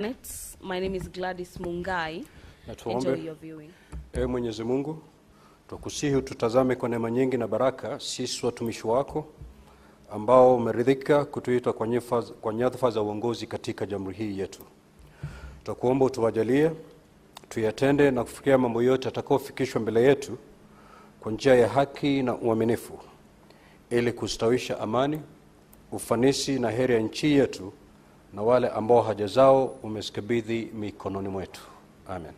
My name is Gladys Mungai. Enjoy your viewing. Ewe Mwenyezi Mungu, tukusihi ututazame kwa neema nyingi na baraka sisi watumishi wako ambao umeridhika kutuita kwa nyadhifa za uongozi katika jamhuri hii yetu. Tutakuomba utuwajalie tuyatende na kufikia mambo yote yatakayofikishwa mbele yetu kwa njia ya haki na uaminifu, ili kustawisha amani, ufanisi na heri ya nchi yetu na wale ambao haja zao umezikabidhi mikononi mwetu. Amen.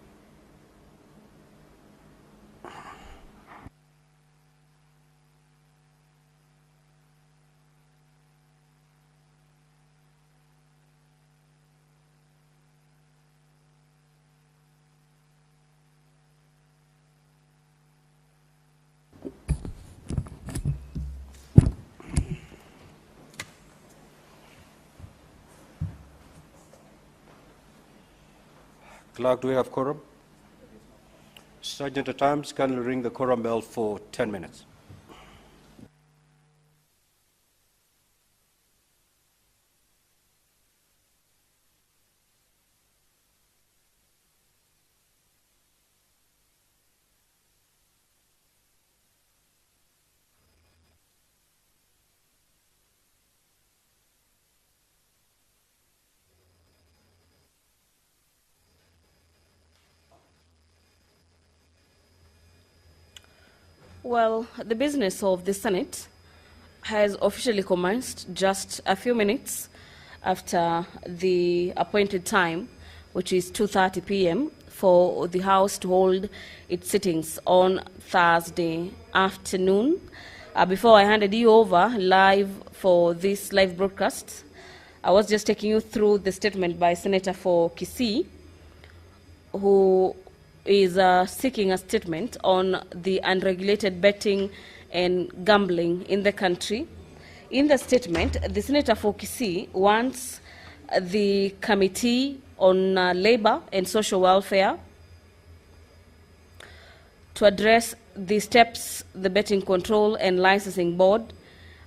Clerk, do we have quorum? Sergeant at Arms, kindly ring the quorum bell for 10 minutes. Well, the business of the Senate has officially commenced just a few minutes after the appointed time, which is 2:30 p.m. for the House to hold its sittings on Thursday afternoon. Before I handed you over live for this live broadcast, I was just taking you through the statement by Senator for Kisii, who is seeking a statement on the unregulated betting and gambling in the country. In the statement, the Senator for Kisii wants the Committee on Labor and Social Welfare to address the steps the Betting Control and Licensing Board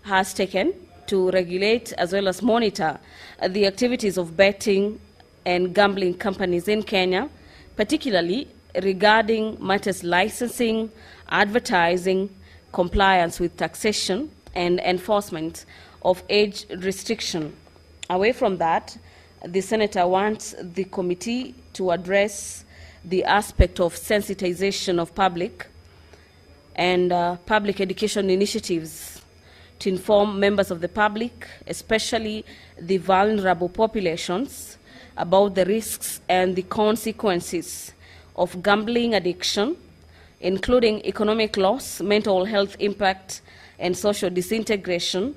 has taken to regulate as well as monitor the activities of betting and gambling companies in Kenya, particularly regarding matters licensing, advertising, compliance with taxation, and enforcement of age restriction. Away from that, the Senator wants the committee to address the aspect of sensitization of public and public education initiatives to inform members of the public, especially the vulnerable populations, about the risks and the consequences of gambling addiction, including economic loss, mental health impact, and social disintegration.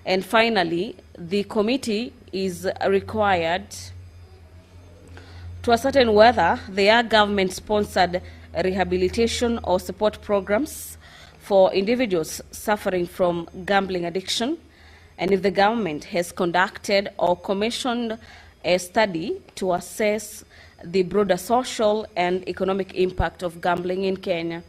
And finally, the committee is required to ascertain whether there are government-sponsored rehabilitation or support programs for individuals suffering from gambling addiction, and if the government has conducted or commissioned a study to assess the broader social and economic impact of gambling in Kenya.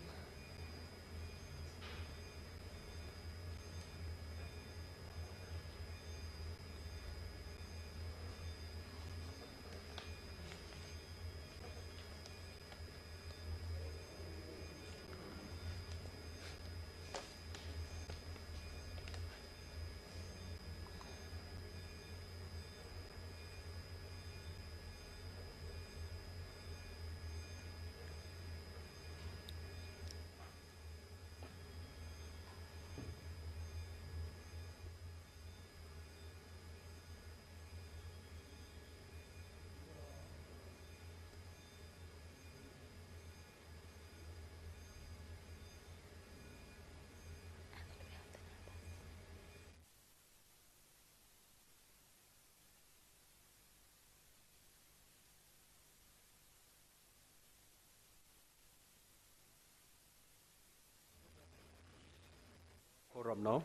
Now.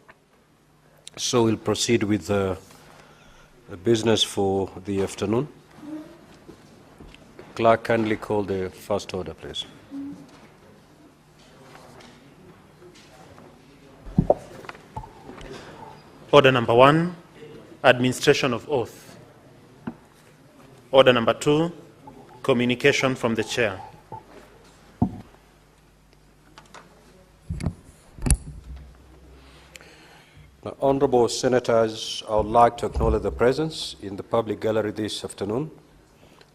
So we'll proceed with the business for the afternoon. Clerk, kindly call the first order, please. Order number 1, administration of oath. Order number 2, communication from the chair. Honorable Senators, I would like to acknowledge the presence in the public gallery this afternoon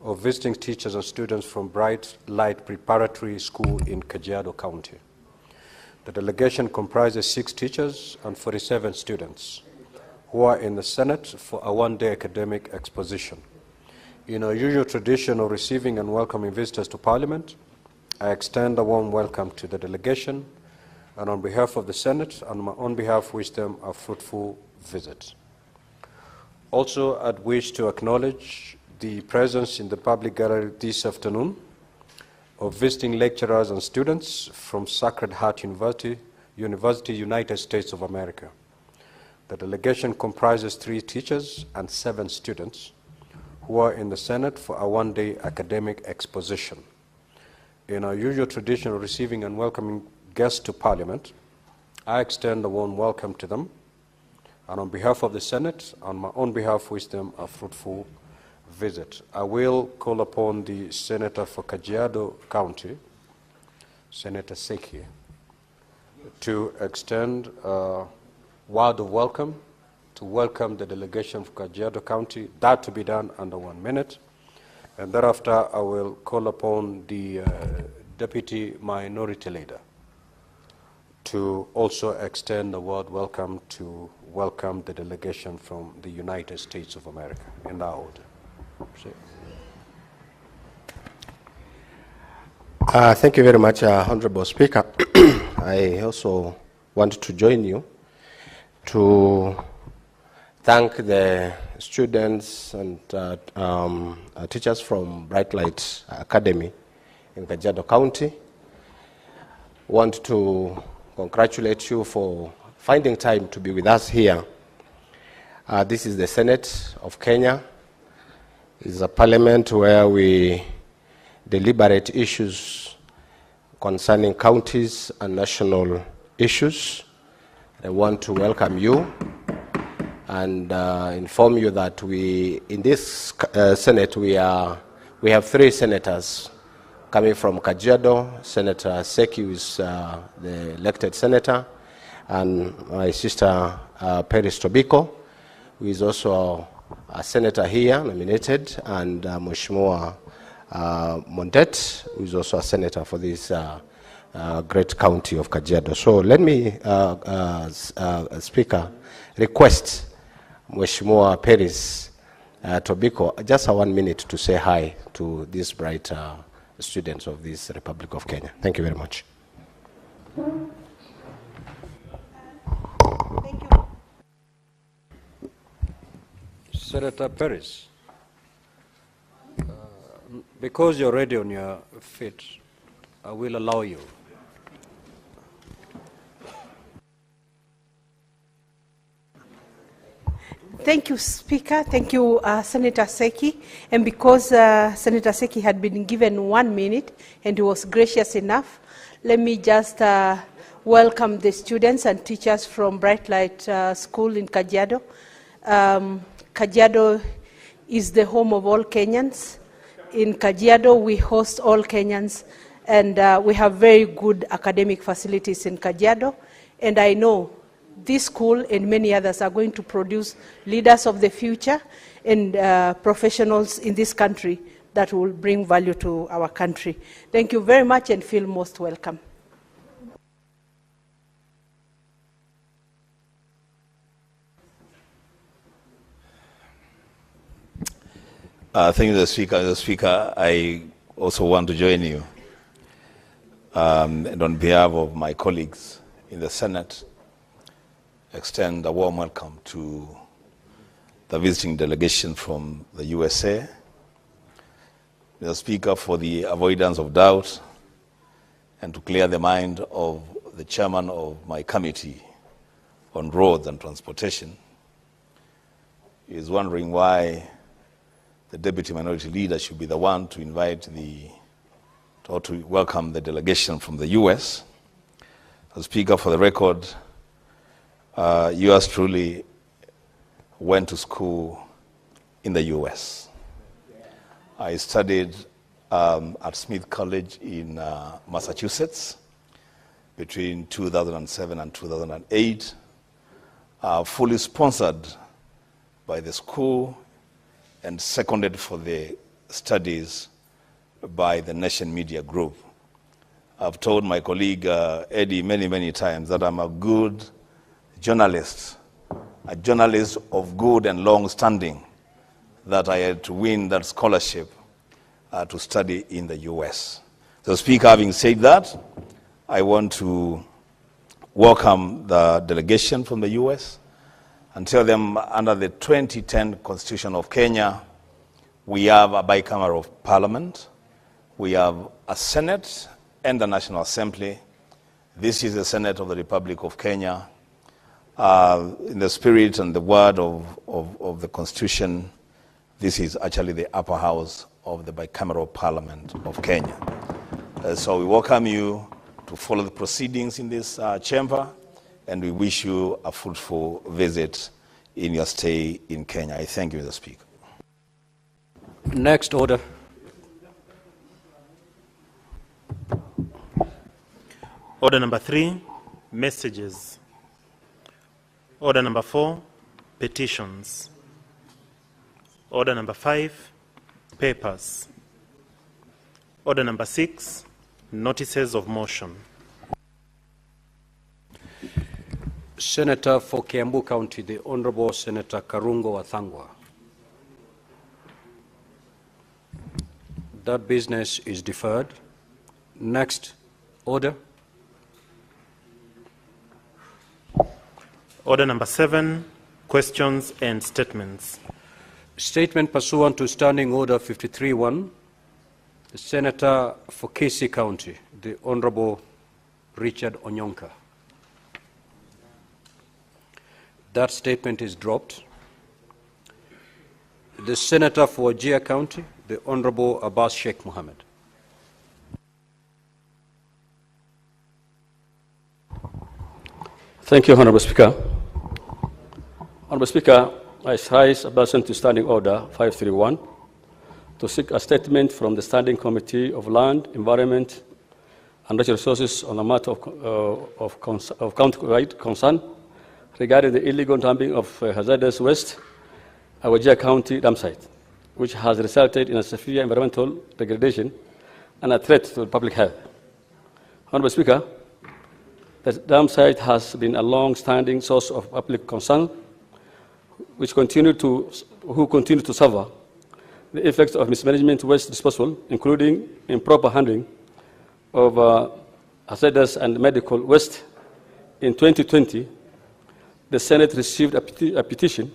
of visiting teachers and students from Bright Light Preparatory School in Kajiado County. The delegation comprises 6 teachers and 47 students who are in the Senate for a one-day academic exposition. In our usual tradition of receiving and welcoming visitors to Parliament, I extend a warm welcome to the delegation, and on behalf of the Senate and my own behalf wish them a fruitful visit. Also, I'd wish to acknowledge the presence in the public gallery this afternoon of visiting lecturers and students from Sacred Heart University, United States of America. The delegation comprises 3 teachers and 7 students who are in the Senate for a one-day academic exposition. In our usual tradition of receiving and welcoming guests to Parliament, I extend a warm welcome to them, and on behalf of the Senate and my own behalf wish them a fruitful visit. I will call upon the Senator for Kajiado County, Senator Seki, to extend a word of welcome, to welcome the delegation from Kajiado County, that to be done under 1 minute. And thereafter, I will call upon the Deputy Minority Leader to also extend a word welcome to welcome the delegation from the United States of America, in that order. Thank you very much, Honorable Speaker. I also want to join you to thank the students and teachers from Bright Light Academy in Kajiado County. Want to congratulate you for finding time to be with us here. This is the Senate of Kenya. It's a parliament where we deliberate issues concerning counties and national issues. I want to welcome you and inform you that in this Senate we have 3 senators coming from Kajiado. Senator Seki, who is the elected senator, and my sister Peris Tobiko, who is also a senator here, nominated, and Mheshimiwa Mondet, who is also a senator for this great county of Kajiado. So let me, Speaker, request Mheshimiwa Peris Tobiko just a 1 minute to say hi to these bright students of this Republic of Kenya. Thank you very much. Thank you. Senator Peris, because you're already on your feet, I will allow you. Thank you, Speaker. Thank you, Senator Seki. And because Senator Seki had been given 1 minute and he was gracious enough, let me just welcome the students and teachers from Bright Light School in Kajiado. Kajiado is the home of all Kenyans. In Kajiado, we host all Kenyans, and we have very good academic facilities in Kajiado. And I know this school and many others are going to produce leaders of the future and professionals in this country that will bring value to our country. Thank you very much and feel most welcome. Thank you, the Speaker. I also want to join you and on behalf of my colleagues in the Senate, extend a warm welcome to the visiting delegation from the USA. Mr. Speaker, for the avoidance of doubt and to clear the mind of the chairman of my committee on roads and transportation, he is wondering why the deputy minority leader should be the one to invite to welcome the delegation from the US. Mr. Speaker, for the record, yours truly went to school in the US. I studied at Smith College in Massachusetts between 2007 and 2008, fully sponsored by the school and seconded for the studies by the Nation Media Group. I've told my colleague Eddie many times that I'm a good journalist, a journalist of good and long standing, that I had to win that scholarship to study in the US. So, Speaker, having said that, I want to welcome the delegation from the US and tell them under the 2010 Constitution of Kenya, we have a bicameral parliament, we have a Senate and the National Assembly. This is the Senate of the Republic of Kenya. In the spirit and the word of the Constitution, this is actually the upper house of the bicameral parliament of Kenya. So we welcome you to follow the proceedings in this chamber, and we wish you a fruitful visit in your stay in Kenya. I thank you, Mr. Speaker. Next order. Order number 3, messages. Order number 4, petitions. Order number 5, papers. Order number 6, notices of motion. Senator for Kiambu County, the Honorable Senator Karungo Wathangwa. That business is deferred. Next order. Order number 7, questions and statements. Statement pursuant to Standing Order 53-1, the Senator for Kisii County, the Honorable Richard Onyonka. That statement is dropped. The Senator for Wajir County, the Honorable Abbas Sheikh Mohammed. Thank you, Honorable Speaker. Honorable Speaker, I rise pursuant to Standing Order 531 to seek a statement from the Standing Committee of Land, Environment, and Natural Resources on the matter of county-wide concern regarding the illegal dumping of hazardous waste at Wajir County dam site, which has resulted in a severe environmental degradation and a threat to public health. Honorable Speaker, the dam site has been a long-standing source of public concern, who continue to suffer the effects of mismanagement waste disposal, including improper handling of hazardous and medical waste. In 2020, the Senate received a petition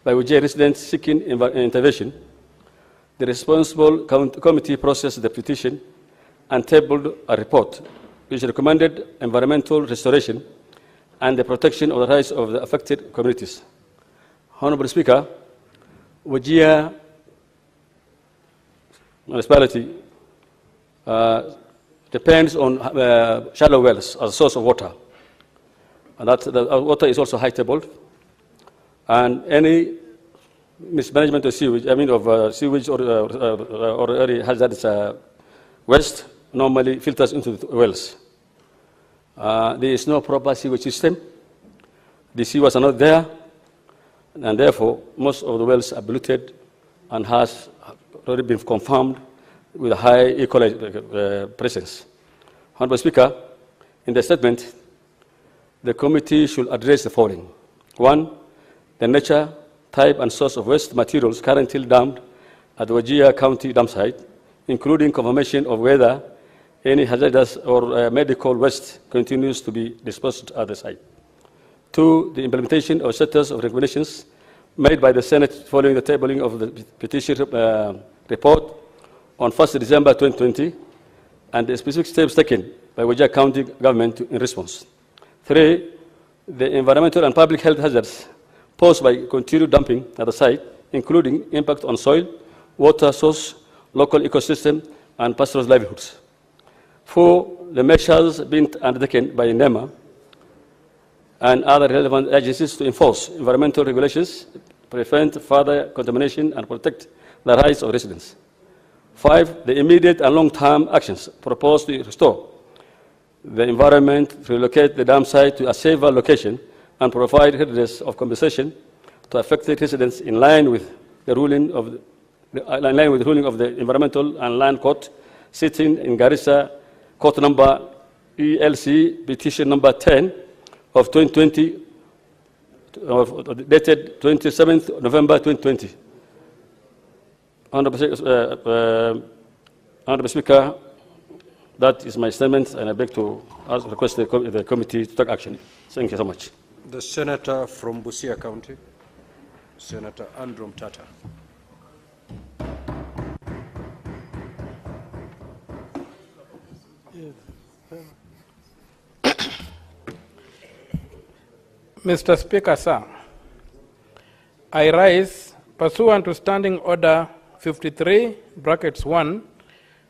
by Wajir residents seeking intervention. The responsible committee processed the petition and tabled a report which recommended environmental restoration and the protection of the rights of the affected communities. Honorable Speaker, Wajir municipality depends on shallow wells as a source of water, and that the water is also high tabled, and any mismanagement of sewage, sewage or any hazardous waste normally filters into the wells. There is no proper sewage system. The sewers are not there, and therefore most of the wells are polluted and has already been confirmed with a high E. coli presence. Honorable Speaker, in the statement, the committee should address the following. 1, the nature, type, and source of waste materials currently dumped at the Wajir County dam site, including confirmation of whether any hazardous or medical waste continues to be disposed at the site. 2, the implementation of setters of recommendations made by the Senate following the tabling of the petition report on 1st December 2020, and the specific steps taken by Wajir County government in response. 3, the environmental and public health hazards posed by continued dumping at the site, including impact on soil, water source, local ecosystem, and pastoral livelihoods. 4, the measures being undertaken by NEMA and other relevant agencies to enforce environmental regulations, prevent further contamination, and protect the rights of residents. 5, the immediate and long-term actions proposed to restore the environment, relocate the dam site to a safer location, and provide redress of compensation to affected residents in line with the ruling of the Environmental and Land Court sitting in Garissa, court number ELC, petition number 10 of 2020, dated 27th November 2020. Honorable Speaker, that is my statement, and I beg to request the committee to take action. Thank you so much. The Senator from Busia County, Senator Andrew Mutata. Mr. Speaker, sir, I rise pursuant to Standing Order 53, brackets 1,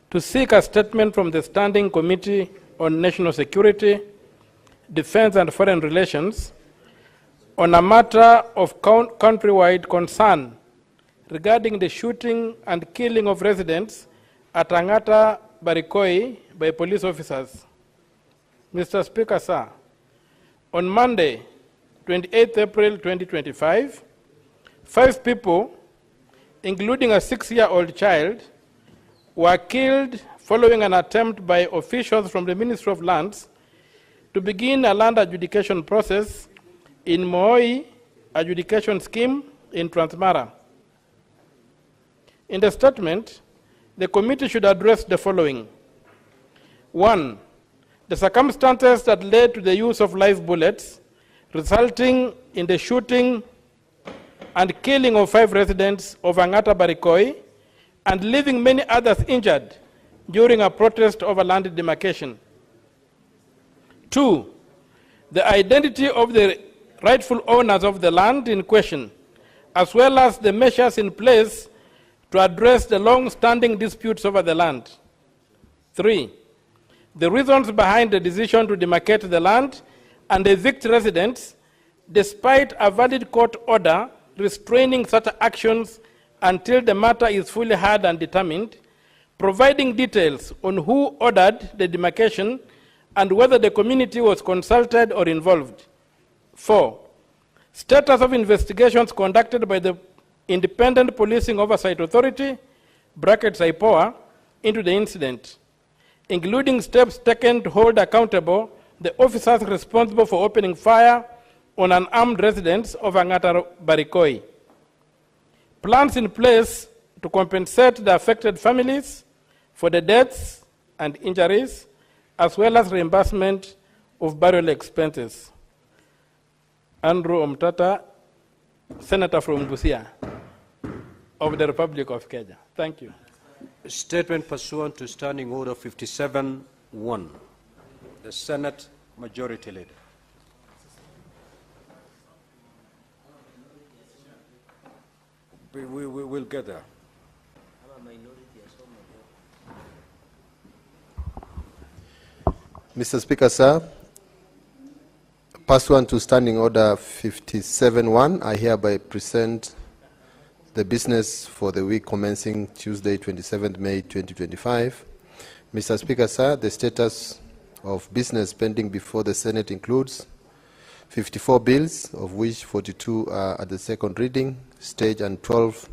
to seek a statement from the Standing Committee on National Security, Defense and Foreign Relations on a matter of countrywide concern regarding the shooting and killing of residents at Angata Barikoi by police officers. Mr. Speaker, sir, on Monday, 28 April 2025, 5 people, including a 6-year-old child, were killed following an attempt by officials from the Ministry of Lands to begin a land adjudication process in Moi adjudication scheme in Transmara. In the statement, the committee should address the following. 1, the circumstances that led to the use of live bullets resulting in the shooting and killing of 5 residents of Angata Barikoi and leaving many others injured during a protest over land demarcation. 2, the identity of the rightful owners of the land in question, as well as the measures in place to address the long-standing disputes over the land. 3, the reasons behind the decision to demarcate the land and evict residents despite a valid court order restraining such actions until the matter is fully heard and determined, providing details on who ordered the demarcation and whether the community was consulted or involved. 4, status of investigations conducted by the Independent Policing Oversight Authority, brackets IPOA, into the incident, including steps taken to hold accountable the officers responsible for opening fire on unarmed residents of Angata Barikoi. Plans in place to compensate the affected families for the deaths and injuries, as well as reimbursement of burial expenses. Andrew Mutata, Senator from Busia of the Republic of Kenya. Thank you. Statement pursuant to Standing Order 57-1. The Senate Majority Leader. We will get there. Mr. Speaker, sir, pursuant to Standing Order 57-1, I hereby present the business for the week commencing Tuesday, 27th May 2025. Mr. Speaker, sir, the status of business pending before the Senate includes 54 bills, of which 42 are at the second reading stage and 12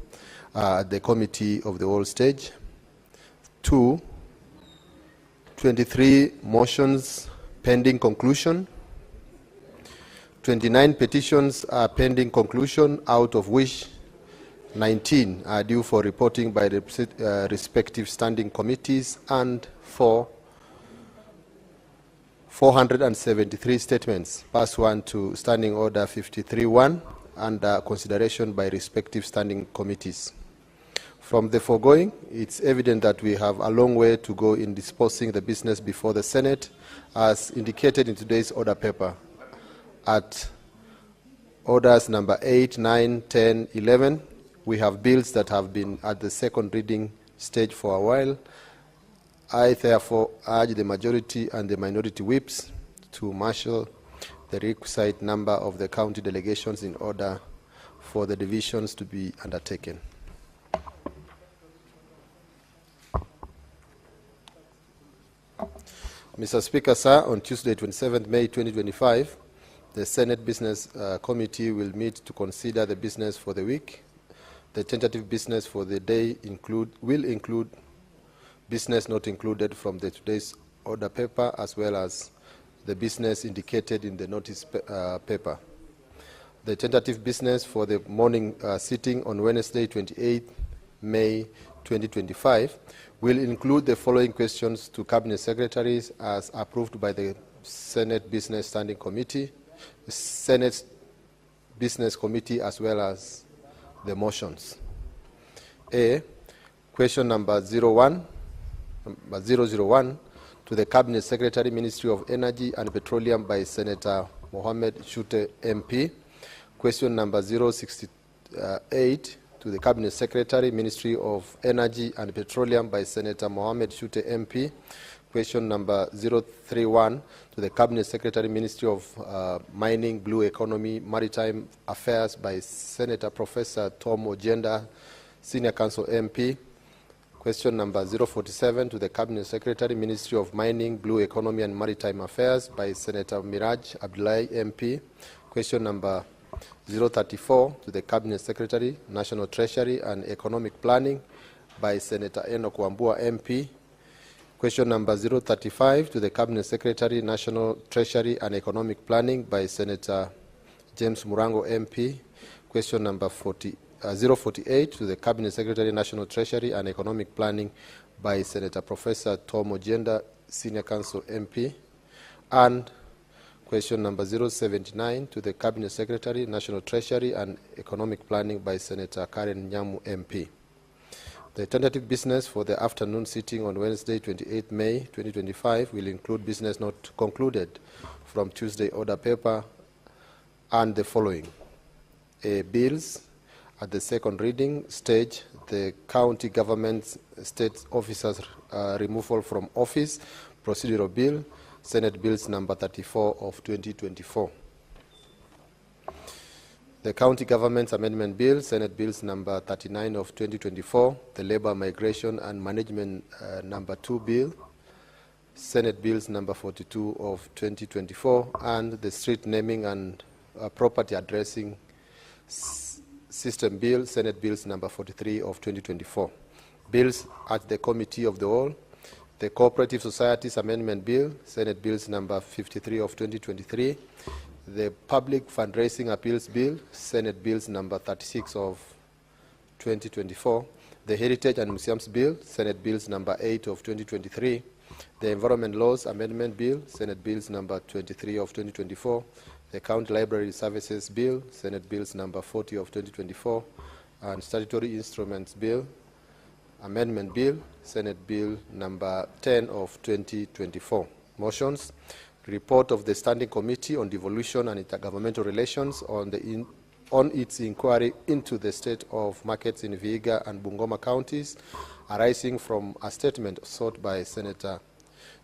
are at the committee of the whole stage. 23 motions pending conclusion. 29 petitions are pending conclusion, out of which 19 are due for reporting by the respective standing committees, and 473 statements pursuant to Standing Order 53-1 under consideration by respective standing committees. From the foregoing, it's evident that we have a long way to go in disposing the business before the Senate, as indicated in today's order paper. At orders number 8, 9, 10, 11, we have bills that have been at the second reading stage for a while. I therefore urge the majority and the minority whips to marshal the requisite number of the county delegations in order for the divisions to be undertaken. Mr. Speaker, sir, on Tuesday, 27th May 2025, the Senate Business Committee will meet to consider the business for the week. The tentative business for the day will include business not included from today's order paper, as well as the business indicated in the notice paper. The tentative business for the morning sitting on Wednesday, 28th May 2025, will include the following questions to Cabinet Secretaries as approved by the Senate Business Standing Committee, the Senate Business Committee, as well as the motions. A, question number 001 to the Cabinet Secretary, Ministry of Energy and Petroleum by Senator Mohammed Shute MP. Question number 068 to the Cabinet Secretary, Ministry of Energy and Petroleum by Senator Mohammed Shute MP. Question number 031 to the Cabinet Secretary, Ministry of Mining, Blue Economy, Maritime Affairs by Senator Professor Tom Ojenda, Senior Counsel MP. Question number 047 to the Cabinet Secretary, Ministry of Mining, Blue Economy and Maritime Affairs by Senator Miraj Abdullahi MP. Question number 034 to the Cabinet Secretary, National Treasury and Economic Planning by Senator Enoch Wambua MP. Question number 035 to the Cabinet Secretary, National Treasury and Economic Planning by Senator James Murango MP. Question number 048 to the Cabinet Secretary, National Treasury and Economic Planning by Senator Professor Tom Ojenda, Senior Counsel MP. And question number 079 to the Cabinet Secretary, National Treasury and Economic Planning by Senator Karen Nyamu MP. The tentative business for the afternoon sitting on Wednesday, 28 May 2025 will include business not concluded from Tuesday order paper and the following. A, bills. At the second reading stage, the county government state officers removal from office, procedural bill, Senate Bills number 34 of 2024. The County Government's Amendment Bill, Senate Bills number 39 of 2024, the Labor, Migration and Management number 2 Bill, Senate Bills number 42 of 2024, and the Street Naming and Property Addressing System Bill, Senate Bills number 43 of 2024. Bills at the Committee of the Whole, the Cooperative Societies Amendment Bill, Senate Bills number 53 of 2023, the Public Fundraising Appeals Bill, Senate Bills number 36 of 2024, the Heritage and Museums Bill, Senate Bills number 8 of 2023, the Environment Laws Amendment Bill, Senate Bills number 23 of 2024, the County Library Services Bill, Senate Bills number 40 of 2024, and Statutory Instruments Bill, Amendment Bill, Senate Bill number 10 of 2024. Motions. Report of the Standing Committee on Devolution and Intergovernmental Relations on its inquiry into the state of markets in Vihiga and Bungoma counties, arising from a statement sought by Senator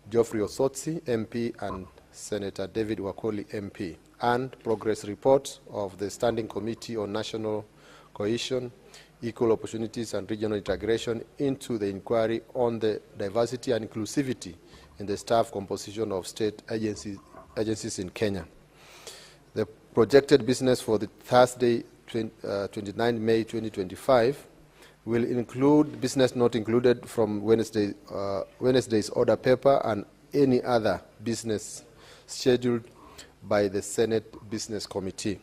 Geoffrey Osotsi, MP, and Senator David Wakoli, MP, and progress report of the Standing Committee on National Cohesion, Equal Opportunities and Regional Integration into the inquiry on the diversity and inclusivity in the staff composition of state agencies in Kenya. The projected business for the Thursday, 29 May 2025, will include business not included from Wednesday's order paper and any other business scheduled by the Senate Business Committee.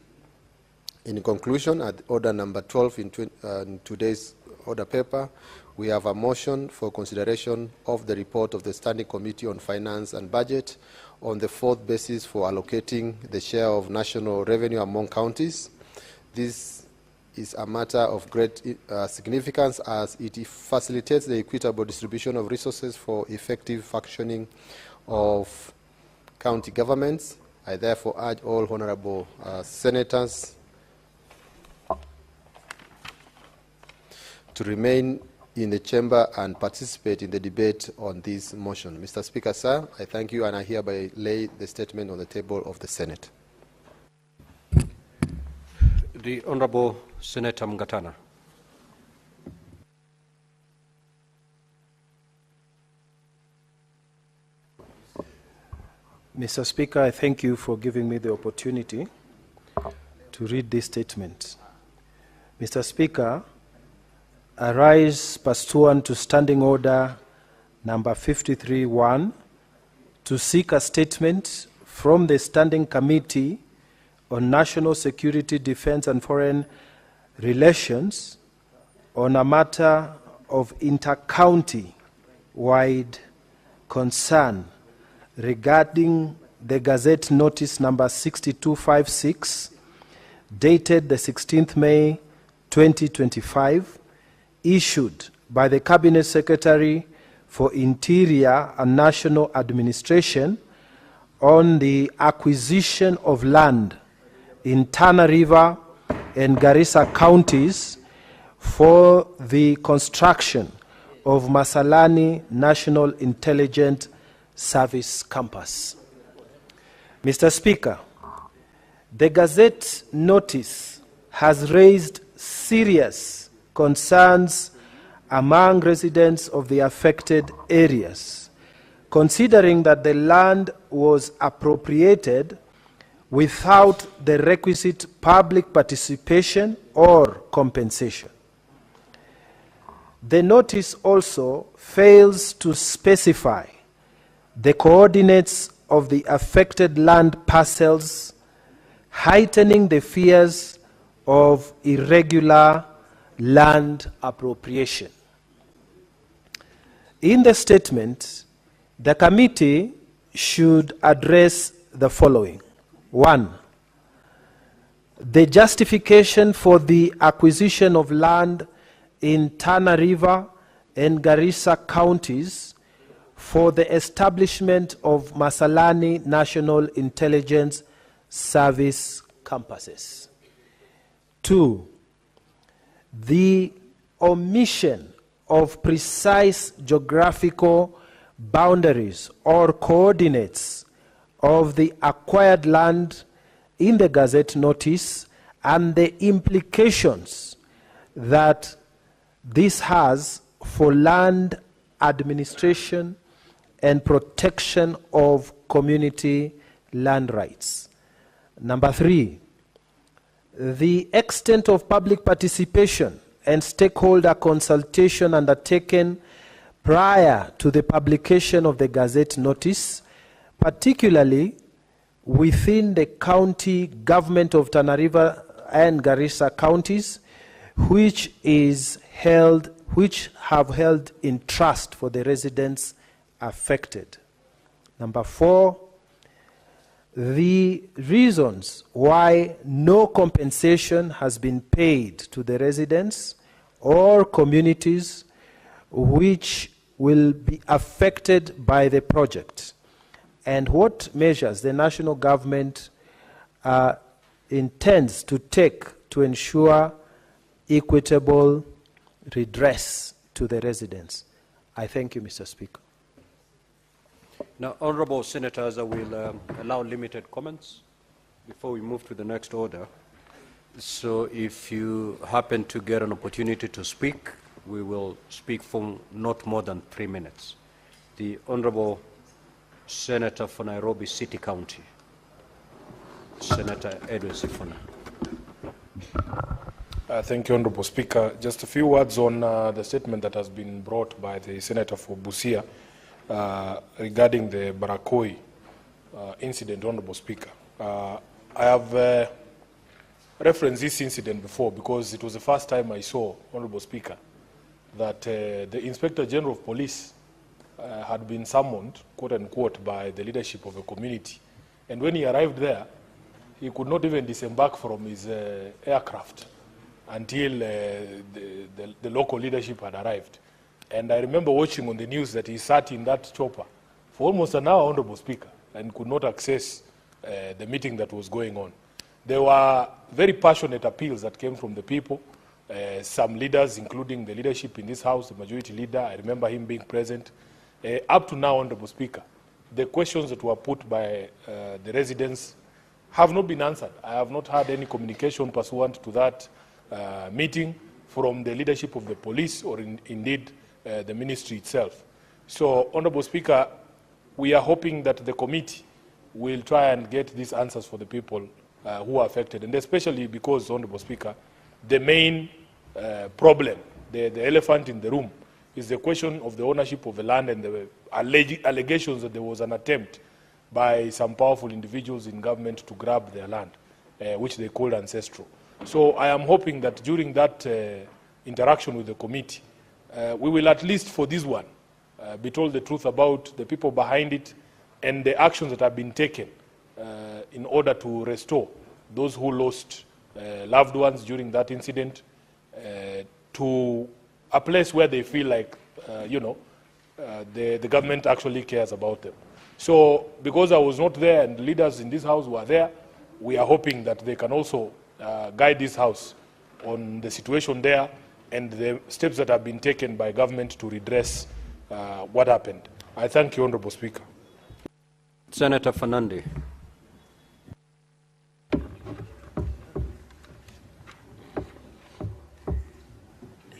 In conclusion, at order number 12 in today's order paper, we have a motion for consideration of the report of the Standing Committee on Finance and Budget on the fourth basis for allocating the share of national revenue among counties. This is a matter of great significance as it facilitates the equitable distribution of resources for effective functioning of county governments. I therefore urge all honorable senators to remain in the chamber and participate in the debate on this motion. Mr. Speaker, sir, I thank you and I hereby lay the statement on the table of the Senate. The Honorable Senator Mngatana. Mr. Speaker, I thank you for giving me the opportunity to read this statement. Mr. Speaker, I rise pursuant to Standing Order number 53-1 to seek a statement from the Standing Committee on National Security, Defense and Foreign Relations on a matter of inter-county-wide concern regarding the Gazette Notice number 6256, dated the 16th May 2025, issued by the Cabinet Secretary for Interior and National Administration on the acquisition of land in Tana River and Garissa counties for the construction of Masalani National Intelligence Service Campus. Mr. Speaker, the Gazette Notice has raised serious concerns among residents of the affected areas, considering that the land was appropriated without the requisite public participation or compensation. The notice also fails to specify the coordinates of the affected land parcels, heightening the fears of irregular land appropriation. In the statement, the committee should address the following. 1. The justification for the acquisition of land in Tana River and Garissa counties for the establishment of Masalani National Intelligence Service campuses. 2. The omission of precise geographical boundaries or coordinates of the acquired land in the Gazette Notice and the implications that this has for land administration and protection of community land rights. Number 3, the extent of public participation and stakeholder consultation undertaken prior to the publication of the Gazette Notice, particularly within the county government of Tana River and Garissa counties, which have held in trust for the residents affected. Number 4, the reasons why no compensation has been paid to the residents or communities which will be affected by the project, and what measures the national government intends to take to ensure equitable redress to the residents. I thank you, Mr. Speaker. Now, honorable senators, I will allow limited comments before we move to the next order. So if you happen to get an opportunity to speak, we will speak for not more than 3 minutes. The Honorable Senator for Nairobi City County, Senator Edwin Sifuna. Thank you, Honorable Speaker. Just a few words on the statement that has been brought by the Senator for Busia regarding the Barakoi incident, Honorable Speaker. I have referenced this incident before because it was the first time I saw, Honorable Speaker, that the Inspector General of Police had been summoned, quote unquote, by the leadership of a community. And when he arrived there, he could not even disembark from his aircraft until the local leadership had arrived. And I remember watching on the news that he sat in that chopper for almost an hour, Honorable Speaker, and could not access the meeting that was going on. There were very passionate appeals that came from the people. Some leaders, including the leadership in this House, the majority leader, I remember him being present. Up to now, Honorable Speaker, the questions that were put by the residents have not been answered. I have not had any communication pursuant to that meeting from the leadership of the police or indeed the ministry itself. So, Honorable Speaker, we are hoping that the committee we'll try and get these answers for the people who are affected. And especially because, Honorable Speaker, the main problem, the elephant in the room, is the question of the ownership of the land and the allegations that there was an attempt by some powerful individuals in government to grab their land, which they called ancestral. So I am hoping that during that interaction with the committee, we will at least for this one be told the truth about the people behind it and the actions that have been taken in order to restore those who lost loved ones during that incident to a place where they feel like, the government actually cares about them. So because I was not there and leaders in this house were there, we are hoping that they can also guide this house on the situation there and the steps that have been taken by government to redress what happened. I thank you, Honorable Speaker. Senator Fernandi.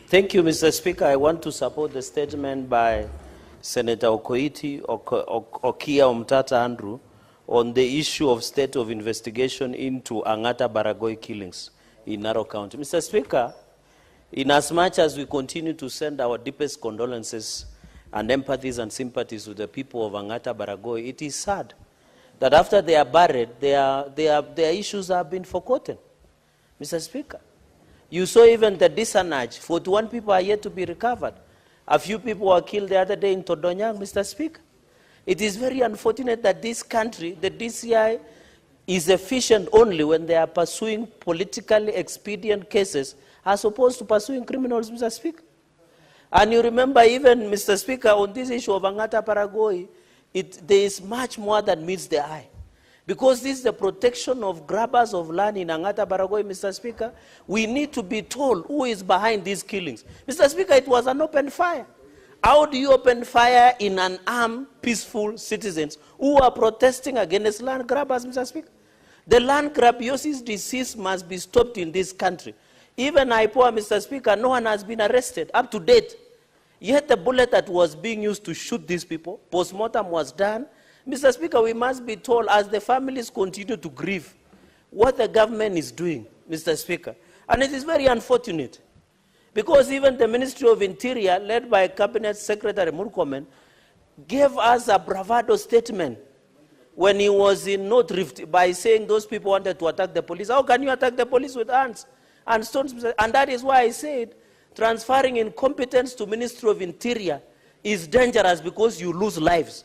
Thank you, Mr. Speaker. I want to support the statement by Senator Okoiti Okia Omtata Andrew on the issue of state of investigation into Angata Baragoi killings in Narok County. Mr. Speaker, in as much as we continue to send our deepest condolences and empathies and sympathies to the people of Angata Baragoi, it is sad that after they are buried, their issues have been forgotten. Mr. Speaker, you saw even the disanage. 41 people are yet to be recovered. A few people were killed the other day in Todonyang, Mr. Speaker. It is very unfortunate that this country, the DCI, is efficient only when they are pursuing politically expedient cases as opposed to pursuing criminals, Mr. Speaker. And you remember even, Mr. Speaker, on this issue of Angata Baragoi, there is much more that meets the eye. Because this is the protection of grabbers of land in Angata Baragoi, Mr. Speaker, we need to be told who is behind these killings. Mr. Speaker, it was an open fire. How do you open fire in an armed, peaceful citizens who are protesting against land grabbers, Mr. Speaker? The land grabiosis disease must be stopped in this country. Even IPOA, Mr. Speaker, no one has been arrested up to date. Yet the bullet that was being used to shoot these people, post-mortem was done. Mr. Speaker, we must be told as the families continue to grieve what the government is doing, Mr. Speaker. And it is very unfortunate because even the Ministry of Interior, led by Cabinet Secretary Murkomen, gave us a bravado statement when he was in North Rift by saying those people wanted to attack the police. How can you attack the police with arms and stones? And that is why I said transferring incompetence to Ministry of Interior is dangerous because you lose lives.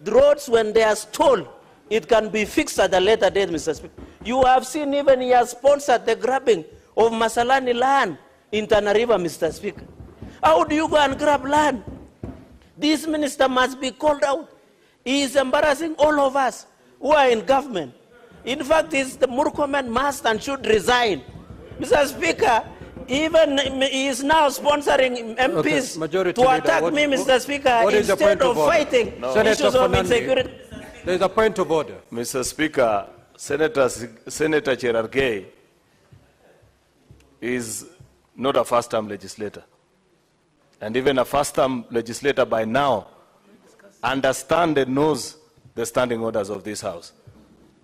The roads, when they are stalled, it can be fixed at a later date, Mr. Speaker. You have seen even he has sponsored the grabbing of Masalani land in Tana River, Mr. Speaker. How do you go and grab land? This minister must be called out. He is embarrassing all of us who are in government. In fact, the Murkomen must and should resign. Mr. Speaker, even he is now sponsoring MPs to attack me, Mr. Speaker, instead of fighting issues of insecurity. There is a point of order. Mr. Speaker, Senator Cherargei is not a first-term legislator. And even a first-term legislator by now understands and knows the standing orders of this House.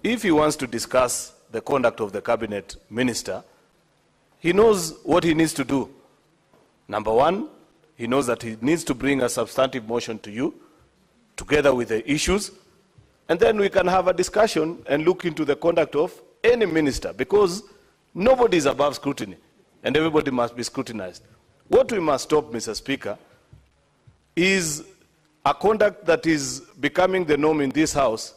If he wants to discuss the conduct of the cabinet minister, he knows what he needs to do. Number one, he knows that he needs to bring a substantive motion to you, together with the issues, and then we can have a discussion and look into the conduct of any minister, because nobody is above scrutiny, and everybody must be scrutinized. What we must stop, Mr. Speaker, is a conduct that is becoming the norm in this House,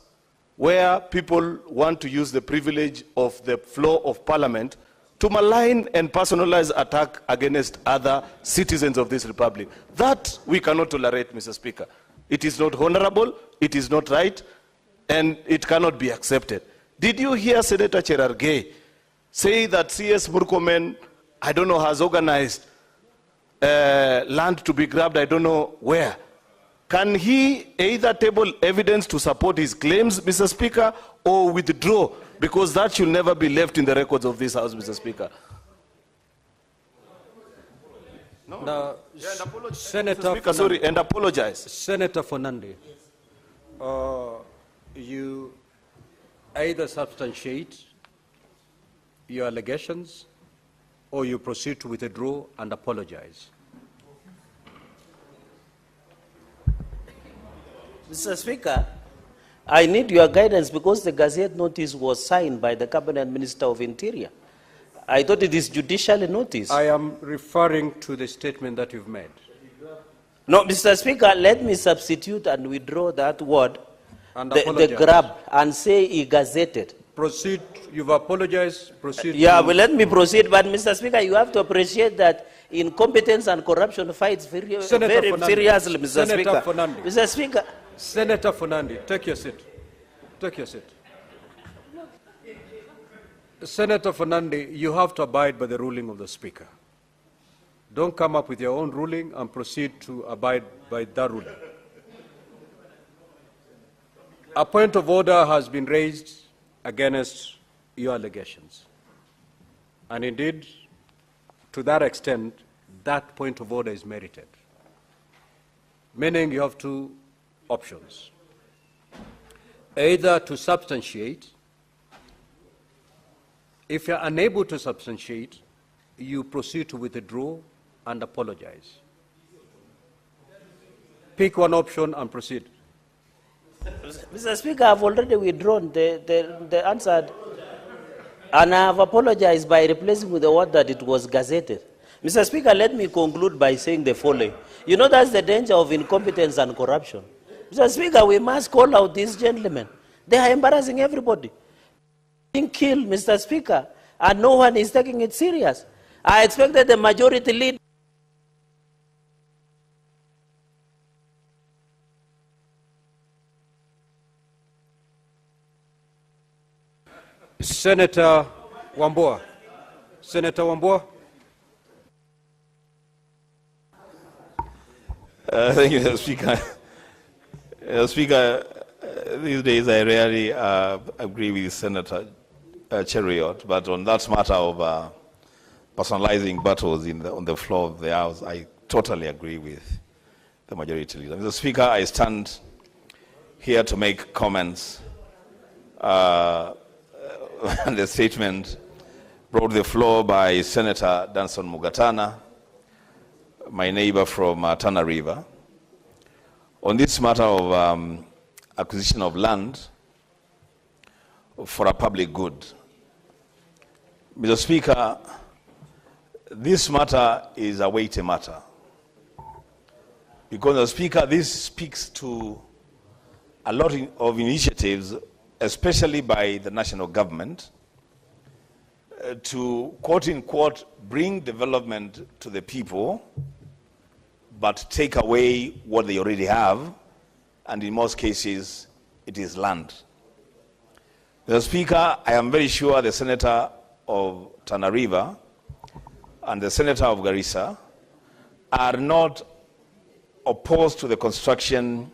where people want to use the privilege of the floor of Parliament to malign and personalize attack against other citizens of this republic. That we cannot tolerate, Mr. Speaker. It is not honorable, it is not right, and it cannot be accepted. Did you hear Senator Cherargei say that CS Murkomen, I don't know, has organized land to be grabbed, I don't know where? Can he either table evidence to support his claims, Mr. Speaker, or withdraw? Because that should never be left in the records of this House, Mr. Speaker. No. Senator Speaker, sorry, and apologize. Senator Fernandi, you either substantiate your allegations or you proceed to withdraw and apologize. Mr. Speaker, I need your guidance because the Gazette notice was signed by the Cabinet Minister of Interior. I thought it is judicially noticed. I am referring to the statement that you've made. No, Mr. Speaker, let me substitute and withdraw that word, And the grab, and say he gazetted. Proceed. You've apologized. Proceed. Yeah, well, let me proceed. But, Mr. Speaker, you have to appreciate that incompetence and corruption fights very seriously, Mr. Senator Speaker. Fernandi. Mr. Speaker. Senator Fernandi, take your seat. Take your seat. Senator Fernandi, you have to abide by the ruling of the Speaker. Don't come up with your own ruling and proceed to abide by that ruling. A point of order has been raised against your allegations. And indeed, to that extent, that point of order is merited. Meaning you have two options. Either to substantiate. If you're unable to substantiate, you proceed to withdraw and apologize. Pick one option and proceed. Mr. Speaker, I've already withdrawn the answer, and I have apologized by replacing with the word that it was gazetted. Mr. Speaker, let me conclude by saying the following. You know that's the danger of incompetence and corruption. Mr. Speaker, we must call out these gentlemen. They are embarrassing everybody. Being killed, Mr. Speaker, and no one is taking it serious. I expected the majority leader. Senator Wambua. Senator Wambua. Thank you, Mr. Speaker. Speaker, these days I rarely agree with Senator Cheriot, but on that matter of personalizing battles on the floor of the House, I totally agree with the majority leader. Mr. Speaker, I stand here to make comments on the statement brought to the floor by Senator Danson Mugatana, my neighbor from Tana River, on this matter of acquisition of land for a public good. Mr. Speaker, this matter is a weighty matter because, Mr. Speaker, this speaks to a lot of initiatives, especially by the national government, to, quote unquote, bring development to the people, but take away what they already have, and in most cases, it is land. Mr. Speaker, I am very sure the Senator of Tana River and the Senator of Garissa are not opposed to the construction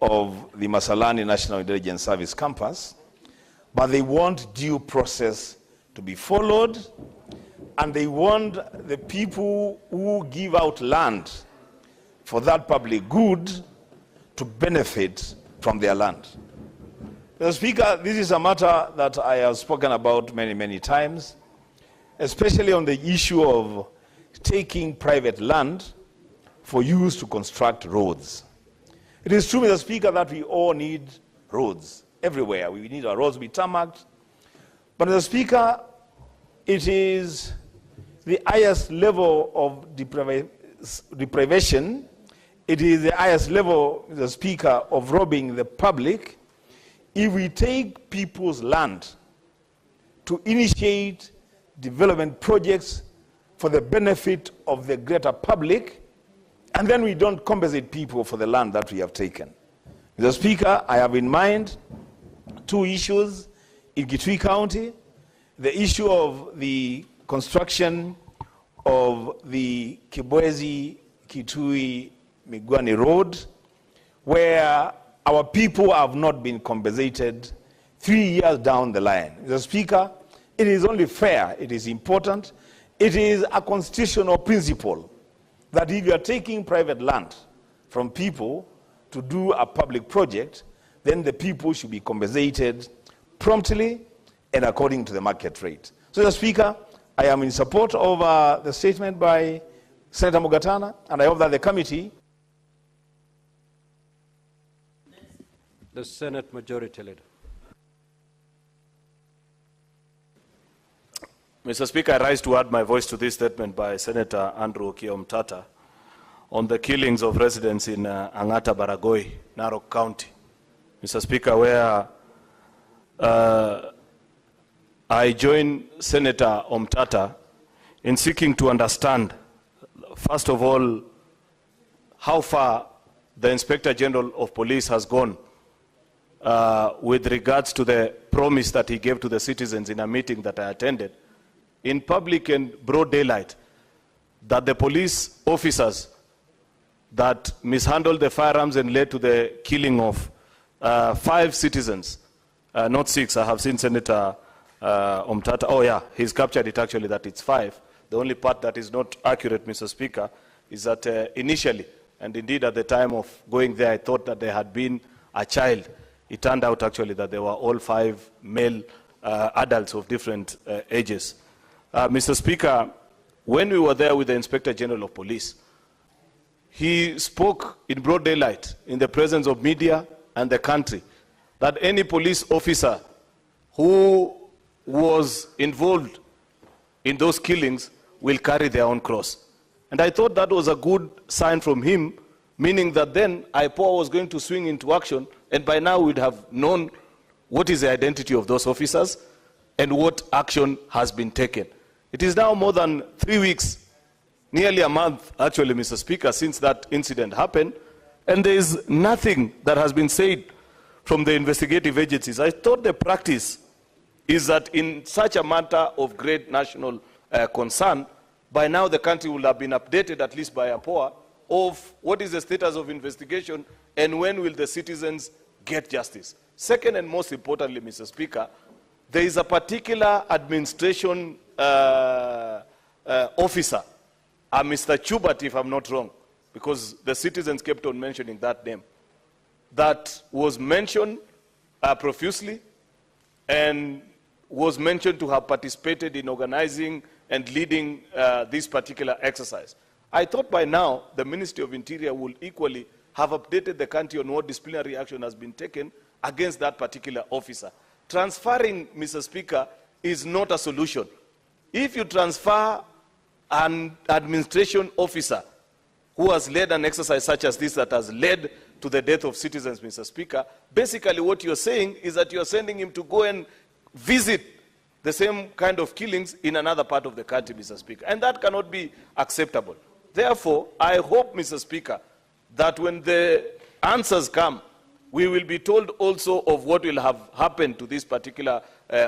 of the Masalani National Intelligence Service campus, but they want due process to be followed, and they want the people who give out land for that public good to benefit from their land. Mr. Speaker, this is a matter that I have spoken about many, many times, especially on the issue of taking private land for use to construct roads. It is true, Mr. Speaker, that we all need roads everywhere. We need our roads to be tarmacked. But, Mr. Speaker, it is the highest level of deprivation. It is the highest level, Mr. Speaker, of robbing the public if we take people's land to initiate development projects for the benefit of the greater public, and then we don't compensate people for the land that we have taken. Mr. Speaker, I have in mind two issues in Kitui County: the issue of the construction of the Kibwezi-Kitui-Migwani Road, where our people have not been compensated 3 years down the line. Mr. Speaker, it is only fair, it is important, it is a constitutional principle that if you are taking private land from people to do a public project, then the people should be compensated promptly and according to the market rate. So, Mr. Speaker, I am in support of the statement by Senator Mugatana, and I hope that the committee. The Senate Majority Leader. Mr. Speaker, I rise to add my voice to this statement by Senator Andrew Okiya Omtata on the killings of residents in Angata Baragoi, Narok County. Mr. Speaker, where I join Senator Omtata in seeking to understand, first of all, how far the Inspector General of Police has gone with regards to the promise that he gave to the citizens in a meeting that I attended, in public and broad daylight, that the police officers that mishandled the firearms and led to the killing of 5 citizens, not 6. I have seen Senator Omtata. Oh yeah, he's captured it actually that it's 5. The only part that is not accurate, Mr. Speaker, is that initially, and indeed at the time of going there, I thought that there had been a child. It turned out actually that they were all 5 male adults of different ages. Mr. Speaker, when we were there with the Inspector General of Police, he spoke in broad daylight in the presence of media and the country that any police officer who was involved in those killings will carry their own cross. And I thought that was a good sign from him, meaning that then IPOA was going to swing into action, and by now we'd have known what is the identity of those officers and what action has been taken. It is now more than 3 weeks, nearly a month, actually, Mr. Speaker, since that incident happened, and there is nothing that has been said from the investigative agencies. I thought the practice is that in such a matter of great national concern, by now the country will have been updated, at least by IPOA, of what is the status of investigation and when will the citizens get justice. Second, and most importantly, Mr. Speaker, there is a particular administration officer, Mr. Chubert, if I'm not wrong, because the citizens kept on mentioning that name, that was mentioned profusely and was mentioned to have participated in organizing and leading this particular exercise. I thought by now the Ministry of Interior will equally have updated the country on what disciplinary action has been taken against that particular officer. Transferring, Mr. Speaker, is not a solution. If you transfer an administration officer who has led an exercise such as this that has led to the death of citizens, Mr. Speaker, basically what you're saying is that you're sending him to go and visit the same kind of killings in another part of the country, Mr. Speaker. And that cannot be acceptable. Therefore, I hope, Mr. Speaker, that when the answers come, we will be told also of what will have happened to this particular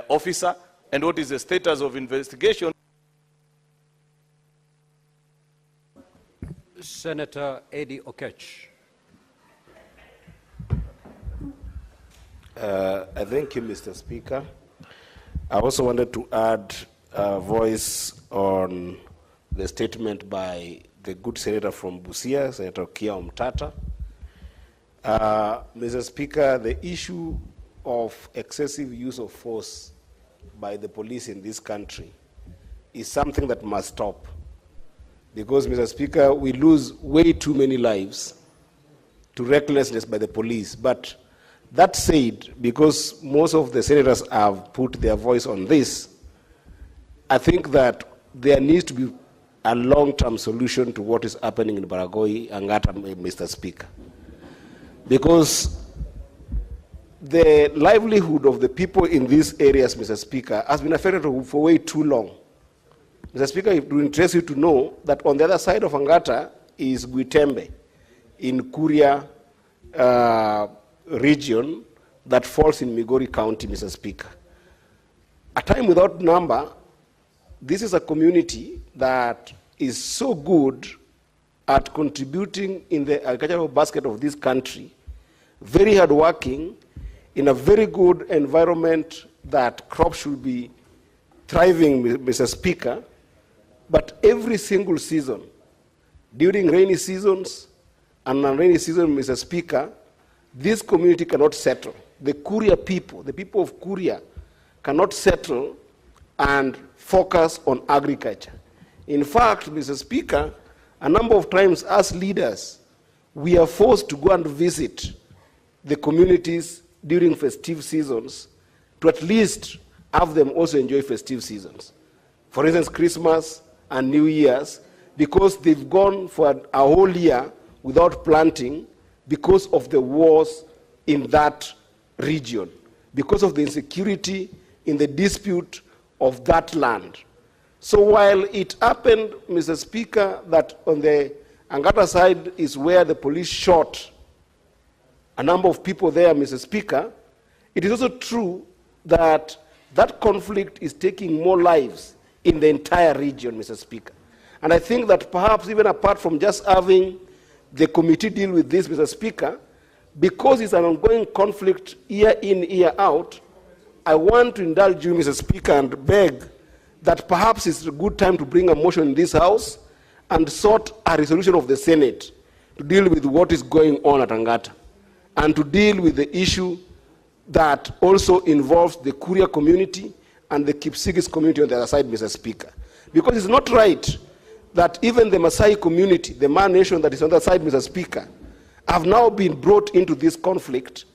officer and what is the status of investigation. Senator Eddie Okech. I thank you, Mr. Speaker. I also wanted to add a voice on the statement by the good senator from Busia, Senator Okiya Omtata. Mr. Speaker, the issue of excessive use of force by the police in this country is something that must stop. Because, Mr. Speaker, we lose way too many lives to recklessness by the police. But that said, because most of the senators have put their voice on this, I think that there needs to be a long-term solution to what is happening in Baragoi, Angata, Mr. Speaker. Because the livelihood of the people in these areas, Mr. Speaker, has been affected for way too long. Mr. Speaker, it would interest you to know that on the other side of Angata is Mutembei in Kuria region that falls in Migori County, Mr. Speaker. A time without number, this is a community that is so good at contributing in the agricultural basket of this country, very hardworking, in a very good environment that crops should be thriving, Mr. Speaker. But every single season, during rainy seasons and non-rainy season, Mr. Speaker, this community cannot settle. the Kuria people, the people of Kuria, cannot settle and focus on agriculture. In fact, Mr. Speaker, a number of times as leaders, we are forced to go and visit the communities during festive seasons to at least have them also enjoy festive seasons. For instance, Christmas and New Year's, because they've gone for a whole year without planting because of the wars in that region, because of the insecurity in the dispute of that land. So while it happened, Mr. Speaker, that on the Angata side is where the police shot a number of people there, Mr. Speaker, it is also true that that conflict is taking more lives in the entire region, Mr. Speaker. And I think that perhaps even apart from just having the committee deal with this, Mr. Speaker, because it's an ongoing conflict year in, year out, I want to indulge you, Mr. Speaker, and beg that perhaps it's a good time to bring a motion in this House and sort a resolution of the Senate to deal with what is going on at Angata and to deal with the issue that also involves the Kuria community and the Kipsigis community on the other side, Mr. Speaker. Because it's not right that even the Maasai community, the Man Nation that is on the other side, Mr. Speaker, have now been brought into this conflict.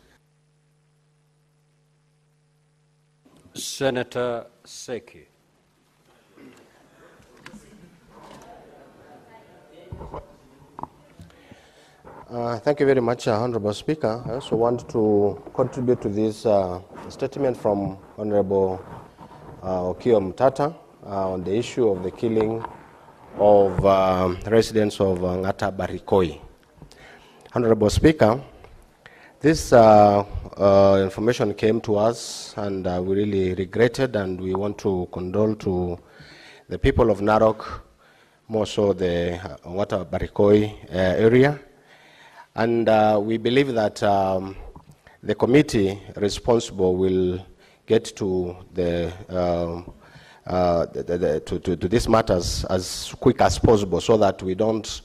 Senator Seki. Thank you very much, Honorable Speaker. I also want to contribute to this statement from Honorable Okiya Mutata on the issue of the killing of residents of Ngata Barikoi. Honorable Speaker, this information came to us and we really regretted, and we want to condole to the people of Narok, more so the Ngata Barikoi area. And we believe that the committee responsible will get to to these matters as quick as possible, so that we don't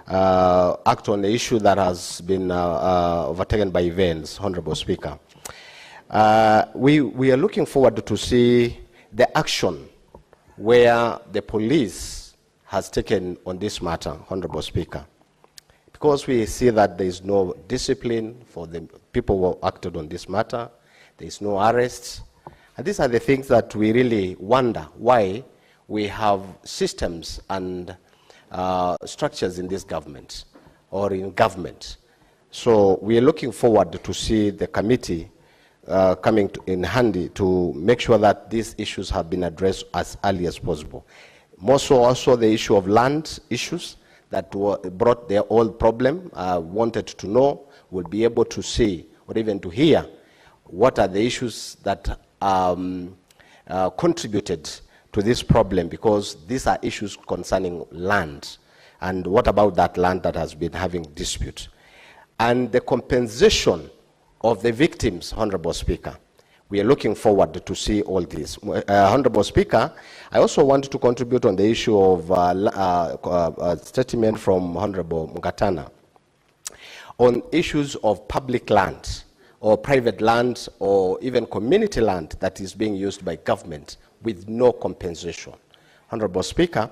act on the issue that has been overtaken by events, Honorable Speaker. We are looking forward to see the action where the police has taken on this matter, Honorable Speaker. Because we see that there is no discipline for the people who acted on this matter, there is no arrests. And these are the things that we really wonder why we have systems and structures in this government or in government. So we are looking forward to see the committee coming in handy to make sure that these issues have been addressed as early as possible. More so also the issue of land issues that brought their old problem, wanted to know, will be able to see or even to hear what are the issues that contributed to this problem, because these are issues concerning land. And what about that land that has been having dispute? And the compensation of the victims, Honorable Speaker. We are looking forward to see all this. Honorable Speaker, I also want to contribute on the issue of a statement from Honorable Mugatana on issues of public land or private land or even community land that is being used by government with no compensation. Honorable Speaker,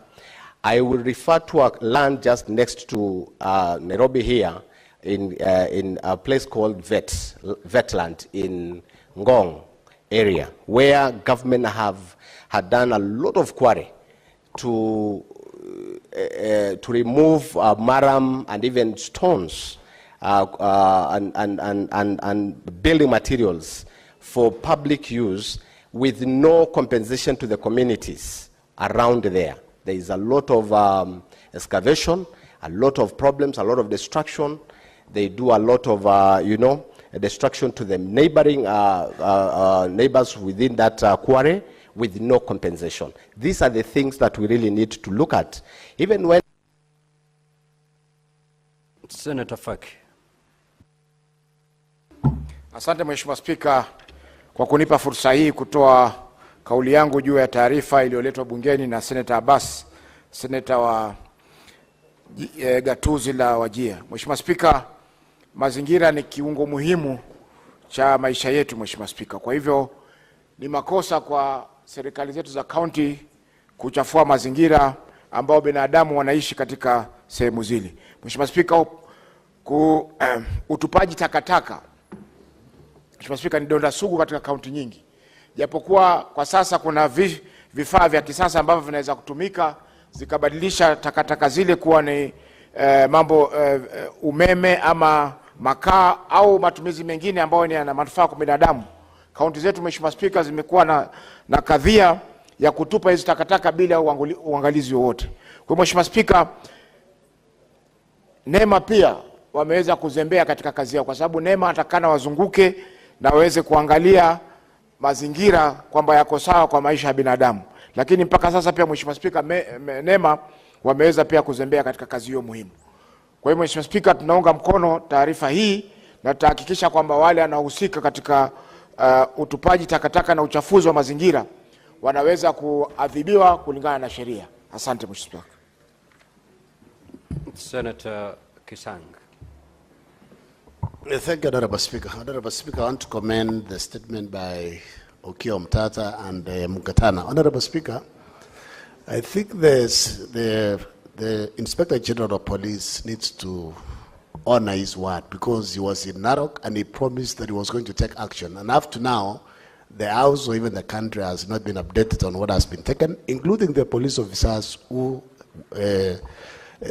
I will refer to a land just next to Nairobi here in a place called Vetland in Ngong area, where government had done a lot of quarry to remove maram and even stones and building materials for public use with no compensation to the communities around there. There is a lot of excavation, a lot of problems, a lot of destruction. They do a lot of, destruction to the neighboring neighbors within that quarry with no compensation. These are the things that we really need to look at. Even when... Senator Faki. Asante Mheshimiwa Spika kwa kunipa fursa hii kutoa kauli yangu juu ya taarifa iliyoletwa bungeni na Senator Abbas, Senator wa gatuzi la Wajir. Mheshimiwa Spika, mazingira ni kiungo muhimu cha maisha yetu, Mheshimiwa Spika. Kwa hivyo ni makosa kwa serikali zetu za kaunti kuchafua mazingira ambao binadamu wanaishi katika sehemu zile. Mheshimiwa Spika, utupaji takataka, Mheshimiwa Spika, ni donda sugu katika kaunti nyingi. Japokuwa kwa sasa kuna vifaa vya kisasa ambavyo vinaweza kutumika zikabadilisha takataka zile kuwa ni umeme ama makaa au matumizi mengine ambayo ni yana manufaa kwa binadamu. Kaunti zetu, Mheshimiwa Spika, zimekuwa na kadhia ya kutupa hizo takataka bila uangalizi wowote. Kwa Mheshimiwa Spika, NEMA pia wameweza kuzembea katika kazi yao, kwa sababu NEMA atakana wazunguke na waweze kuangalia mazingira kwamba yako sawa kwa maisha ya binadamu. Lakini mpaka sasa pia, Mheshimiwa Spika, NEMA wameweza pia kuzembea katika kazi hiyo muhimu. Kwa hiyo Mheshimiwa Spika, tunaunga mkono taarifa hii na tutahakikisha kwamba wale wanaohusika katika utupaji takataka na uchafuzi wa mazingira wanaweza kuadhibiwa kulingana na sheria. Asante Mheshimiwa Spika. Senator Kisang. Thank you, Honorable Speaker. Honorable Speaker, I want to commend the statement by Okiya Omtata and Mukatana. Honorable Speaker, I think the Inspector General of Police needs to honor his word, because he was in Narok and he promised that he was going to take action. And up to now, the House or even the country has not been updated on what has been taken, including the police officers who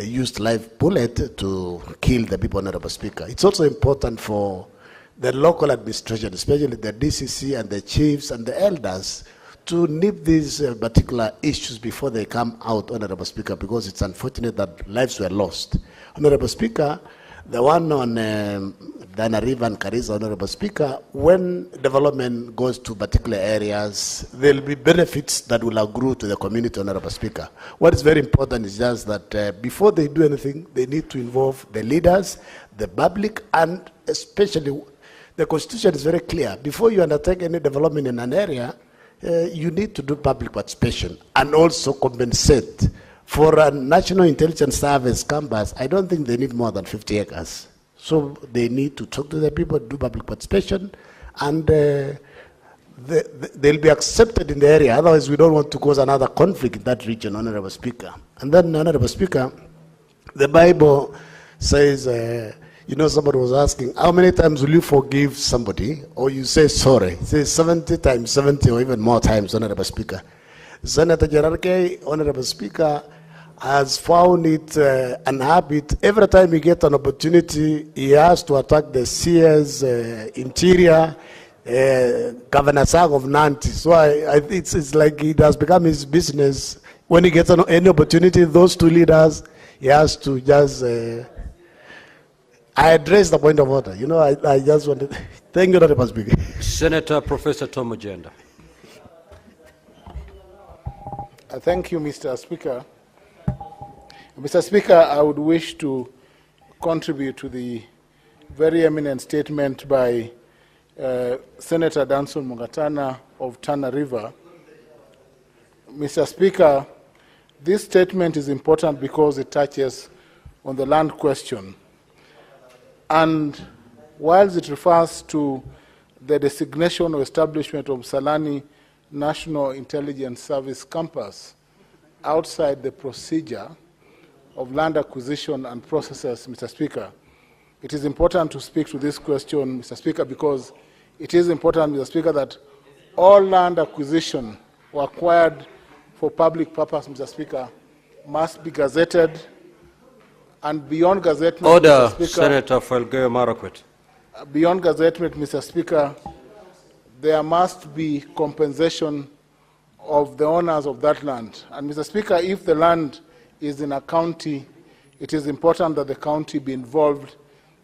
used live bullet to kill the people, Honorable Speaker. It's also important for the local administration, especially the DCC and the chiefs and the elders, to nip these particular issues before they come out, Honorable Speaker, because it's unfortunate that lives were lost. Honorable Speaker, the one on Dana River and Kariza, Honorable Speaker, when development goes to particular areas, there will be benefits that will accrue to the community, Honorable Speaker. What is very important is just that before they do anything, they need to involve the leaders, the public, and especially the Constitution is very clear. Before you undertake any development in an area, you need to do public participation and also compensate. For a National Intelligence Service campus, I don't think they need more than 50 acres. So they need to talk to the people, do public participation, and they'll be accepted in the area. Otherwise, we don't want to cause another conflict in that region, Honorable Speaker. And then, Honorable Speaker, the Bible says, you know, somebody was asking, how many times will you forgive somebody? Or you say sorry. It says 70 times 70 or even more times, Honorable Speaker. Senator Jerarke, Honorable Speaker, has found it an habit. Every time he gets an opportunity, he has to attack the CS, Interior, Governor Sang of Nanti. So it's like it has become his business. When he gets any opportunity, those two leaders, he has to just... I address the point of order. You know, I just wanted... Thank you, Honorable Speaker. Senator Professor Tom Ojenda. Thank you, Mr. Speaker. Mr. Speaker, I would wish to contribute to the very eminent statement by Senator Danson Mugatana of Tana River. Mr. Speaker, this statement is important because it touches on the land question. And whilst it refers to the designation or establishment of Salani National Intelligence Service campus outside the procedure of land acquisition and processes, Mr. Speaker, it is important to speak to this question, Mr. Speaker, because it is important, Mr. Speaker, that all land acquisition or acquired for public purpose, Mr. Speaker, must be gazetted, and beyond gazettement, Order, Mr. Speaker, Senator Falgeo Marakwet. Beyond gazettement, Mr. Speaker, there must be compensation of the owners of that land. And Mr. Speaker, if the land is in a county, it is important that the county be involved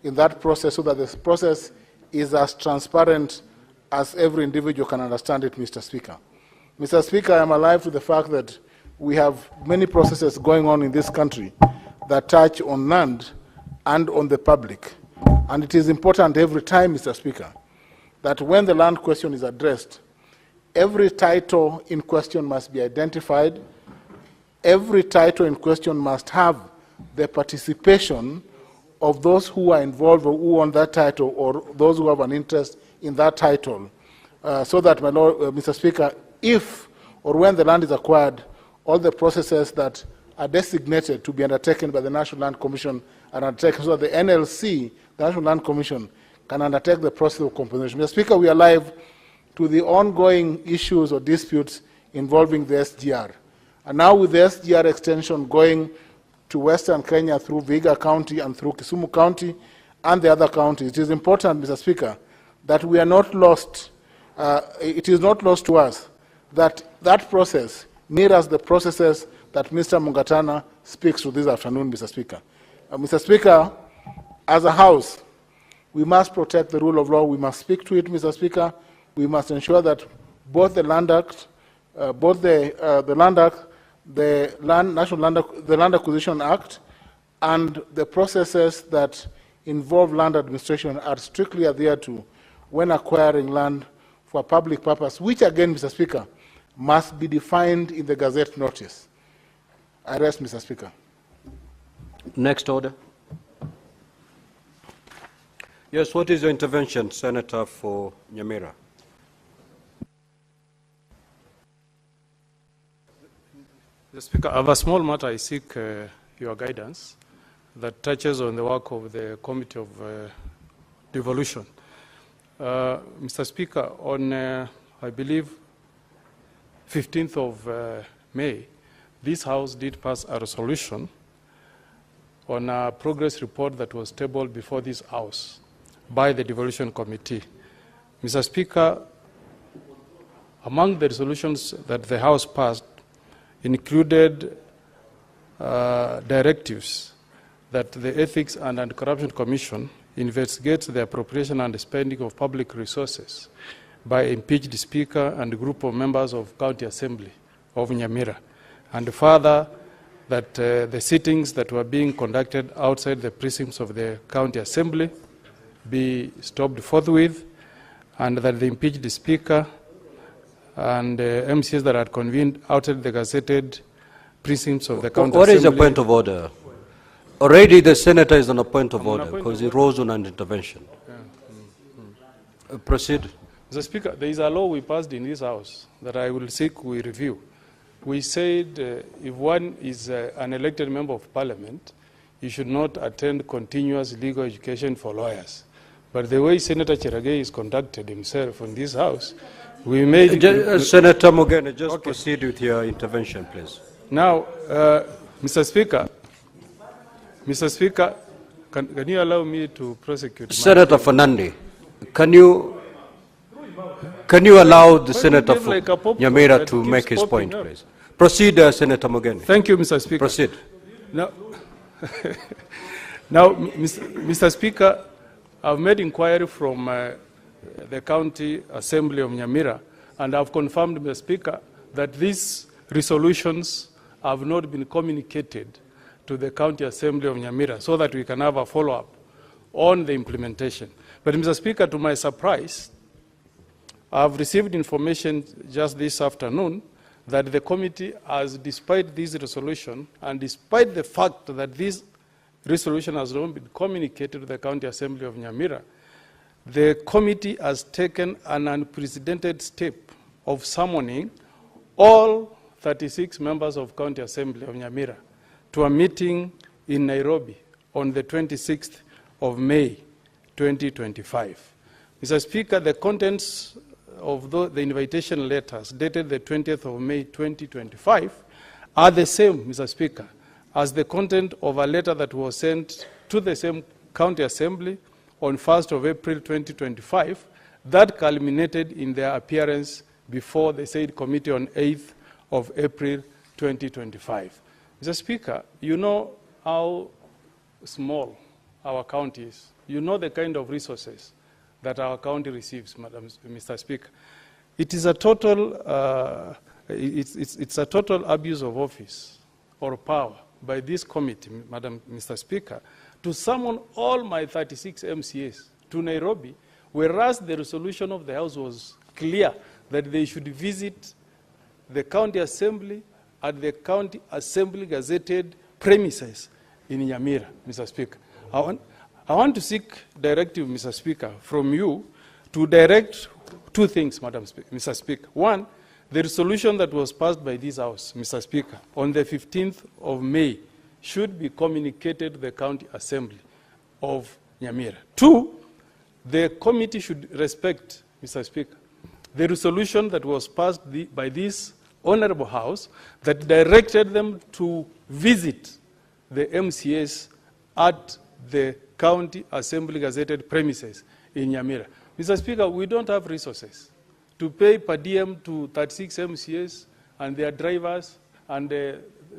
in that process so that the process is as transparent as every individual can understand it, Mr. Speaker. Mr. Speaker, I am alive to the fact that we have many processes going on in this country that touch on land and on the public. And it is important every time, Mr. Speaker, that when the land question is addressed, every title in question must be identified. Every title in question must have the participation of those who are involved or who own that title or those who have an interest in that title, so that, my Lord, Mr. Speaker, if or when the land is acquired, all the processes that are designated to be undertaken by the National Land Commission are undertaken, so that the NLC, the National Land Commission, can undertake the process of compensation. Mr. Speaker, we are alive to the ongoing issues or disputes involving the SGR. And now with the SGR extension going to Western Kenya through Vihiga County and through Kisumu County and the other counties, it is important, Mr. Speaker, that we are not lost. It is not lost to us that that process mirrors the processes that Mr. Mungatana speaks to this afternoon, Mr. Speaker. Mr. Speaker, as a House, we must protect the rule of law. We must speak to it, Mr. Speaker. We must ensure that both the Land Act, the Land Act, the Land Acquisition Act, and the processes that involve land administration are strictly adhered to when acquiring land for public purpose, which again, Mr. Speaker, must be defined in the Gazette notice. I rest, Mr. Speaker. Next order. Yes, what is your intervention, Senator for Nyamira? Mr. Speaker, I have a small matter I seek your guidance that touches on the work of the Committee of Devolution. Mr. Speaker, on, I believe, 15th of May, this House did pass a resolution on a progress report that was tabled before this House by the Devolution Committee. Mr. Speaker, among the resolutions that the House passed included directives that the Ethics and Anti-Corruption Commission investigates the appropriation and spending of public resources by impeached Speaker and a group of members of County Assembly of Nyamira, and further that the sittings that were being conducted outside the precincts of the County Assembly be stopped forthwith, and that the impeached Speaker and MCs that are convened outside the gazetted precincts of the County What Assembly. What is your point of order? Already the Senator is on a point of order because he rose on an intervention. Yeah. Proceed. Mr. Speaker, there is a law we passed in this House that I will seek we review. We said if one is an elected member of Parliament, he should not attend continuous legal education for lawyers. But the way Senator Cheragay is conducted himself in this House, we made... Senator Mogene, just proceed with your intervention, please. Now, Mr. Speaker, can you allow me to prosecute? Senator Fernandi, can you allow the Senator for Nyamira to make his point, please? Proceed, Senator Mogene. Thank you, Mr. Speaker. Proceed. Now, Mr. Speaker, I've made inquiry from the County Assembly of Nyamira, and I've confirmed, Mr. Speaker, that these resolutions have not been communicated to the County Assembly of Nyamira so that we can have a follow-up on the implementation. But, Mr. Speaker, to my surprise, I've received information just this afternoon that the committee has, despite this resolution, and despite the fact that this resolution has not been communicated to the County Assembly of Nyamira, the committee has taken an unprecedented step of summoning all 36 members of County Assembly of Nyamira to a meeting in Nairobi on the 26th of May, 2025. Mr. Speaker, the contents of the invitation letters dated the 20th of May, 2025 are the same, Mr. Speaker, as the content of a letter that was sent to the same County Assembly on 1st of April, 2025 that culminated in their appearance before the said committee on 8th of April, 2025. Mr. Speaker, you know how small our county is. You know the kind of resources that our county receives, Mr. Speaker. It is a total, it's a total abuse of office or power by this committee, Mr. Speaker, to summon all my 36 MCAs to Nairobi, whereas the resolution of the House was clear that they should visit the County Assembly at the County Assembly gazetted premises in Nyamira, Mr. Speaker. I want to seek directive, Mr. Speaker, from you to direct two things, Mr. Speaker. One, the resolution that was passed by this House, Mr. Speaker, on the 15th of May should be communicated to the County Assembly of Nyamira. Two, the committee should respect, Mr. Speaker, the resolution that was passed by this Honorable House that directed them to visit the MCAs at the County Assembly gazetted premises in Nyamira. Mr. Speaker, we don't have resources to pay per diem to 36 MCAs and their drivers and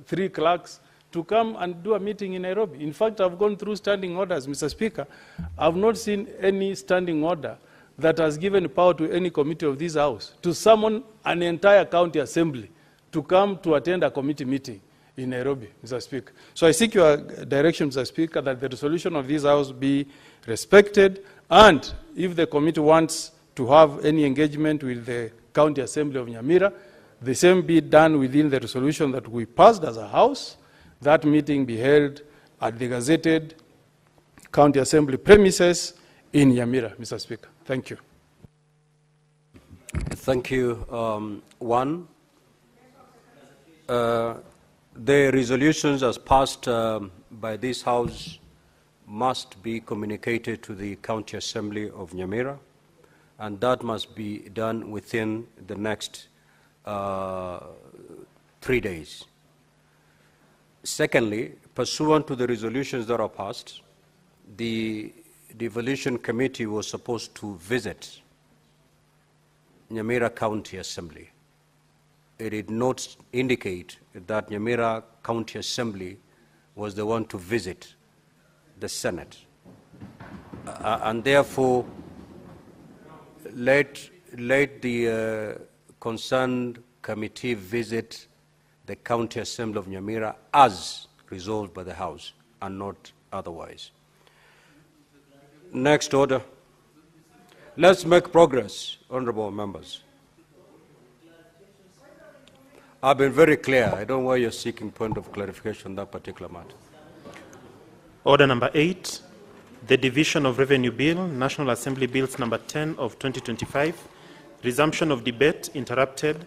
3 clerks to come and do a meeting in Nairobi. In fact, I've gone through standing orders, Mr. Speaker. I've not seen any standing order that has given power to any committee of this House to summon an entire county assembly to come to attend a committee meeting in Nairobi, Mr. Speaker. So I seek your direction, Mr. Speaker, that the resolution of this House be respected, and if the committee wants to have any engagement with the County Assembly of Nyamira, the same be done within the resolution that we passed as a House. That meeting be held at the gazetted County Assembly premises in Nyamira, Mr. Speaker. Thank you. Thank you. The resolutions as passed by this House must be communicated to the County Assembly of Nyamira, and that must be done within the next 3 days. Secondly, pursuant to the resolutions that are passed, the Devolution Committee was supposed to visit Nyamira County Assembly. It did not indicate that Nyamira County Assembly was the one to visit the Senate. And therefore, let the concerned committee visit the County Assembly of Nyamira as resolved by the House and not otherwise. Next order. Let's make progress, honorable members. I've been very clear. I don't know why you're seeking point of clarification on that particular matter. Order number 8, the Division of Revenue Bill, National Assembly Bills number 10 of 2025, resumption of debate interrupted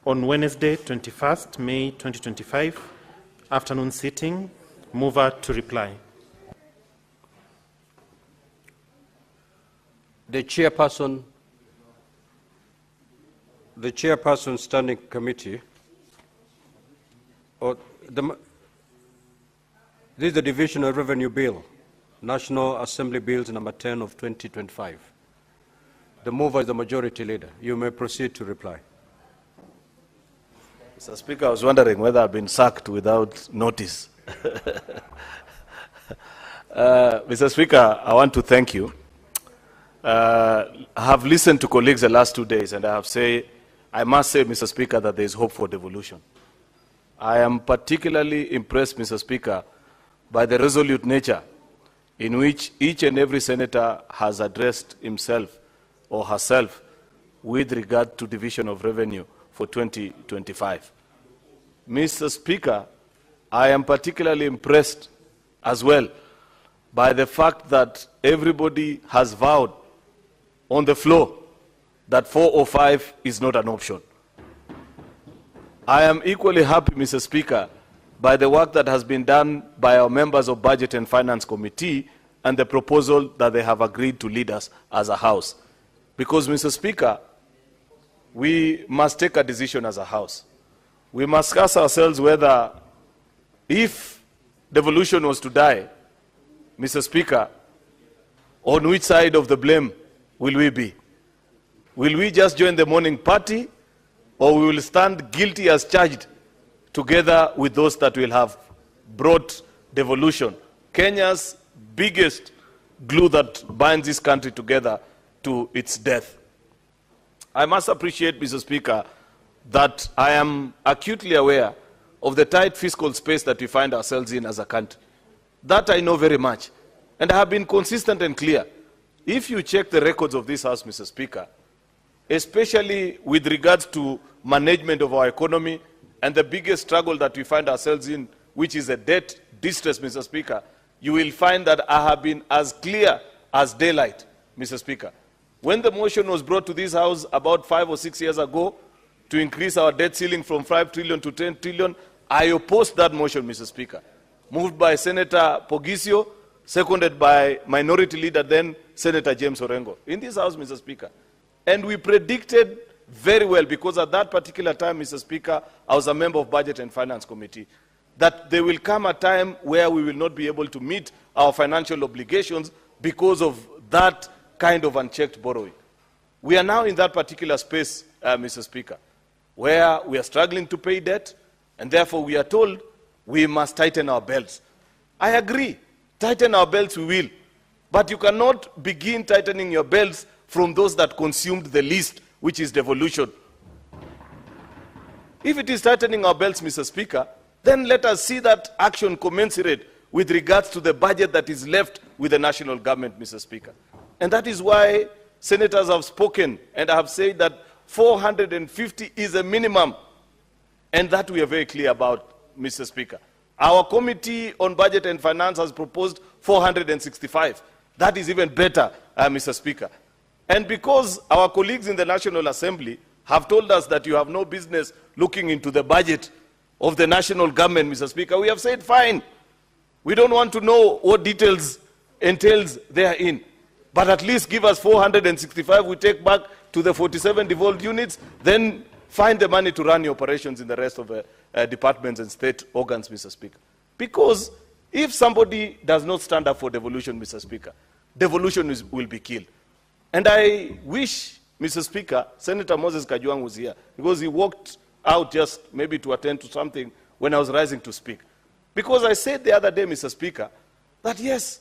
on Wednesday, 21st May 2025, afternoon sitting. Mover to reply. The chairperson standing committee, this is the Division of Revenue Bill, National Assembly Bills number 10 of 2025. The mover is the majority leader. You may proceed to reply. Mr. Speaker, I was wondering whether I've been sacked without notice. Mr. Speaker, I want to thank you. I have listened to colleagues the last 2 days, and I must say, Mr. Speaker, that there is hope for devolution. I am particularly impressed, Mr. Speaker, by the resolute nature in which each and every senator has addressed himself or herself with regard to division of revenue for 2025. Mr. Speaker, I am particularly impressed as well by the fact that everybody has vowed on the floor that 405 is not an option. I am equally happy, Mr. Speaker, by the work that has been done by our members of Budget and Finance Committee and the proposal that they have agreed to lead us as a House. Because, Mr. Speaker, we must take a decision as a House. We must ask ourselves whether, if devolution was to die, Mr. Speaker, on which side of the blame will we be? Will we just join the mourning party, or we will stand guilty as charged together with those that will have brought devolution, Kenya's biggest glue that binds this country together, to its death? I must appreciate, Mr. Speaker, that I am acutely aware of the tight fiscal space that we find ourselves in as a country. That I know very much. And I have been consistent and clear. If you check the records of this House, Mr. Speaker, especially with regards to management of our economy and the biggest struggle that we find ourselves in, which is a debt distress, Mr. Speaker, you will find that I have been as clear as daylight Mr. Speaker. When the motion was brought to this House about 5 or 6 years ago to increase our debt ceiling from 5 trillion to 10 trillion, I opposed that motion, Mr. Speaker. Moved by Senator Pogisio, seconded by Minority Leader then, Senator James Orengo, in this House, Mr. Speaker. And we predicted very well, because at that particular time, Mr. Speaker, I was a member of Budget and Finance Committee, that there will come a time where we will not be able to meet our financial obligations because of that kind of unchecked borrowing. We are now in that particular space, Mr. Speaker, where we are struggling to pay debt, and therefore we are told we must tighten our belts. I agree, tighten our belts we will, but you cannot begin tightening your belts from those that consumed the least, which is devolution. If it is tightening our belts, Mr. Speaker, then let us see that action commensurate with regards to the budget that is left with the national government, Mr. Speaker. And that is why senators have spoken and have said that 450 is a minimum, and that we are very clear about, Mr. Speaker. Our Committee on Budget and Finance has proposed 465. That is even better, Mr. Speaker. And because our colleagues in the National Assembly have told us that you have no business looking into the budget of the national government, Mr. Speaker, we have said, fine. We don't want to know what details entails therein. But at least give us 465, we take back to the 47 devolved units, then find the money to run your operations in the rest of the departments and state organs, Mr. Speaker. Because if somebody does not stand up for devolution, Mr. Speaker, devolution will be killed. And I wish, Mr. Speaker, Senator Moses Kajwang was here, because he walked out just maybe to attend to something when I was rising to speak. Because I said the other day, Mr. Speaker, that yes,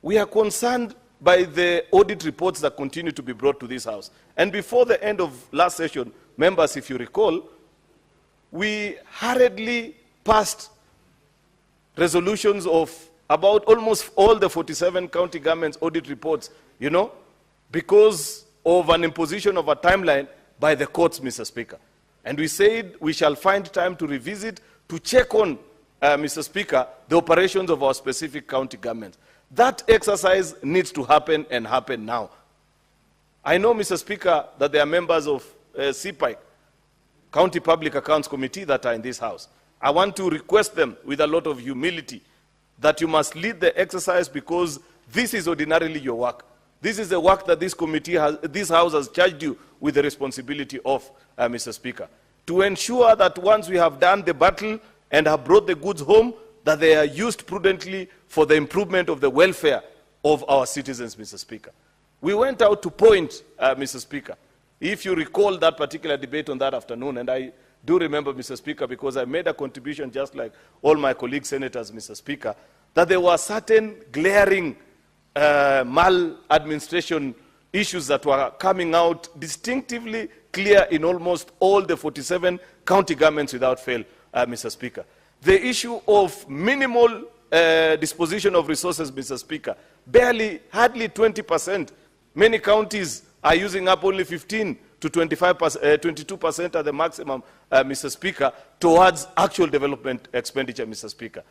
we are concerned by the audit reports that continue to be brought to this House. And before the end of last session, members, if you recall, we hurriedly passed resolutions of about almost all the 47 county governments' audit reports, you know, because of an imposition of a timeline by the courts, Mr. Speaker. And we said we shall find time to revisit, to check on, Mr. Speaker, the operations of our specific county governments. That exercise needs to happen and happen now. I know, Mr. Speaker, that there are members of CPIC, County Public Accounts Committee, that are in this House. I want to request them with a lot of humility that you must lead the exercise, because this is ordinarily your work. This is the work that this committee has, this House has charged you with the responsibility of, Mr. Speaker, to ensure that once we have done the battle and have brought the goods home, that they are used prudently for the improvement of the welfare of our citizens, Mr. Speaker. We went out to point, Mr. Speaker, if you recall that particular debate on that afternoon, and I do remember, Mr. Speaker, because I made a contribution just like all my colleague senators, Mr. Speaker, that there were certain glaring maladministration issues that were coming out distinctively clear in almost all the 47 county governments without fail, Mr. Speaker. The issue of minimal disposition of resources, Mr. Speaker, hardly 20%. Many counties are using up only 15 to 22% at the maximum, Mr. Speaker, towards actual development expenditure, Mr. Speaker.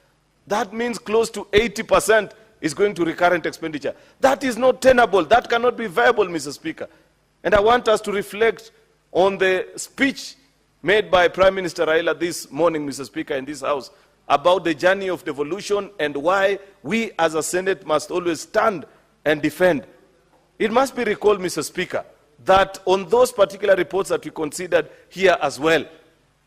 That means close to 80% is going to recurrent expenditure. That is not tenable. That cannot be viable, Mr. Speaker. And I want us to reflect on the speech made by Prime Minister Raila this morning, Mr. Speaker, in this House, about the journey of devolution and why we as a Senate must always stand and defend. It must be recalled, Mr. Speaker, that on those particular reports that we considered here as well,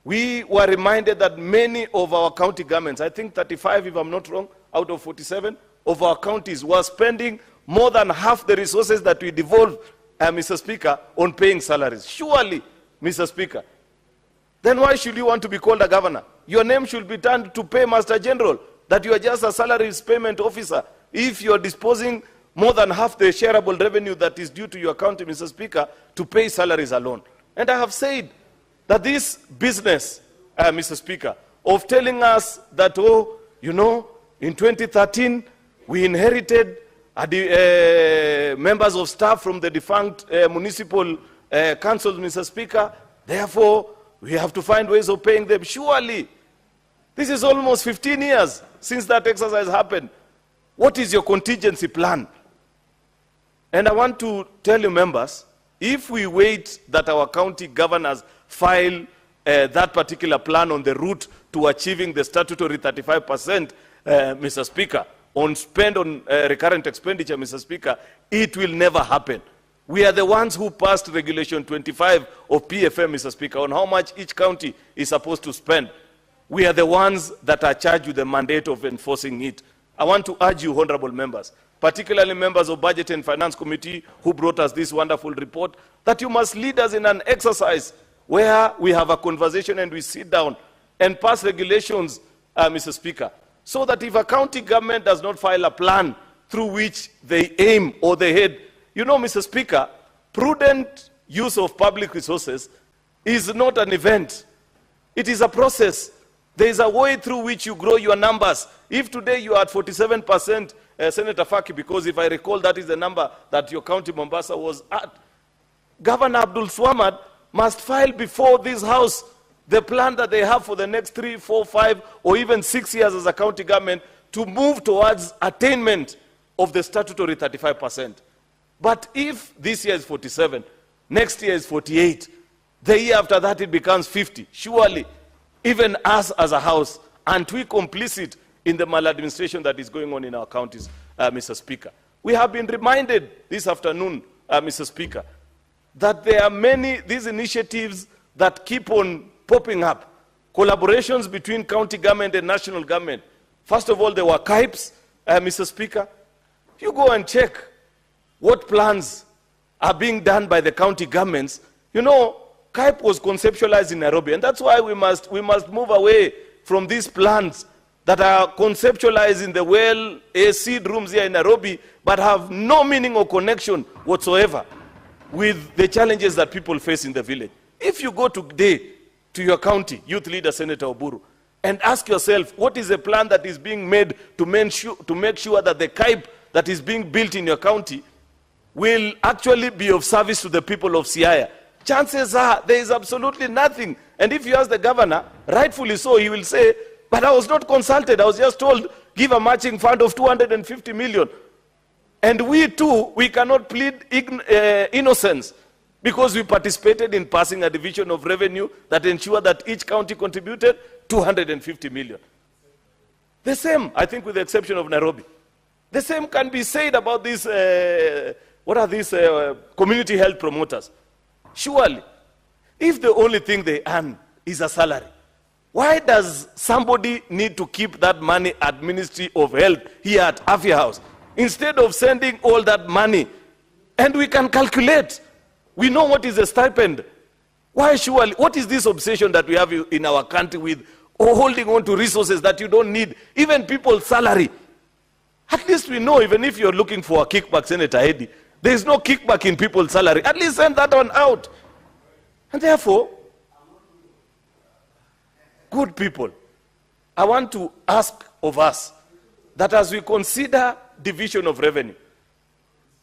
we were reminded that many of our county governments, I think 35 if I'm not wrong, out of 47 of our counties were spending more than half the resources that we devolved, Mr. Speaker, on paying salaries. Surely, Mr. Speaker, then why should you want to be called a governor? Your name should be turned to Paymaster General, that you are just a salaries payment officer. If you are disposing more than half the shareable revenue that is due to your county, Mr. Speaker, to pay salaries alone. And I have said that this business, Mr. Speaker, of telling us that, oh, you know, in 2013, we inherited members of staff from the defunct municipal councils, Mr. Speaker. Therefore, we have to find ways of paying them. Surely, this is almost 15 years since that exercise happened. What is your contingency plan? And I want to tell you, members, if we wait that our county governors file that particular plan on the route to achieving the statutory 35%, Mr. Speaker, on spend on recurrent expenditure, Mr. Speaker, it will never happen. We are the ones who passed Regulation 25 of PFM, Mr. Speaker, on how much each county is supposed to spend. We are the ones that are charged with the mandate of enforcing it. I want to urge you, honorable members, particularly members of Budget and Finance Committee who brought us this wonderful report, that you must lead us in an exercise where we have a conversation and we sit down and pass regulations, Mr. Speaker, so that if a county government does not file a plan through which they aim or they head, you know, Mr. Speaker, prudent use of public resources is not an event. It is a process. There is a way through which you grow your numbers. If today you are at 47%, Senator Faki, because if I recall that is the number that your county Mombasa was at, Governor Abdul Swamad must file before this house the plan that they have for the next 3, 4, 5, or even 6 years as a county government to move towards attainment of the statutory 35%. But if this year is 47, next year is 48, the year after that it becomes 50, surely even us as a house, aren't we complicit in the maladministration that is going on in our counties, Mr. Speaker? We have been reminded this afternoon, Mr. Speaker, that there are many, these initiatives that keep on popping up, collaborations between county government and national government. First of all, there were KIPES, Mr. Speaker. You go and check what plans are being done by the county governments. You know, KIPE was conceptualized in Nairobi, and that's why we must move away from these plans that are conceptualized in the well-AC'd rooms here in Nairobi, but have no meaning or connection whatsoever with the challenges that people face in the village. If you go today to your county, youth leader Senator Oburu, and ask yourself, what is the plan that is being made to make sure that the KIPE that is being built in your county will actually be of service to the people of Siaya? Chances are there is absolutely nothing. And if you ask the governor, rightfully so, he will say, but I was not consulted. I was just told, give a matching fund of 250 million. And we too, we cannot plead innocence because we participated in passing a division of revenue that ensured that each county contributed 250 million. The same, I think with the exception of Nairobi. The same can be said about these, what are these community health promoters? Surely, if the only thing they earn is a salary, why does somebody need to keep that money at Ministry of Health here at Afia House instead of sending all that money? And we can calculate. We know what is a stipend. Why surely? What is this obsession that we have in our country with holding on to resources that you don't need? Even people's salary. At least we know, even if you're looking for a kickback, Senator Eddy, there is no kickback in people's salary. At least send that one out. And therefore, good people, I want to ask of us that as we consider division of revenue,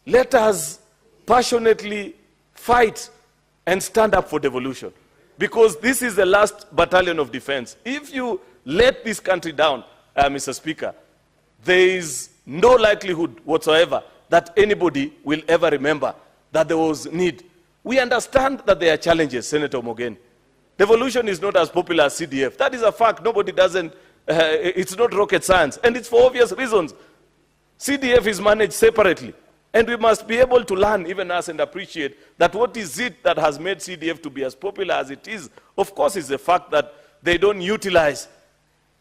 let us passionately fight and stand up for devolution. Because this is the last battalion of defense. If you let this country down, Mr. Speaker, there is no likelihood whatsoever that anybody will ever remember that there was need. We understand that there are challenges, Senator Mogeni. Devolution is not as popular as CDF. That is a fact. Nobody doesn't, it's not rocket science. And it's for obvious reasons. CDF is managed separately. And we must be able to learn, even us, and appreciate that what is it that has made CDF to be as popular as it is. Of course, is the fact that they don't utilize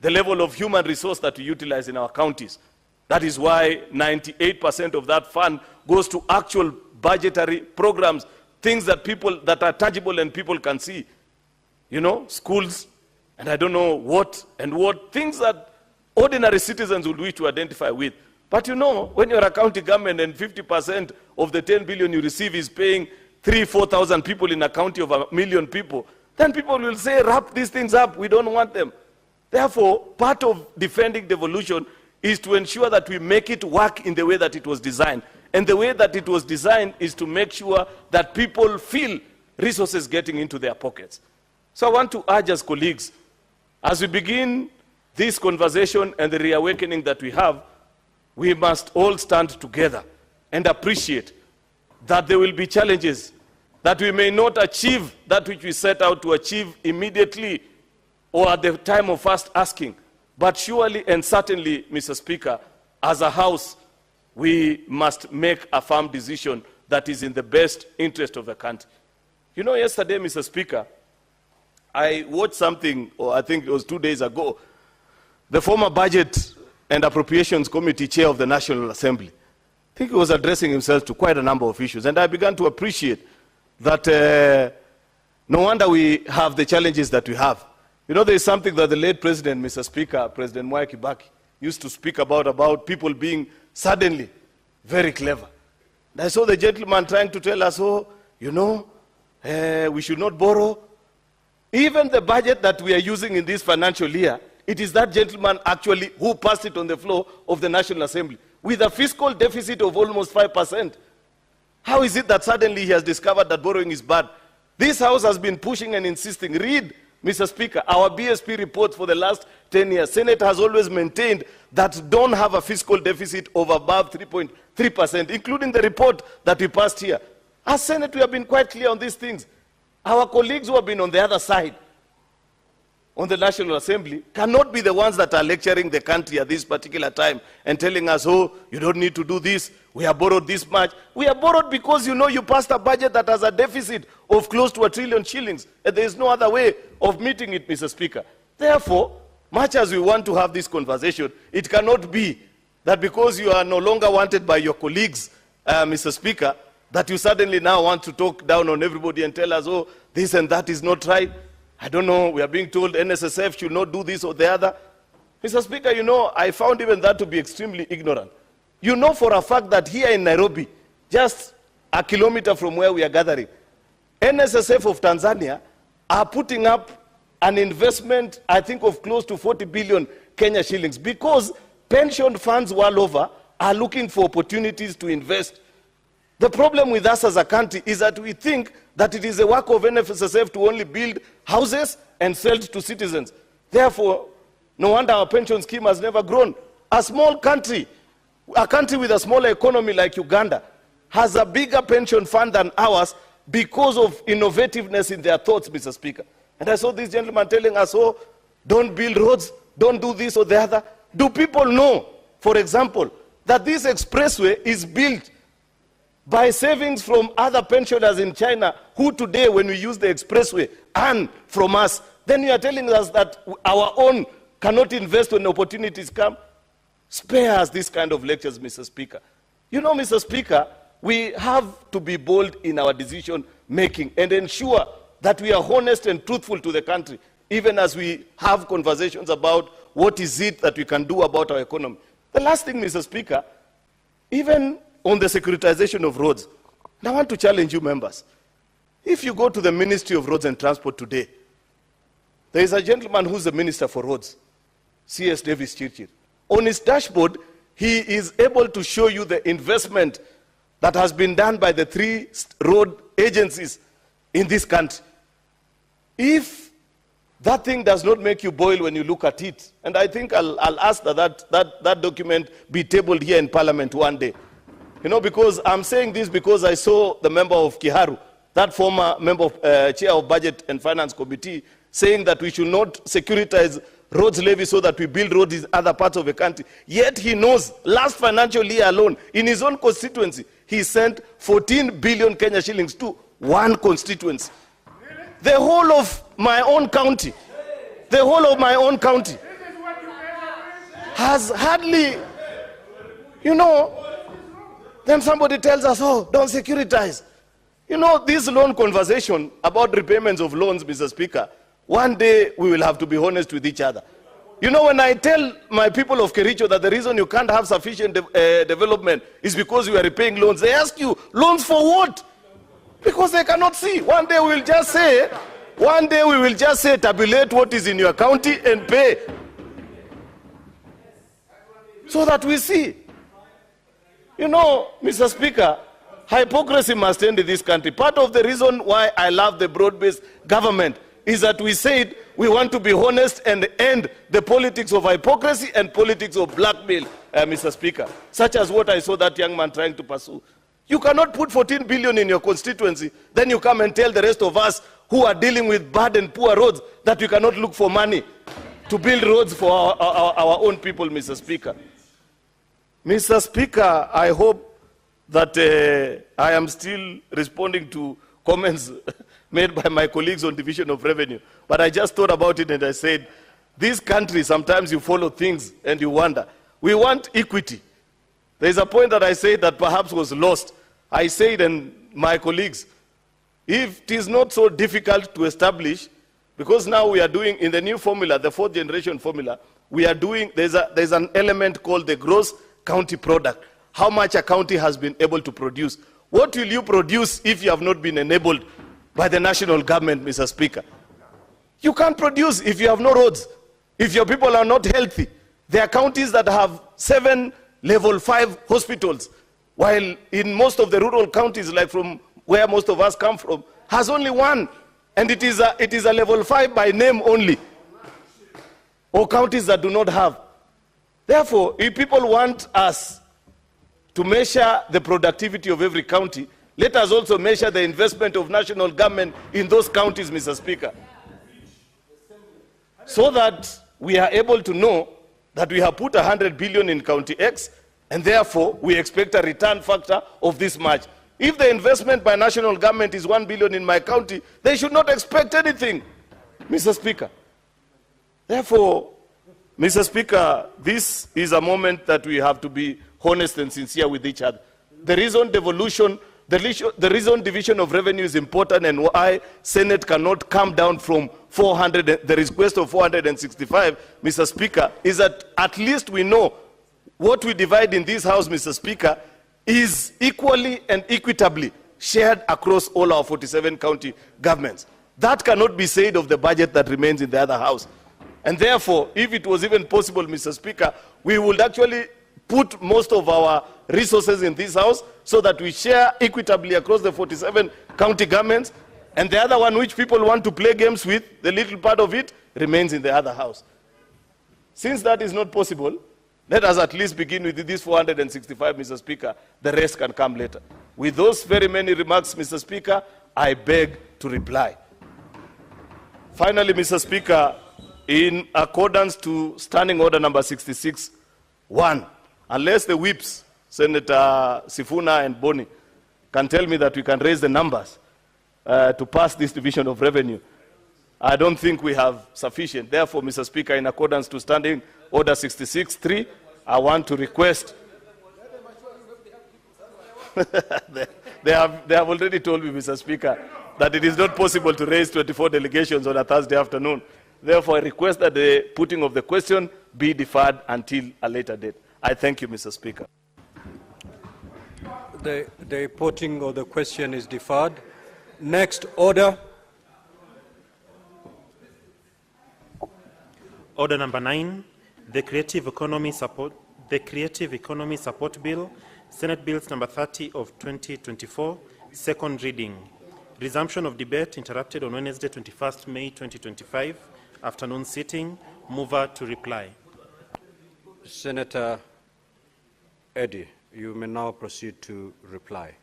the level of human resource that we utilize in our counties. That is why 98% of that fund goes to actual budgetary programs, things that that are tangible and people can see. You know, schools, and I don't know what, things that ordinary citizens would wish to identify with. But you know, when you're a county government and 50% of the 10 billion you receive is paying 3,000-4,000 people in a county of 1 million people, then people will say, wrap these things up, we don't want them. Therefore, part of defending devolution is to ensure that we make it work in the way that it was designed. And the way that it was designed is to make sure that people feel resources getting into their pockets. So I want to urge as colleagues, as we begin this conversation and the reawakening that we have, we must all stand together and appreciate that there will be challenges, that we may not achieve that which we set out to achieve immediately or at the time of first asking. But surely and certainly, Mr. Speaker, as a House, we must make a firm decision that is in the best interest of the country. You know, yesterday, Mr. Speaker, I watched something, or I think it was 2 days ago, the former Budget and Appropriations Committee Chair of the National Assembly. I think he was addressing himself to quite a number of issues, and I began to appreciate that no wonder we have the challenges that we have. You know, there is something that the late President, Mr. Speaker, President Mwai Kibaki, used to speak about people being suddenly very clever. And I saw the gentleman trying to tell us, oh, you know, we should not borrow. Even the budget that we are using in this financial year, it is that gentleman actually who passed it on the floor of the National Assembly with a fiscal deficit of almost 5%. How is it that suddenly he has discovered that borrowing is bad? This House has been pushing and insisting. Read, Mr. Speaker, our BSP report for the last 10 years. Senate has always maintained that don't have a fiscal deficit of above 3.3%, including the report that we passed here. As Senate, we have been quite clear on these things. Our colleagues who have been on the other side, on the National Assembly, cannot be the ones that are lecturing the country at this particular time and telling us, oh, you don't need to do this, we have borrowed this much. We have borrowed because you know you passed a budget that has a deficit of close to 1 trillion shillings, and there is no other way of meeting it, Mr. Speaker. Therefore, much as we want to have this conversation, it cannot be that because you are no longer wanted by your colleagues, Mr. Speaker, that you suddenly now want to talk down on everybody and tell us, oh, this and that is not right. I don't know, we are being told NSSF should not do this or the other. Mr. Speaker, you know, I found even that to be extremely ignorant. You know for a fact that here in Nairobi, just a kilometer from where we are gathering, NSSF of Tanzania are putting up an investment, I think, of close to 40 billion Kenya shillings because pension funds world over are looking for opportunities to invest. The problem with us as a country is that we think that it is the work of NSSF to only build houses and sell to citizens. Therefore, no wonder our pension scheme has never grown. A small country, a country with a smaller economy like Uganda, has a bigger pension fund than ours because of innovativeness in their thoughts, Mr. Speaker. And I saw this gentleman telling us, oh, don't build roads, don't do this or the other. Do people know, for example, that this expressway is built by savings from other pensioners in China who today, when we use the expressway, earn from us? Then you are telling us that our own cannot invest when opportunities come? Spare us this kind of lectures, Mr. Speaker. You know, Mr. Speaker, we have to be bold in our decision making and ensure that we are honest and truthful to the country, even as we have conversations about what is it that we can do about our economy. The last thing, Mr. Speaker, even on the securitization of roads, and I want to challenge you members. If you go to the Ministry of Roads and Transport today, there is a gentleman who's the Minister for Roads, C.S. Davis Chirchir. On his dashboard, he is able to show you the investment that has been done by the 3 road agencies in this country. If that thing does not make you boil when you look at it, and I think I'll ask that document be tabled here in Parliament one day. You know, because I'm saying this because I saw the member of Kiharu, that former member of, chair of Budget and Finance Committee, saying that we should not securitize roads levy so that we build roads in other parts of the country. Yet he knows, last financial year alone, in his own constituency, he sent 14 billion Kenya shillings to one constituency. The whole of my own county, has hardly, you know, then somebody tells us, oh, don't securitize. You know, this loan conversation about repayments of loans, Mr. Speaker, one day we will have to be honest with each other. You know, when I tell my people of Kericho that the reason you can't have sufficient development is because you are repaying loans, they ask you, loans for what? Because they cannot see. One day we will just say, tabulate what is in your county and pay. So that we see. You know, Mr. Speaker, hypocrisy must end in this country. Part of the reason why I love the broad-based government is that we said we want to be honest and end the politics of hypocrisy and politics of blackmail, Mr. Speaker, such as what I saw that young man trying to pursue. You cannot put 14 billion in your constituency, then you come and tell the rest of us who are dealing with bad and poor roads that we cannot look for money to build roads for our own people, Mr. Speaker. Mr. Speaker, I hope that I am still responding to comments made by my colleagues on division of revenue. But I just thought about it and I said, this country, sometimes you follow things and you wonder. We want equity. There is a point that I said that perhaps was lost. I said, and my colleagues, if it is not so difficult to establish, because now we are doing, in the new formula, the 4th generation formula, we are doing, there's an element called the gross county product. How much a county has been able to produce. What will you produce if you have not been enabled by the national government, Mr. Speaker? You can't produce if you have no roads, if your people are not healthy. There are counties that have 7 level 5 hospitals, while in most of the rural counties, like from where most of us come from, has only 1, and it is a level 5 by name only, or counties that do not have. Therefore, if people want us to measure the productivity of every county, let us also measure the investment of national government in those counties, Mr. Speaker, so that we are able to know that we have put 100 billion in County X, and therefore we expect a return factor of this much. If the investment by national government is 1 billion in my county, they should not expect anything, Mr. Speaker. Therefore, Mr. Speaker, this is a moment that we have to be honest and sincere with each other. The reason devolution, the reason division of revenue is important and why Senate cannot come down from 400, the request of 465, Mr. Speaker, is that at least we know what we divide in this House, Mr. Speaker, is equally and equitably shared across all our 47 county governments. That cannot be said of the budget that remains in the other House. And therefore, if it was even possible, Mr. Speaker, we would actually put most of our resources in this House so that we share equitably across the 47 county governments, and the other one which people want to play games with, the little part of it, remains in the other House. Since that is not possible, let us at least begin with this 465, Mr. Speaker. The rest can come later. With those very many remarks, Mr. Speaker, I beg to reply. Finally, Mr. Speaker, in accordance to Standing Order number 66-1, unless the whips, Senator Sifuna and Boni, can tell me that we can raise the numbers to pass this division of revenue, I don't think we have sufficient. Therefore, Mr. Speaker, in accordance to Standing Order 66-3, I want to request. they have already told me, Mr. Speaker, that it is not possible to raise 24 delegations on a Thursday afternoon. Therefore, I request that the putting of the question be deferred until a later date. I thank you, Mr. Speaker. The putting of the question is deferred. Next order. Order number 9, the Creative Economy Support Bill, Senate Bills number 30 of 2024, second reading. Resumption of debate interrupted on Wednesday, 21st May 2025, afternoon sitting. Mover to reply. Senator Eddy, you may now proceed to reply.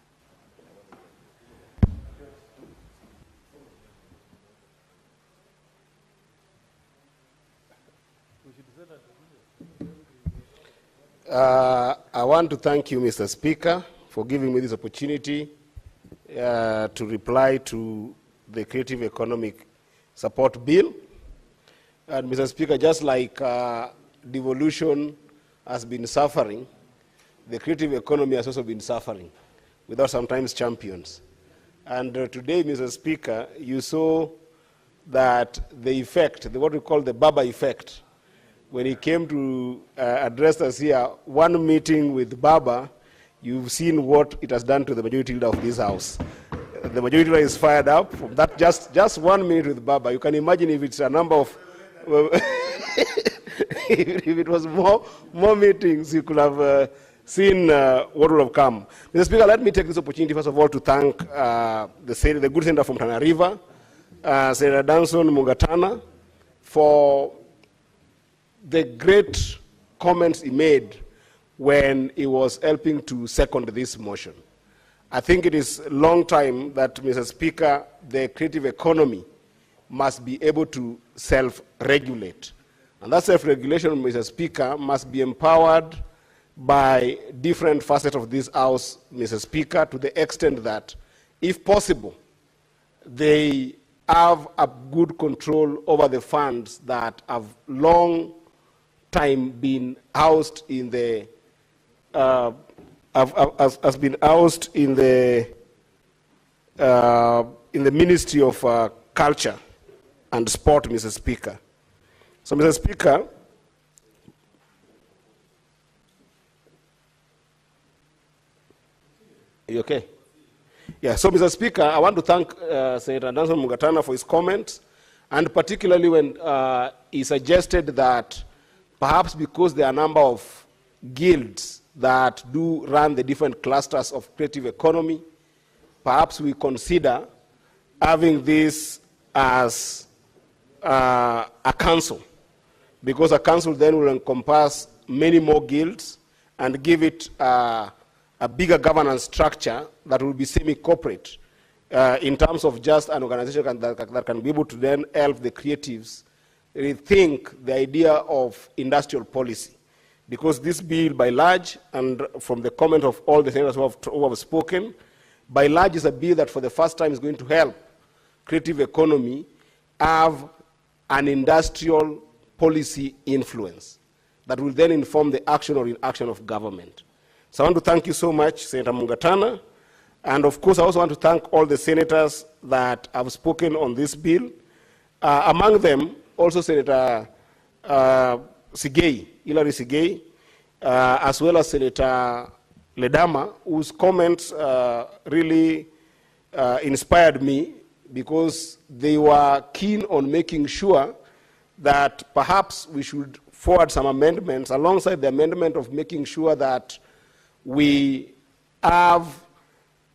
I want to thank you, Mr. Speaker, for giving me this opportunity to reply to the Creative Economic Support Bill. And Mr. Speaker, just like devolution has been suffering, the creative economy has also been suffering without sometimes champions. And today, Mr. Speaker, you saw that the effect, what we call the Baba effect, when he came to address us here, one meeting with Baba, you've seen what it has done to the majority leader of this House. The majority leader is fired up. From that just 1 minute with Baba, you can imagine if it's a number of, if it was more meetings, you could have seen what would have come. Mr. Speaker, let me take this opportunity, first of all, to thank the good senator from Tana River, Senator Danson Mugatana, for the great comments he made when he was helping to second this motion. I think it is a long time that, Mr. Speaker, the creative economy must be able to self-regulate. And that self-regulation, Mr. Speaker, must be empowered by different facets of this House, Mr. Speaker, to the extent that, if possible, they have a good control over the funds that have long time been housed in the has been housed in the Ministry of Culture and Sport, Mr. Speaker. So, Mr. Speaker, are you okay? Yeah, so, Mr. Speaker, I want to thank Senator Danson Mungatana for his comments, and particularly when he suggested that perhaps because there are a number of guilds that do run the different clusters of creative economy, perhaps we consider having this as a council, because a council then will encompass many more guilds and give it a bigger governance structure that will be semi-corporate in terms of just an organization that can be able to then help the creatives rethink the idea of industrial policy. Because this bill, by large, and from the comment of all the senators who have spoken, by large is a bill that for the first time is going to help creative economy have an industrial policy influence that will then inform the action or inaction of government. So I want to thank you so much, Senator Mungatana. And of course, I also want to thank all the senators that have spoken on this bill. Among them, also Senator Hilary Sigei, as well as Senator Ledama, whose comments really inspired me, because they were keen on making sure that perhaps we should forward some amendments alongside the amendment of making sure that we have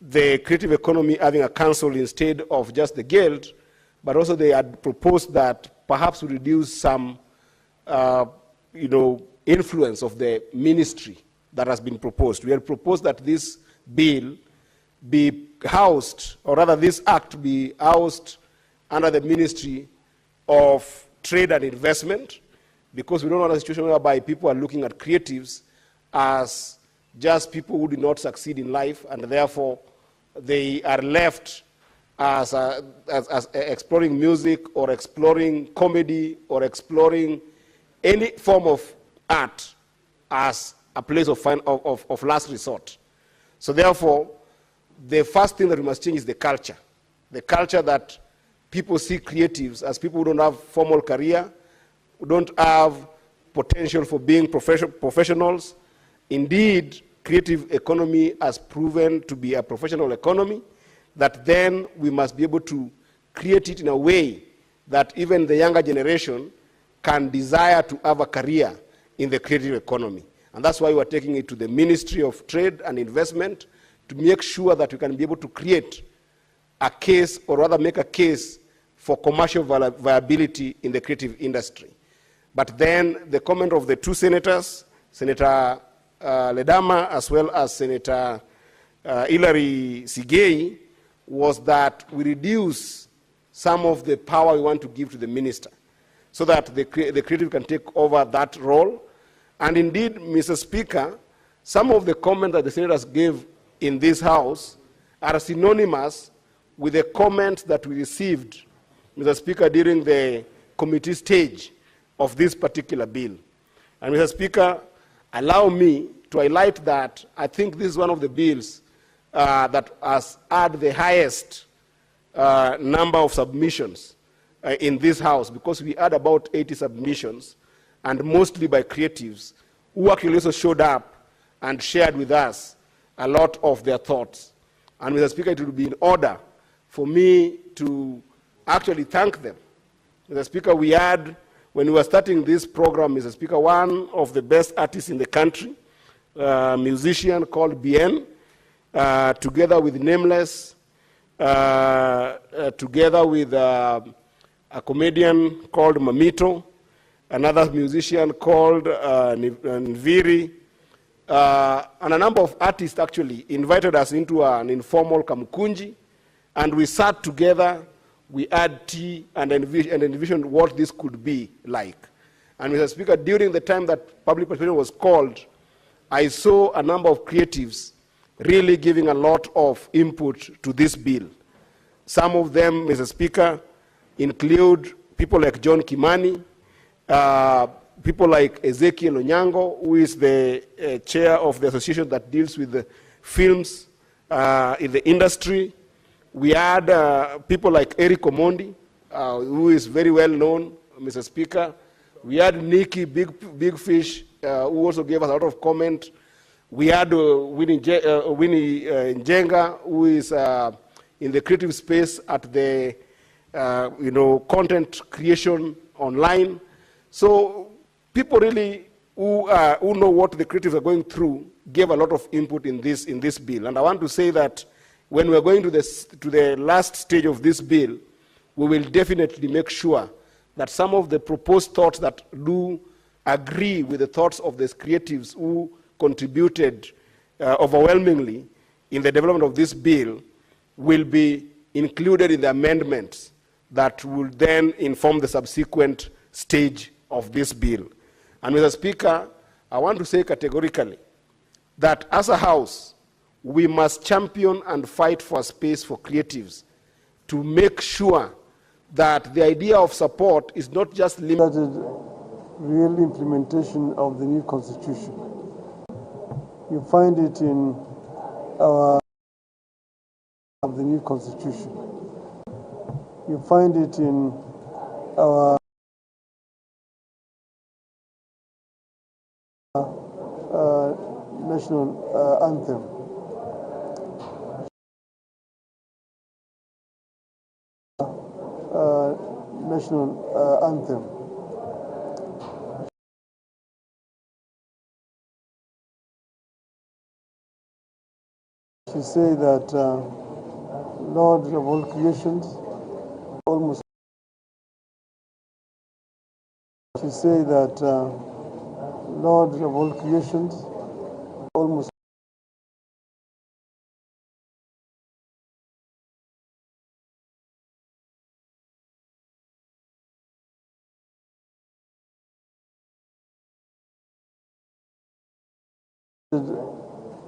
the creative economy having a council instead of just the guild, but also they had proposed that perhaps we reduce some influence of the ministry that has been proposed. We had proposed that this bill be housed, or rather this act be housed under the Ministry of Trade and Investment, because we don't want a situation whereby people are looking at creatives as just people who did not succeed in life, and therefore they are left as exploring music or exploring comedy or exploring any form of art as a place of last resort. So therefore, the first thing that we must change is the culture that people see creatives as people who don't have formal career, who don't have potential for being professionals. Indeed, creative economy has proven to be a professional economy, that then we must be able to create it in a way that even the younger generation can desire to have a career in the creative economy. And that's why we're taking it to the Ministry of Trade and Investment to make sure that we can be able to create a case, or rather make a case for commercial viability in the creative industry. But then the comment of the two senators, Senator Ledama as well as Senator Hilary Sigei, was that we reduce some of the power we want to give to the minister, so that the creative can take over that role. And indeed, Mr. Speaker, some of the comments that the senators gave in this House are synonymous with the comments that we received, Mr. Speaker, during the committee stage of this particular bill. And Mr. Speaker, allow me to highlight that I think this is one of the bills that has had the highest number of submissions in this House, because we had about 80 submissions, and mostly by creatives, who actually also showed up and shared with us a lot of their thoughts. And Mr. Speaker, it will be in order for me to actually thank them. Mr. Speaker, we had, when we were starting this program, Mr. Speaker, one of the best artists in the country, a musician called Bien, together with Nameless, together with a comedian called Mamito, another musician called Nviri, and a number of artists actually invited us into an informal kamkunji, and we sat together, we had tea, and envisioned what this could be like. And Mr. Speaker, during the time that public participation was called, I saw a number of creatives really giving a lot of input to this bill. Some of them, Mr. Speaker, include people like John Kimani, people like Ezekiel Onyango, who is the chair of the association that deals with the films in the industry. We had people like Eric Omondi, who is very well known, Mr. Speaker. We had Nikki Big Fish, who also gave us a lot of comment. We had Winnie Njenga, who is in the creative space at the content creation online. So people really who know what the creatives are going through gave a lot of input in this bill. And I want to say that when we're going to the last stage of this bill, we will definitely make sure that some of the proposed thoughts that do agree with the thoughts of the creatives who contributed overwhelmingly in the development of this bill will be included in the amendments that will then inform the subsequent stage of this bill. And Mr. Speaker, I want to say categorically that as a House, we must champion and fight for a space for creatives to make sure that the idea of support is not just limited. Real implementation of the new constitution. You find it in our of the new constitution. You find it in our national anthem. National anthem. She say that Lord of all creations, almost. She say that Lord of all creations, almost.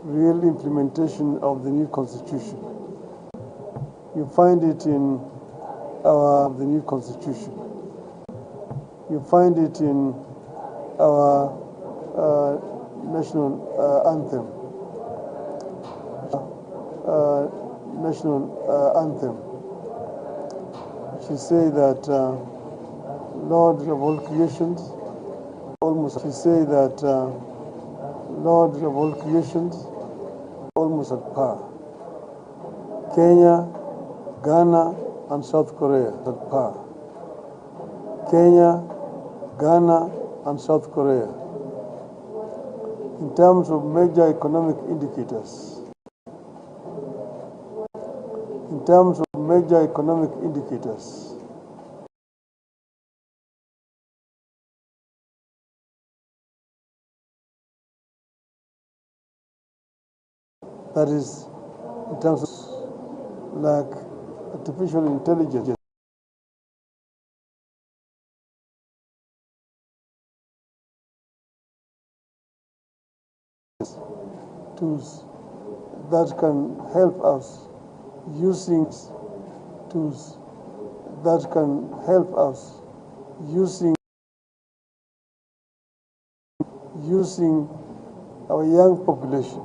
Real implementation of the new constitution. You find it in our the new constitution. You find it in our national anthem. National anthem. She say that Lord of all creations, almost. She say that Lord of all creations, almost at par. Kenya, Ghana, and South Korea at par. Kenya, Ghana, and South Korea. In terms of major economic indicators. In terms of major economic indicators. That is, in terms of like artificial intelligence. Tools that can help us using tools that can help us using our young population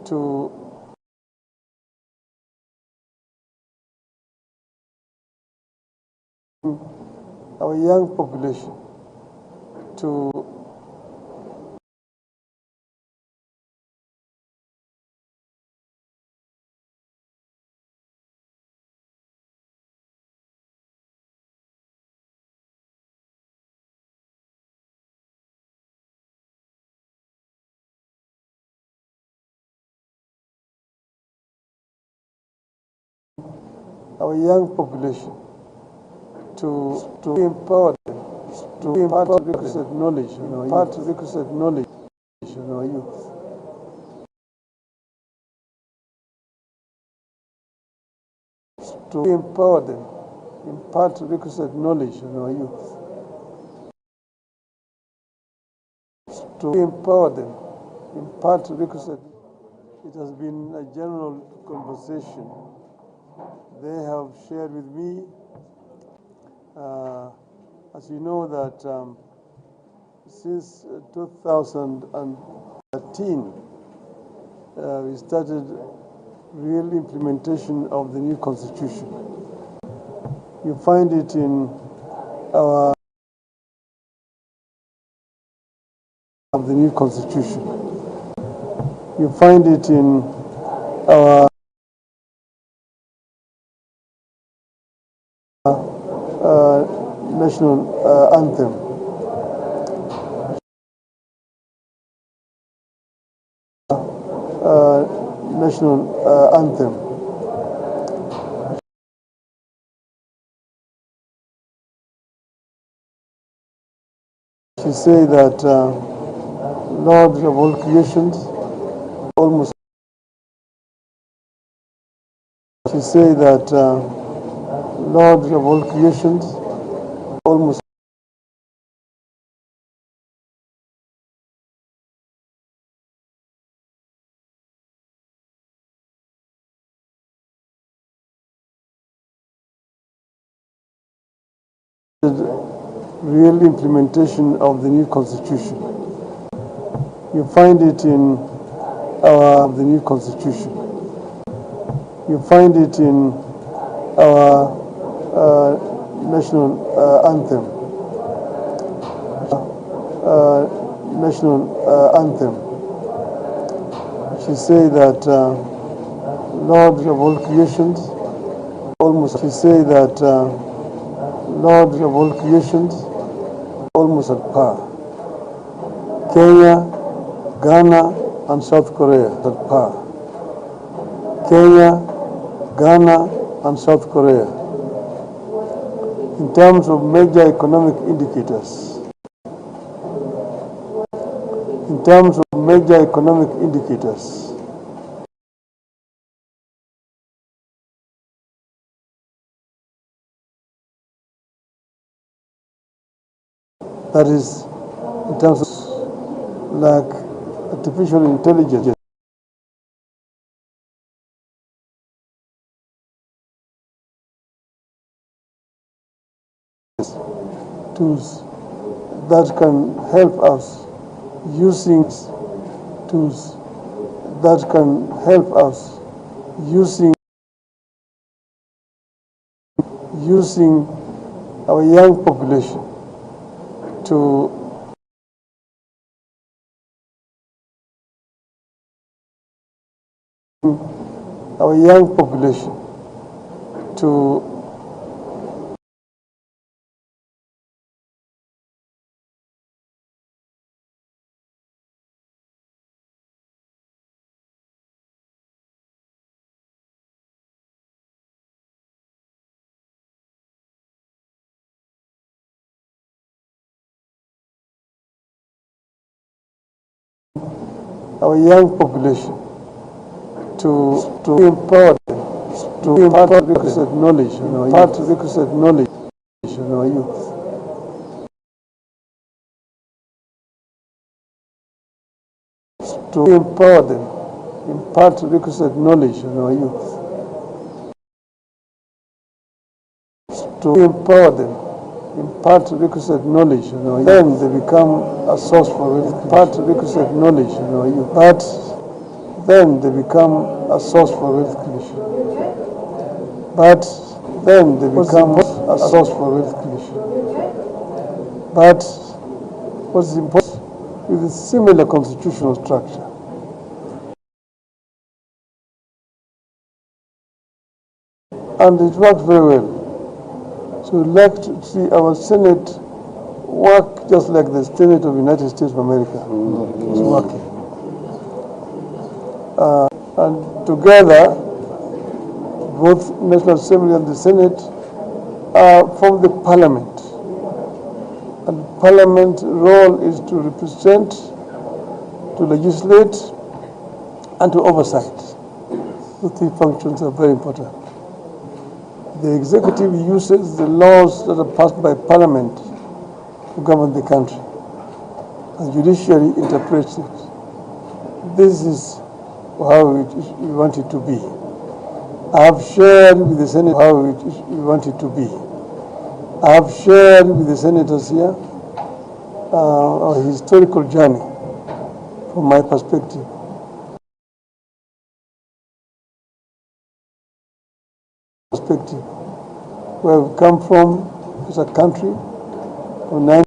to our young population to our young population to empower them, to impart requisite knowledge, in our youth. To empower them, impart requisite knowledge in our youth. To empower them, impart requisite. It has been a general conversation. They have shared with me, as you know, that since 2013, we started real implementation of the new constitution. You find it in our of the new constitution. You find it in our national anthem. National anthem. She say that Lord of all creations, almost. She say that Lord of all creations, almost. Real implementation of the new constitution. You find it in our the new constitution. You find it in our national anthem. National anthem. She say that Lord of all creations, almost. She say that Lord of all creations, almost at par. Kenya, Ghana, and South Korea at par. Kenya, Ghana, and South Korea. In terms of major economic indicators. In terms of major economic indicators. That is, in terms of like artificial intelligence. Tools that can help us using tools that can help us using our young population to our young population to our young population to empower them, to impart requisite knowledge, impart requisite knowledge in our youth. To empower them, impart requisite knowledge in our youth. To empower them, impart requisite knowledge in our youth. Then they become a source for impart requisite knowledge in our youth. But then they become a source for wealth creation. But then they become a source for wealth creation. But what's important with a similar constitutional structure. And it worked very well. So we'd like to see our Senate work just like the Senate of the United States of America is working. And together, both National Assembly and the Senate form the Parliament. And Parliament role is to represent to legislate, and to oversight. The three functions are very important. The executive uses the laws that are passed by Parliament to govern the country. The judiciary interprets it. This is how we want it to be. I have shared with the Senate how we want it to be. I have shared with the senators here a historical journey from my perspective. Where we come from as a country of 9.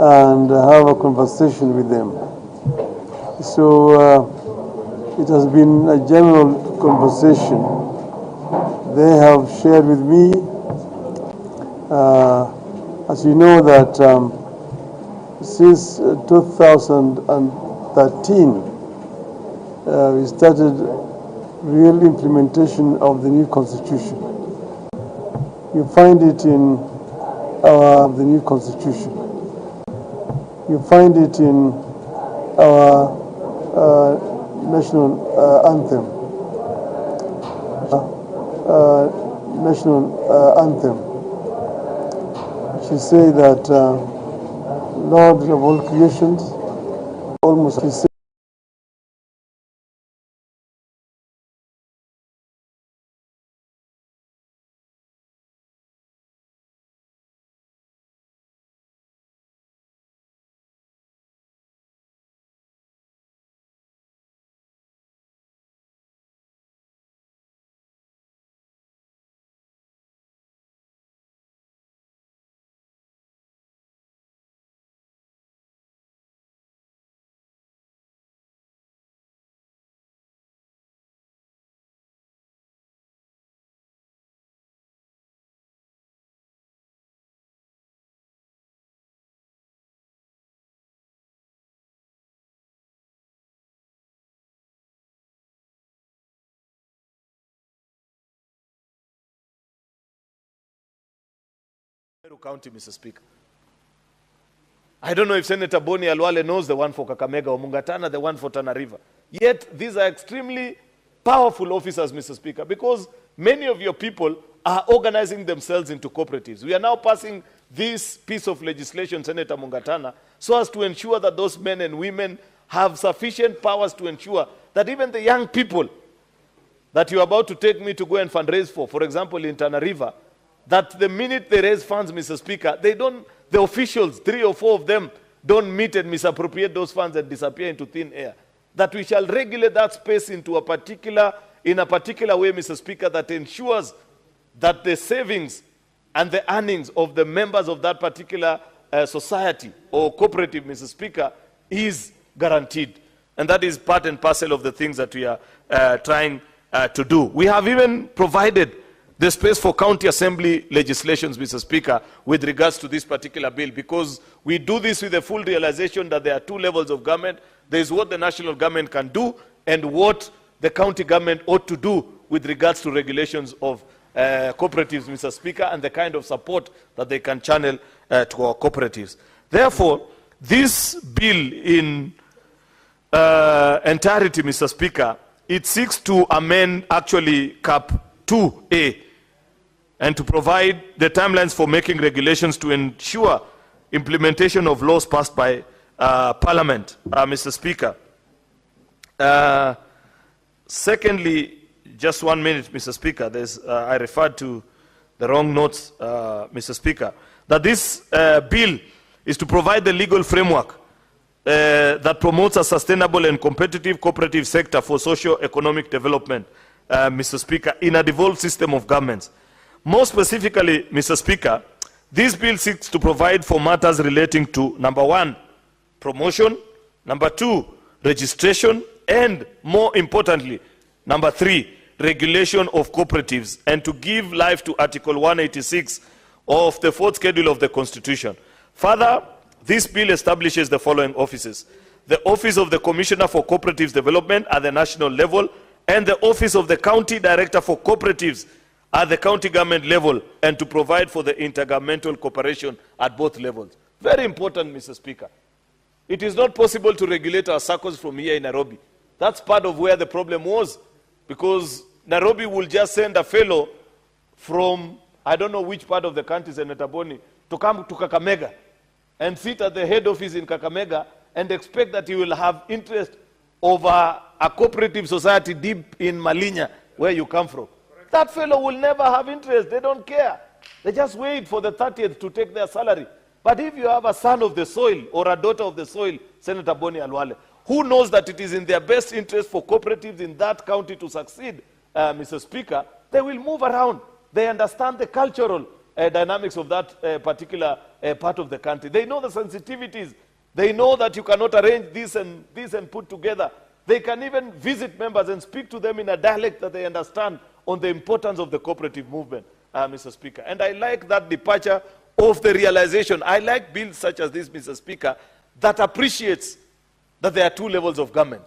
And have a conversation with them. So it has been a general conversation. They have shared with me, as you know, that since 2013, we started real implementation of the new constitution. You find it in the new constitution. You find it in our national anthem. She said that Lord of all creations, almost she said, County, Mr. Speaker. I don't know if Senator Boni Alwale knows the one for Kakamega or Mungatana, the one for Tana River. Yet, these are extremely powerful officers, Mr. Speaker, because many of your people are organizing themselves into cooperatives. We are now passing this piece of legislation, Senator Mungatana, so as to ensure that those men and women have sufficient powers to ensure that even the young people that you're about to take me to go and fundraise for example, in Tana River, that the minute they raise funds, Mr. Speaker, the officials, 3 or 4 of them, don't meet and misappropriate those funds and disappear into thin air. That we shall regulate that space in a particular way, Mr. Speaker, that ensures that the savings and the earnings of the members of that particular society or cooperative, Mr. Speaker, is guaranteed. And that is part and parcel of the things that we are trying to do. We have even provided the space for county assembly legislations, Mr. Speaker, with regards to this particular bill, because we do this with the full realization that there are 2 levels of government. There is what the national government can do and what the county government ought to do with regards to regulations of cooperatives, Mr. Speaker, and the kind of support that they can channel to our cooperatives. Therefore, this bill in entirety, Mr. Speaker, it seeks to amend actually Cap 2A and to provide the timelines for making regulations to ensure implementation of laws passed by Parliament, Mr. Speaker. Secondly, just 1 minute, Mr. Speaker, I referred to the wrong notes, Mr. Speaker, that this bill is to provide the legal framework that promotes a sustainable and competitive cooperative sector for socio-economic development, Mr. Speaker, in a devolved system of governments. More specifically, Mr. Speaker, this bill seeks to provide for matters relating to, number 1, promotion, number 2, registration, and more importantly, number 3, regulation of cooperatives, and to give life to Article 186 of the 4th schedule of the Constitution. Further, this bill establishes the following offices: the Office of the Commissioner for Cooperatives Development at the national level, and the Office of the County Director for Cooperatives at the county government level, and to provide for the intergovernmental cooperation at both levels. Very important, Mr. Speaker. It is not possible to regulate our circles from here in Nairobi. That's part of where the problem was, because Nairobi will just send a fellow from, I don't know which part of the country, Senator Boni, to come to Kakamega and sit at the head office in Kakamega and expect that he will have interest over a cooperative society deep in Malinya, where you come from. That fellow will never have interest. They don't care. They just wait for the 30th to take their salary. But if you have a son of the soil or a daughter of the soil, Senator Boni Alwale, who knows that it is in their best interest for cooperatives in that county to succeed, Mr. Speaker, they will move around. They understand the cultural dynamics of that particular part of the country. They know the sensitivities. They know that you cannot arrange this and put together. They can even visit members and speak to them in a dialect that they understand on the importance of the cooperative movement, Mr. Speaker. And I like that departure of the realization. I like bills such as this, Mr. Speaker, that appreciates that there are two levels of government.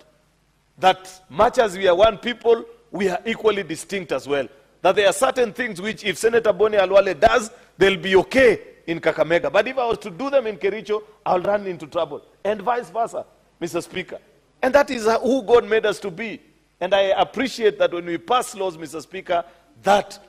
That much as we are one people, we are equally distinct as well. That there are certain things which, if Senator Boni Alwale does, they'll be okay in Kakamega. But if I was to do them in Kericho, I'll run into trouble. And vice versa, Mr. Speaker. And that is who God made us to be. And I appreciate that when we pass laws, Mr. Speaker, that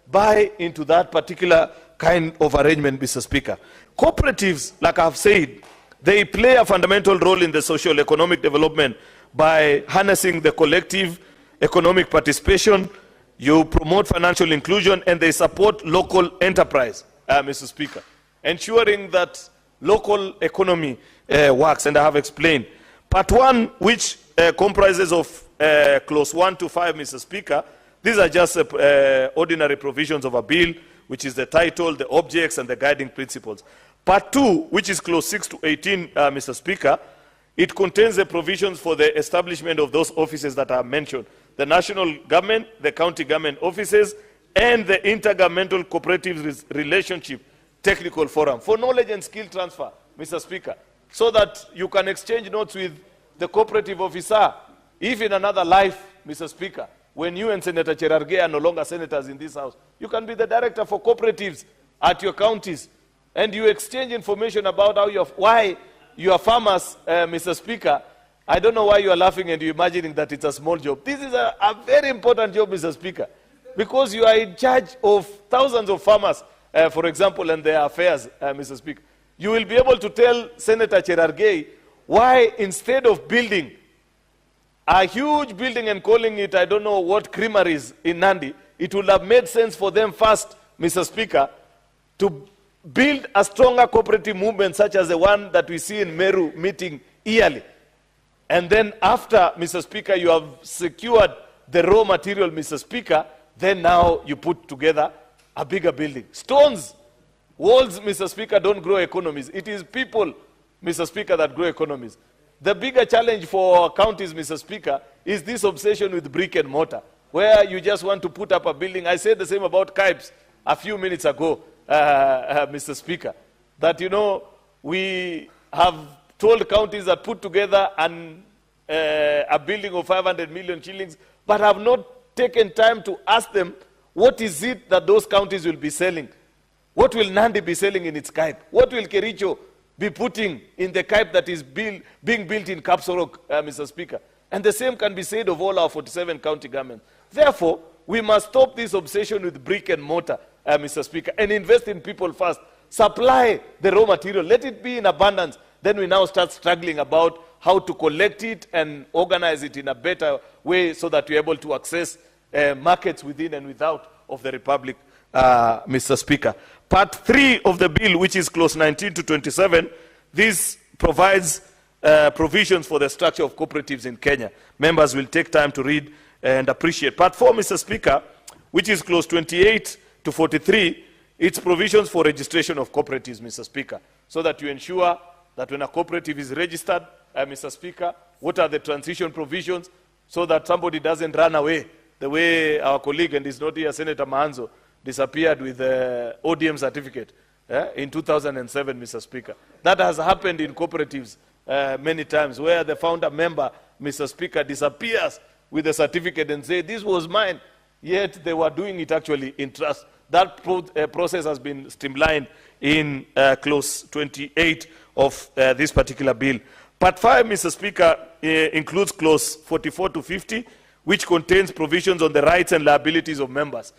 buy into that particular kind of arrangement, Mr. Speaker. Cooperatives, like I've said, they play a fundamental role in the socio-economic development by harnessing the collective economic participation. You promote financial inclusion, and they support local enterprise, Mr. Speaker, ensuring that local economy works, and I have explained. Part 1, which comprises of clause 1 to 5, Mr. Speaker, these are just ordinary provisions of a bill, which is the title, the objects, and the guiding principles. Part 2, which is clause 6 to 18, Mr. Speaker, it contains the provisions for the establishment of those offices that are mentioned: the national government, the county government offices, and the intergovernmental cooperative relationship technical forum for knowledge and skill transfer, Mr. Speaker, so that you can exchange notes with the cooperative officer. If in another life, Mr. Speaker, when you and Senator Cherargei are no longer senators in this house, you can be the director for cooperatives at your counties, and you exchange information about how why your farmers, Mr. Speaker. I don't know why you are laughing and you're imagining that it's a small job. This is a very important job, Mr. Speaker, because you are in charge of thousands of farmers, for example, and their affairs, Mr. Speaker. You will be able to tell Senator Cherargei why, instead of building a huge building and calling it, I don't know what, creameries in Nandi, it would have made sense for them first, Mr. Speaker, to build a stronger cooperative movement such as the one that we see in Meru meeting yearly. And then after, Mr. Speaker, you have secured the raw material, Mr. Speaker, then now you put together a bigger building. Stones, walls, Mr. Speaker, don't grow economies. It is people, Mr. Speaker, that grow economies. The bigger challenge for our counties, Mr. Speaker, is this obsession with brick and mortar, where you just want to put up a building. I said the same about Kipes a few minutes ago, Mr. Speaker, that, you know, we have told counties that put together a building of 500 million shillings, but have not taken time to ask them, what is it that those counties will be selling? What will Nandi be selling in its Kipe? What will Kericho be putting in the Kipe that is being built in Kapsorok, Mr. Speaker? And the same can be said of all our 47 county governments. Therefore, we must stop this obsession with brick and mortar, Mr. Speaker, and invest in people first. Supply the raw material. Let it be in abundance. Then we now start struggling about how to collect it and organize it in a better way so that we're able to access markets within and without of the Republic, Mr. Speaker. Part 3 of the bill, which is clause 19 to 27, this provides provisions for the structure of cooperatives in Kenya. Members will take time to read and appreciate. Part 4, Mr. Speaker, which is clause 28 to 43, it's provisions for registration of cooperatives, Mr. Speaker, so that you ensure that when a cooperative is registered, Mr. Speaker, what are the transition provisions so that somebody doesn't run away, the way our colleague, and is not here, Senator Mahanzo, disappeared with the ODM certificate in 2007, Mr. Speaker. That has happened in cooperatives many times, where the founder member, Mr. Speaker, disappears with the certificate and say, this was mine, yet they were doing it actually in trust. That process has been streamlined in clause 28 of this particular bill. Part 5, Mr. Speaker, includes clause 44 to 50, which contains provisions on the rights and liabilities of members.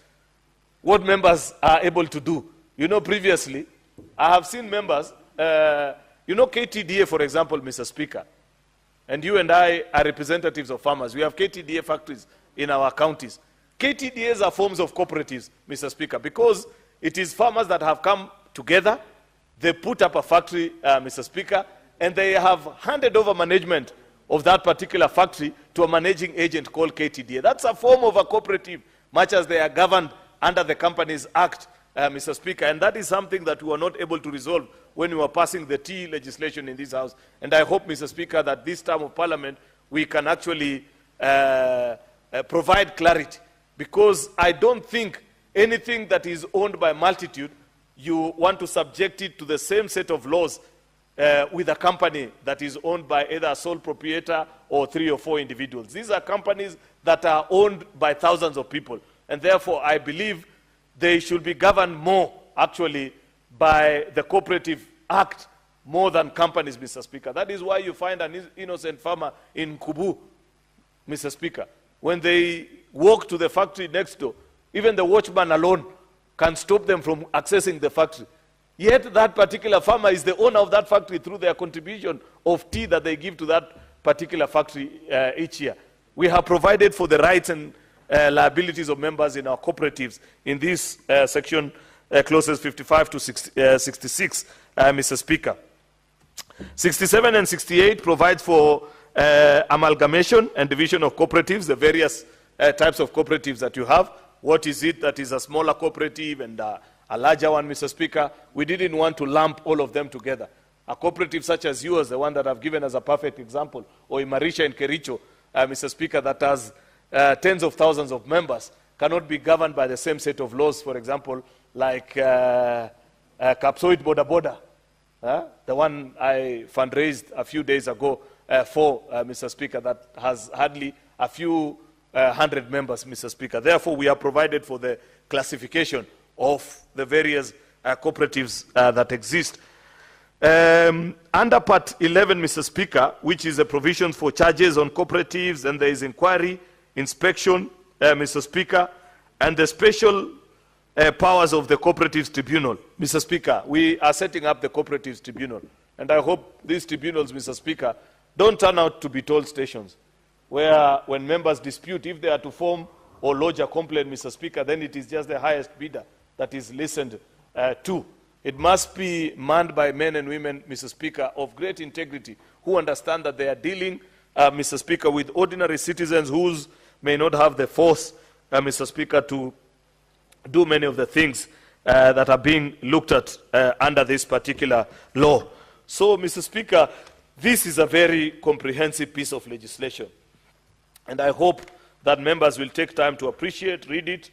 What members are able to do. You know, previously, I have seen members, you know, KTDA, for example, Mr. Speaker, and you and I are representatives of farmers. We have KTDA factories in our counties. KTDAs are forms of cooperatives, Mr. Speaker, because it is farmers that have come together, they put up a factory, Mr. Speaker, and they have handed over management of that particular factory to a managing agent called KTDA. That's a form of a cooperative, much as they are governed under the Companies Act, Mr. Speaker, and that is something that we were not able to resolve when we were passing the tea legislation in this House. And I hope, Mr. Speaker, that this term of Parliament, we can actually provide clarity, because I don't think anything that is owned by multitude, you want to subject it to the same set of laws with a company that is owned by either a sole proprietor or 3 or 4 individuals. These are companies that are owned by thousands of people, and therefore I believe they should be governed more, actually, by the Cooperative Act more than companies, Mr. Speaker. That is why you find an innocent farmer in Kubu, Mr. Speaker. When they walk to the factory next door, even the watchman alone can stop them from accessing the factory. Yet that particular farmer is the owner of that factory through their contribution of tea that they give to that particular factory each year. We have provided for the rights and liabilities of members in our cooperatives in this section, clauses 55 to 66, Mr. Speaker. 67 and 68 provides for amalgamation and division of cooperatives, the various types of cooperatives that you have. What is it that is a smaller cooperative and a larger one, Mr. Speaker? We didn't want to lump all of them together. A cooperative such as yours, the one that I've given as a perfect example, or Imarisha and Kericho, Mr. Speaker, that has tens of thousands of members, cannot be governed by the same set of laws, for example, like Kapsoit Boda Boda, the one I fundraised a few days ago for, Mr. Speaker, that has hardly a few hundred members, Mr. Speaker. Therefore, we have provided for the classification of the various cooperatives that exist. Under Part 11, Mr. Speaker, which is the provisions for charges on cooperatives, and there is inquiry, inspection, Mr. Speaker, and the special powers of the Cooperatives Tribunal. Mr. Speaker, we are setting up the Cooperatives Tribunal, and I hope these tribunals, Mr. Speaker, don't turn out to be toll stations, where when members dispute, if they are to form or lodge a complaint, Mr. Speaker, then it is just the highest bidder that is listened to. It must be manned by men and women, Mr. Speaker, of great integrity, who understand that they are dealing, Mr. Speaker, with ordinary citizens who may not have the force, Mr. Speaker, to do many of the things that are being looked at under this particular law. So, Mr. Speaker, this is a very comprehensive piece of legislation. And I hope that members will take time to appreciate, read it,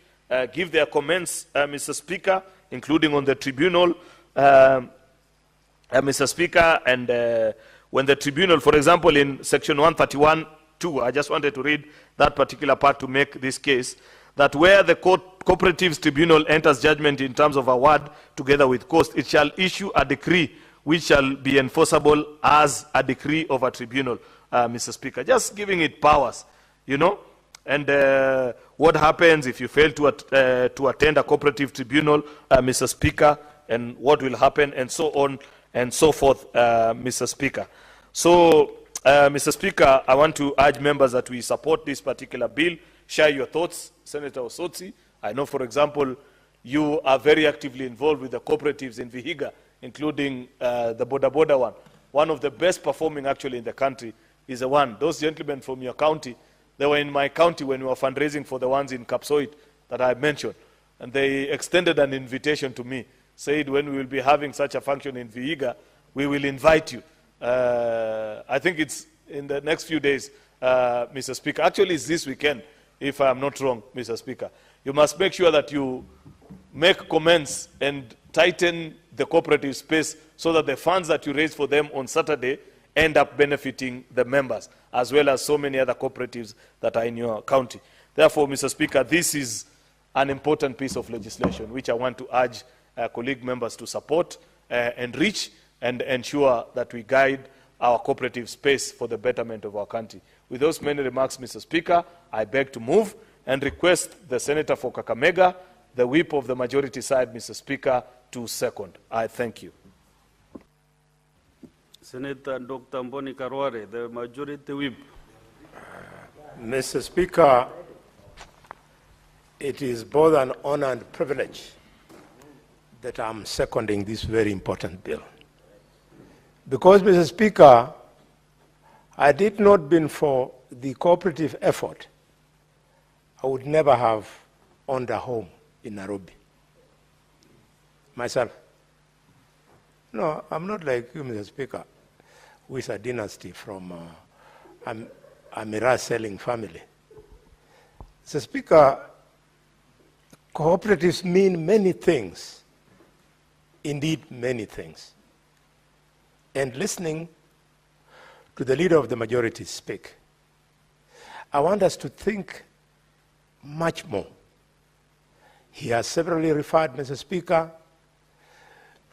give their comments, Mr. Speaker, including on the tribunal, Mr. Speaker, and when the tribunal, for example, in section 131(2), I just wanted to read that particular part to make this case, that where the Cooperatives Tribunal enters judgment in terms of award together with cost, it shall issue a decree which shall be enforceable as a decree of a tribunal, Mr. Speaker. Just giving it powers, you know. And what happens if you fail to attend a cooperative tribunal, Mr. Speaker, and what will happen, and so on and so forth, Mr. Speaker. So, Mr. Speaker, I want to urge members that we support this particular bill. Share your thoughts, Senator Osotsi. I know, for example, you are very actively involved with the cooperatives in Vihiga, including the Boda Boda one. One of the best performing, actually, in the country is the one. Those gentlemen from your county, they were in my county when we were fundraising for the ones in Kapsoit that I mentioned. And they extended an invitation to me, said when we will be having such a function in Vihiga, we will invite you. I think it's in the next few days, Mr. Speaker. Actually, it's this weekend, if I'm not wrong, Mr. Speaker. You must make sure that you make comments and tighten the cooperative space so that the funds that you raise for them on Saturday end up benefiting the members, as well as so many other cooperatives that are in your county. Therefore, Mr. Speaker, this is an important piece of legislation which I want to urge colleague members to support and reach and ensure that we guide our cooperative space for the betterment of our country. With those many remarks, Mr. Speaker, I beg to move and request the Senator for Kakamega, the whip of the majority side, Mr. Speaker, to second. I thank you. Senator Dr. Mboni Karware, the majority whip. Mr. Speaker, it is both an honor and privilege that I'm seconding this very important bill. Because, Mr. Speaker, had it not been for the cooperative effort, I would never have owned a home in Nairobi. Myself. No, I'm not like you, Mr. Speaker, who is a dynasty from a mirror-selling family. Mr. Speaker, cooperatives mean many things, indeed many things. And listening to the leader of the majority speak, I want us to think much more. He has severally referred, Mr. Speaker,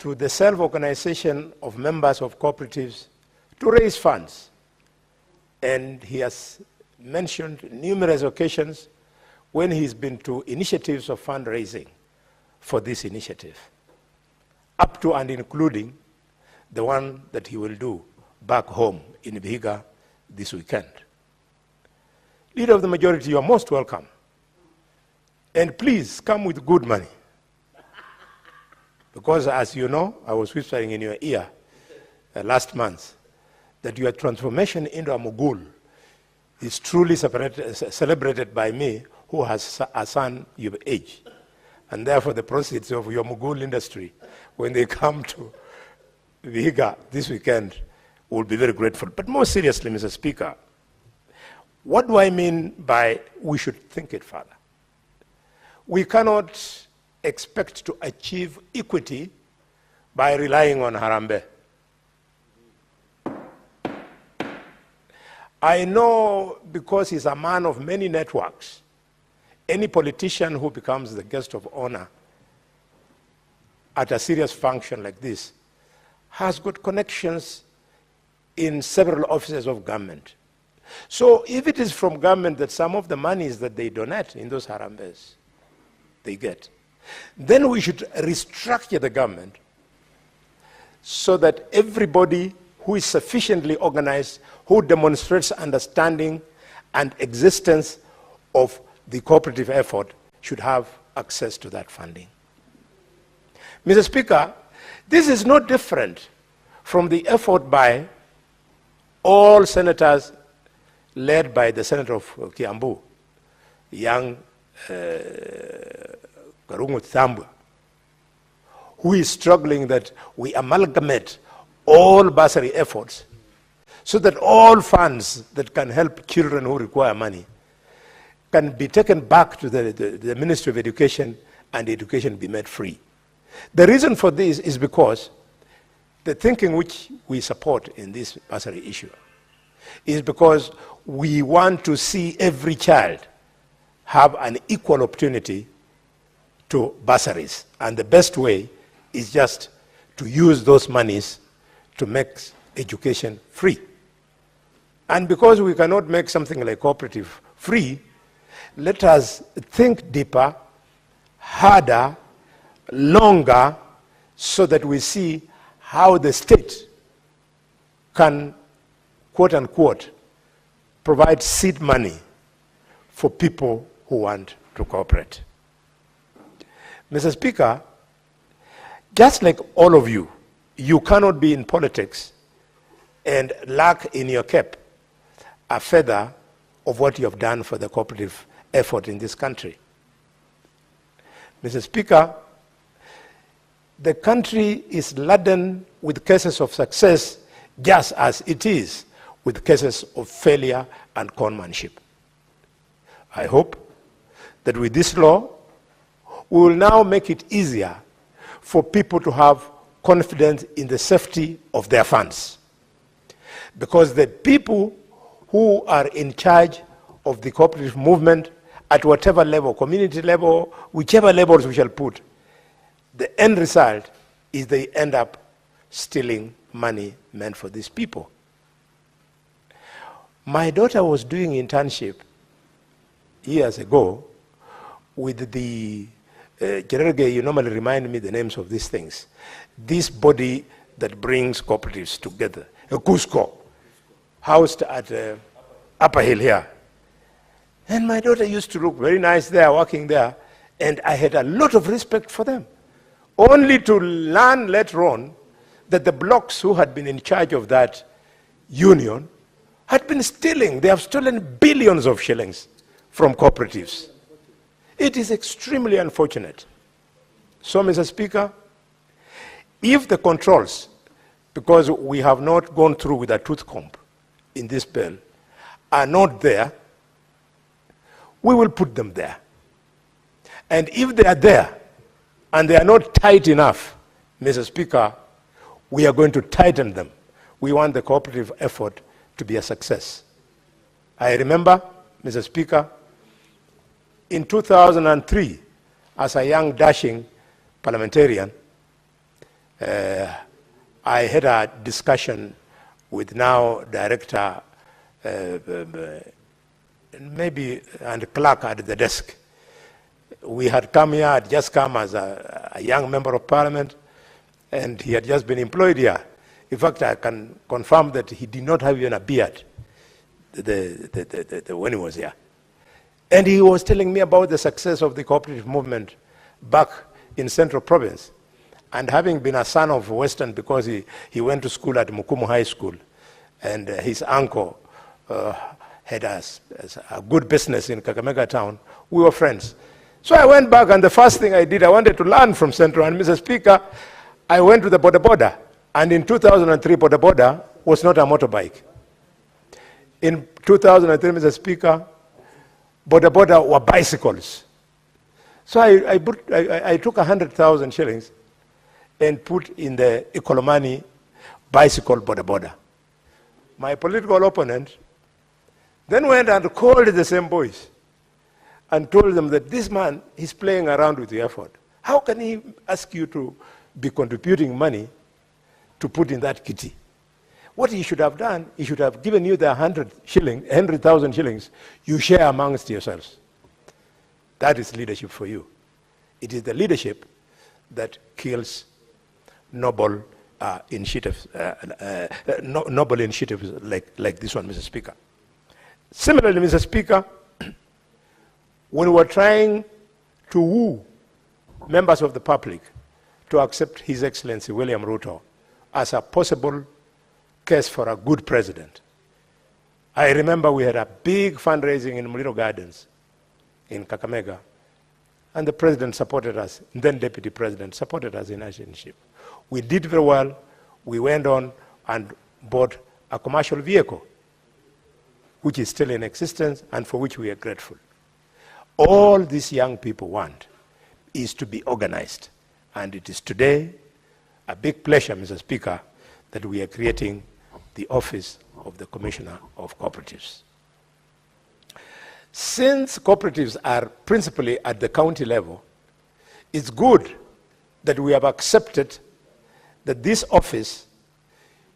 to the self-organization of members of cooperatives to raise funds. And he has mentioned numerous occasions when he's been to initiatives of fundraising for this initiative, up to and including the one that he will do back home in Vihiga this weekend. Leader of the majority, you are most welcome. And please come with good money. Because as you know, I was whispering in your ear last month that your transformation into a mogul is truly celebrated by me, who has a son your age. And therefore the proceeds of your mogul industry, when they come to Vihiga this weekend, will be very grateful. But more seriously, Mr. Speaker, what do I mean by we should think it further? We cannot expect to achieve equity by relying on Harambee. I know, because he's a man of many networks, any politician who becomes the guest of honor at a serious function like this has got connections in several offices of government. So if it is from government that some of the monies that they donate in those Harambees they get, then we should restructure the government so that everybody who is sufficiently organized, who demonstrates understanding and existence of the cooperative effort, should have access to that funding. Mr. Speaker, this is no different from the effort by all senators led by the Senator of Kiambu, young Karungu Thambwe, who is struggling that we amalgamate all bursary efforts so that all funds that can help children who require money can be taken back to the Ministry of Education and education be made free. The reason for this is because the thinking which we support in this bursary issue is because we want to see every child have an equal opportunity to bursaries. And the best way is just to use those monies to make education free. And because we cannot make something like cooperative free, let us think deeper, harder, longer, so that we see how the state can, quote unquote, provide seed money for people who want to cooperate. Mr. Speaker, just like all of you, you cannot be in politics and lack in your cap a feather of what you have done for the cooperative effort in this country. Mr. Speaker, the country is laden with cases of success, just as it is with cases of failure and conmanship. I hope that with this law, we will now make it easier for people to have confidence in the safety of their funds. Because the people who are in charge of the cooperative movement at whatever level, community level, whichever levels we shall put, the end result is they end up stealing money meant for these people. My daughter was doing internship years ago with the Jererge, you normally remind me the names of these things. This body that brings cooperatives together, a Cusco, housed at Upper Hill here. And my daughter used to look very nice there, working there, and I had a lot of respect for them. Only to learn later on that the blocks who had been in charge of that union had been stealing. They have stolen billions of shillings from cooperatives. It is extremely unfortunate. So, Mr. Speaker, if the controls, because we have not gone through with a tooth comb in this bill, are not there, we will put them there. And if they are there and they are not tight enough, Mr. Speaker, we are going to tighten them. We want the cooperative effort to be a success. I remember, Mr. Speaker, in 2003, as a young dashing parliamentarian, I had a discussion with now Director and clerk at the desk. We had come here, had just come as a young member of parliament, and he had just been employed here. In fact, I can confirm that he did not have even a beard when he was here. And he was telling me about the success of the cooperative movement back in Central Province. And having been a son of Western, because he went to school at Mukumu High School, and his uncle had a good business in Kakamega town, we were friends. So I went back, and the first thing I did, I wanted to learn from Central. And Mr. Speaker, I went to the Boda Boda. And in 2003, Boda Boda was not a motorbike. In 2003, Mr. Speaker, Boda Boda were bicycles. So I took 100,000 shillings and put in the Ikolomani bicycle Boda Boda. My political opponent then went and called the same boys and told them that this man is playing around with the effort. How can he ask you to be contributing money to put in that kitty? What he should have done, he should have given you the 100,000 shillings, you share amongst yourselves. That is leadership for you. It is the leadership that kills noble initiatives like this one, Mr. Speaker. Similarly, Mr. Speaker, when we were trying to woo members of the public to accept His Excellency William Ruto as a possible case for a good president, I remember we had a big fundraising in Muliro Gardens in Kakamega, and the president supported us, then deputy president supported us in our internship. We did very well. We went on and bought a commercial vehicle, which is still in existence and for which we are grateful. All these young people want is to be organized. And it is today a big pleasure, Mr. Speaker, that we are creating the office of the Commissioner of Cooperatives. Since cooperatives are principally at the county level, it's good that we have accepted that this office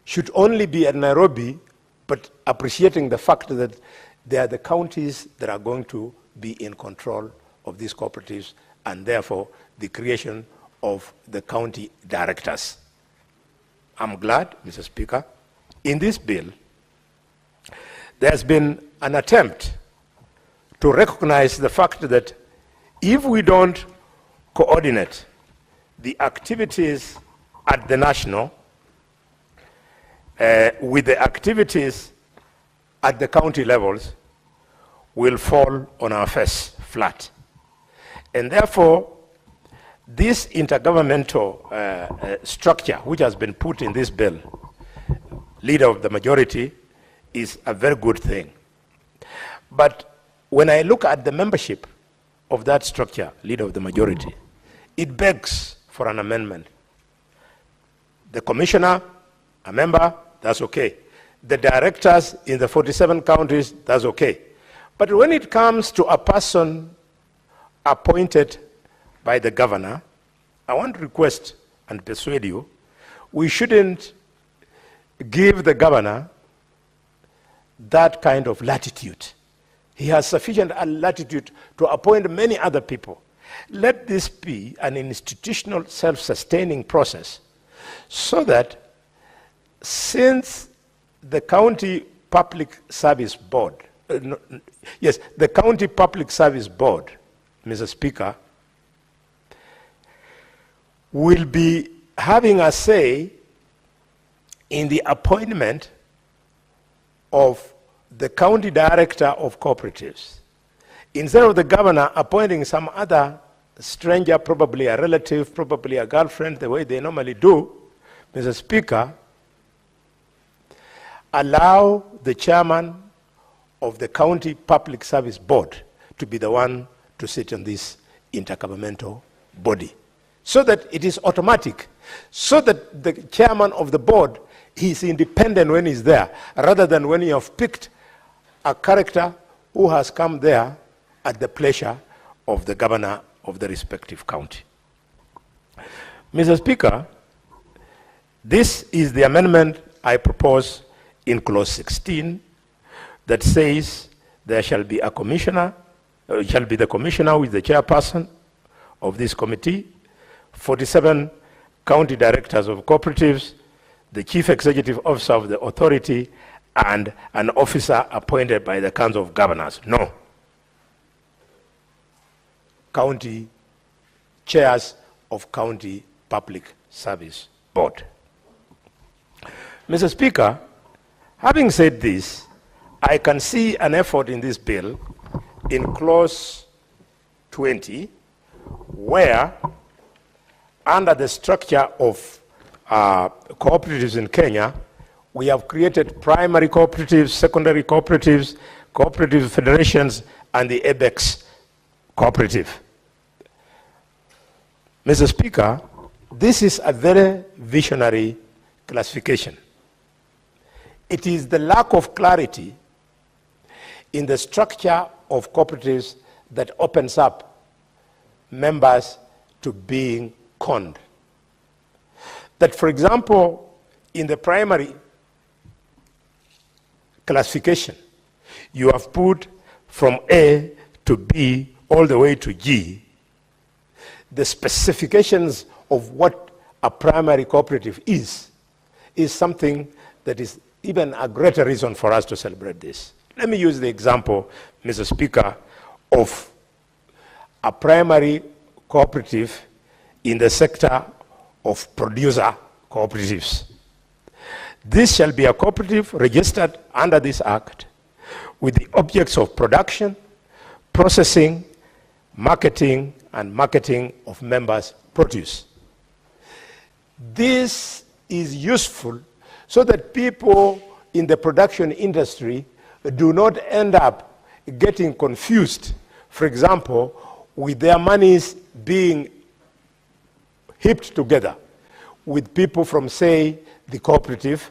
should only be at Nairobi, but appreciating the fact that they are the counties that are going to be in control of these cooperatives, and therefore the creation of the county directors. I'm glad, Mr. Speaker, in this bill, there's been an attempt to recognize the fact that if we don't coordinate the activities at the national with the activities at the county levels, we'll fall on our face flat. And therefore, this intergovernmental structure which has been put in this bill, leader of the majority, is a very good thing. But when I look at the membership of that structure, leader of the majority, it begs for an amendment. The commissioner, a member, that's okay. The directors in the 47 counties, that's okay. But when it comes to a person appointed by the governor, I want to request and persuade you, we shouldn't give the governor that kind of latitude. He has sufficient latitude to appoint many other people. Let this be an institutional self-sustaining process so that since the County Public Service Board, the County Public Service Board, Mr. Speaker, will be having a say in the appointment of the county director of cooperatives. Instead of the governor appointing some other stranger, probably a relative, probably a girlfriend, the way they normally do, Mr. Speaker, allow the chairman of the County Public Service Board to be the one to sit on this intergovernmental body, so that it is automatic, so that the chairman of the board is independent when he's there, rather than when you have picked a character who has come there at the pleasure of the governor of the respective county. Mr. Speaker, this is the amendment I propose in clause 16 that says there shall be a commissioner, shall be the commissioner who is the chairperson of this committee, 47 county directors of cooperatives, the chief executive officer of the authority, and an officer appointed by the Council of Governors. No. County chairs of County Public Service Board. Mr. Speaker, having said this, I can see an effort in this bill in clause 20 where under the structure of cooperatives in Kenya, we have created primary cooperatives, secondary cooperatives, cooperative federations, and the ABEX cooperative. Mr. Speaker, this is a very visionary classification. It is the lack of clarity in the structure of cooperatives that opens up members to being conned. That, for example, in the primary classification, you have put from A to B all the way to G. The specifications of what a primary cooperative is something that is even a greater reason for us to celebrate this. Let me use the example, Mr. Speaker, of a primary cooperative in the sector of producer cooperatives. This shall be a cooperative registered under this Act with the objects of production, processing, marketing, and marketing of members' produce. This is useful so that people in the production industry do not end up getting confused, for example, with their monies being heaped together with people from, say, the cooperative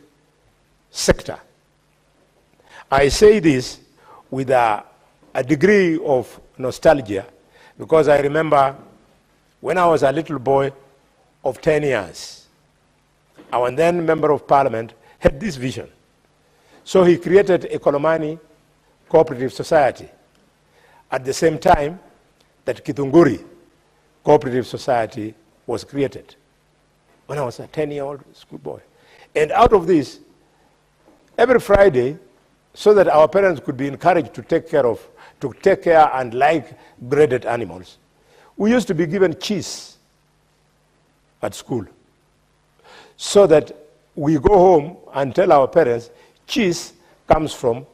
sector. I say this with a degree of nostalgia because I remember when I was a little boy of 10 years, our then Member of Parliament had this vision. So he created a Kolomani Cooperative Society at the same time that Kitunguri Cooperative Society was created when I was a 10-year-old schoolboy. And out of this, every Friday, so that our parents could be encouraged to take care and like graded animals, we used to be given cheese at school so that we go home and tell our parents cheese comes from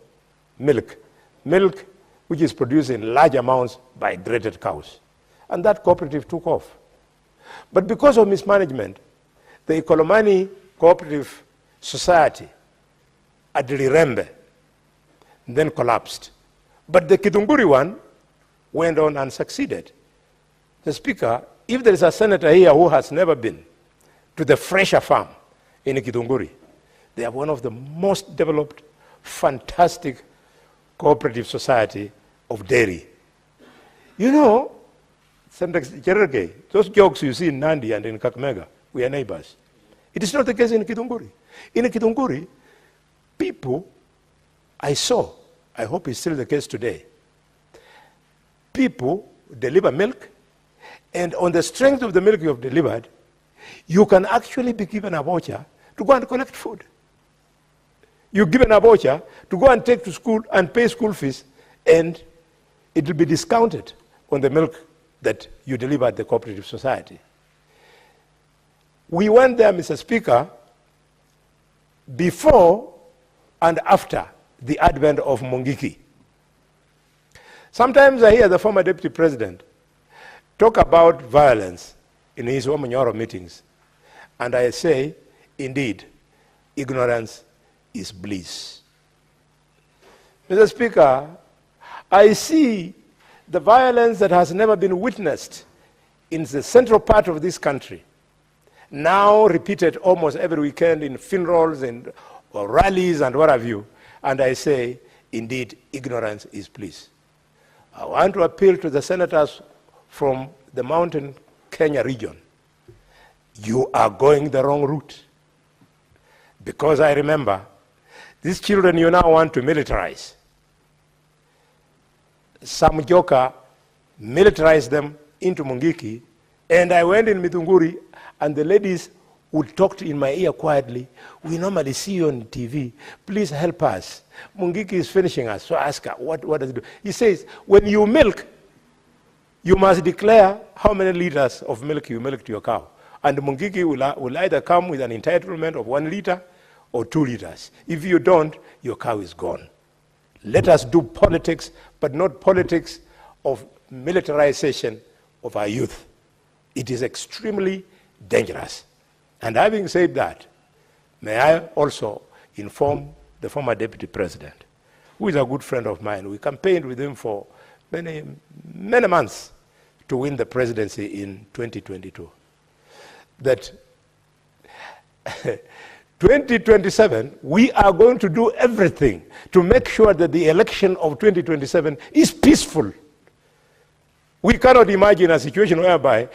milk. Milk which is produced in large amounts by graded cows. And that cooperative took off. But because of mismanagement, the Ikolomani Cooperative Society at Lirembe then collapsed. But the Kitunguri one went on and succeeded. The Speaker, if there is a senator here who has never been to the Fresher Farm in Githunguri, they are one of the most developed, fantastic cooperative society of dairy. You know, Senator Cherargei, those jokes you see in Nandi and in Kakamega, we are neighbors. It is not the case in Githunguri. In Githunguri, people I saw, I hope it's still the case today, people deliver milk, and on the strength of the milk you have delivered, you can actually be given a voucher to go and collect food. You're given a voucher to go and take to school and pay school fees, and it will be discounted on the milk that you deliver at the cooperative society. We went there, Mr. Speaker, before and after the advent of Mungiki. Sometimes I hear the former deputy president talk about violence in his manyora meetings, and I say, indeed, ignorance is bliss. Mr. Speaker, I see the violence that has never been witnessed in the central part of this country, now repeated almost every weekend in funerals and rallies and what have you, and I say, indeed, ignorance is bliss. I want to appeal to the senators from the Mountain Kenya region. You are going the wrong route. Because I remember, these children you now want to militarize. Some joker militarized them into Mungiki, and I went in Githunguri, and the ladies would talk in my ear quietly. We normally see you on TV. Please help us. Mungiki is finishing us. So I ask her, what does it do? He says, when you milk, you must declare how many liters of milk you milk to your cow. And Mungiki will either come with an entitlement of 1 liter or 2 liters. If you don't, your cow is gone. Let us do politics, but not politics of militarization of our youth. It is extremely dangerous. And having said that, may I also inform the former deputy president, who is a good friend of mine. We campaigned with him for many months to win the presidency in 2022. That 2027, we are going to do everything to make sure that the election of 2027 is peaceful. We cannot imagine a situation whereby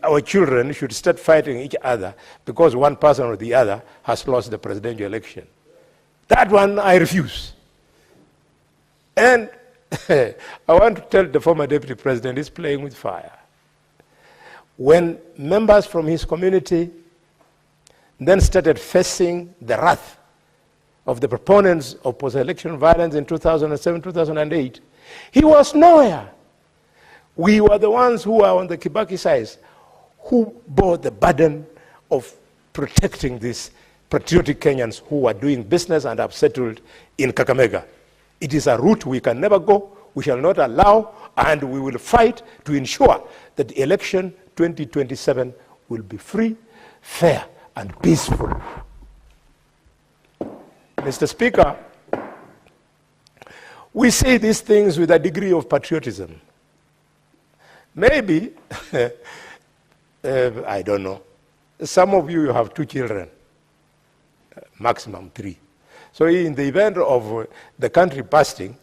our children should start fighting each other because one person or the other has lost the presidential election. That one I refuse. And I want to tell the former deputy president he's playing with fire. When members from his community then started facing the wrath of the proponents of post-election violence in 2007, 2008, he was nowhere. We were the ones who were on the Kibaki side who bore the burden of protecting these patriotic Kenyans who were doing business and have settled in Kakamega. It is a route we can never go, we shall not allow, and we will fight to ensure that the election 2027 will be free, fair, and peaceful. Mr. Speaker, we say these things with a degree of patriotism. Maybe, I don't know, some of you have 2 children, maximum 3. So in the event of the country bursting,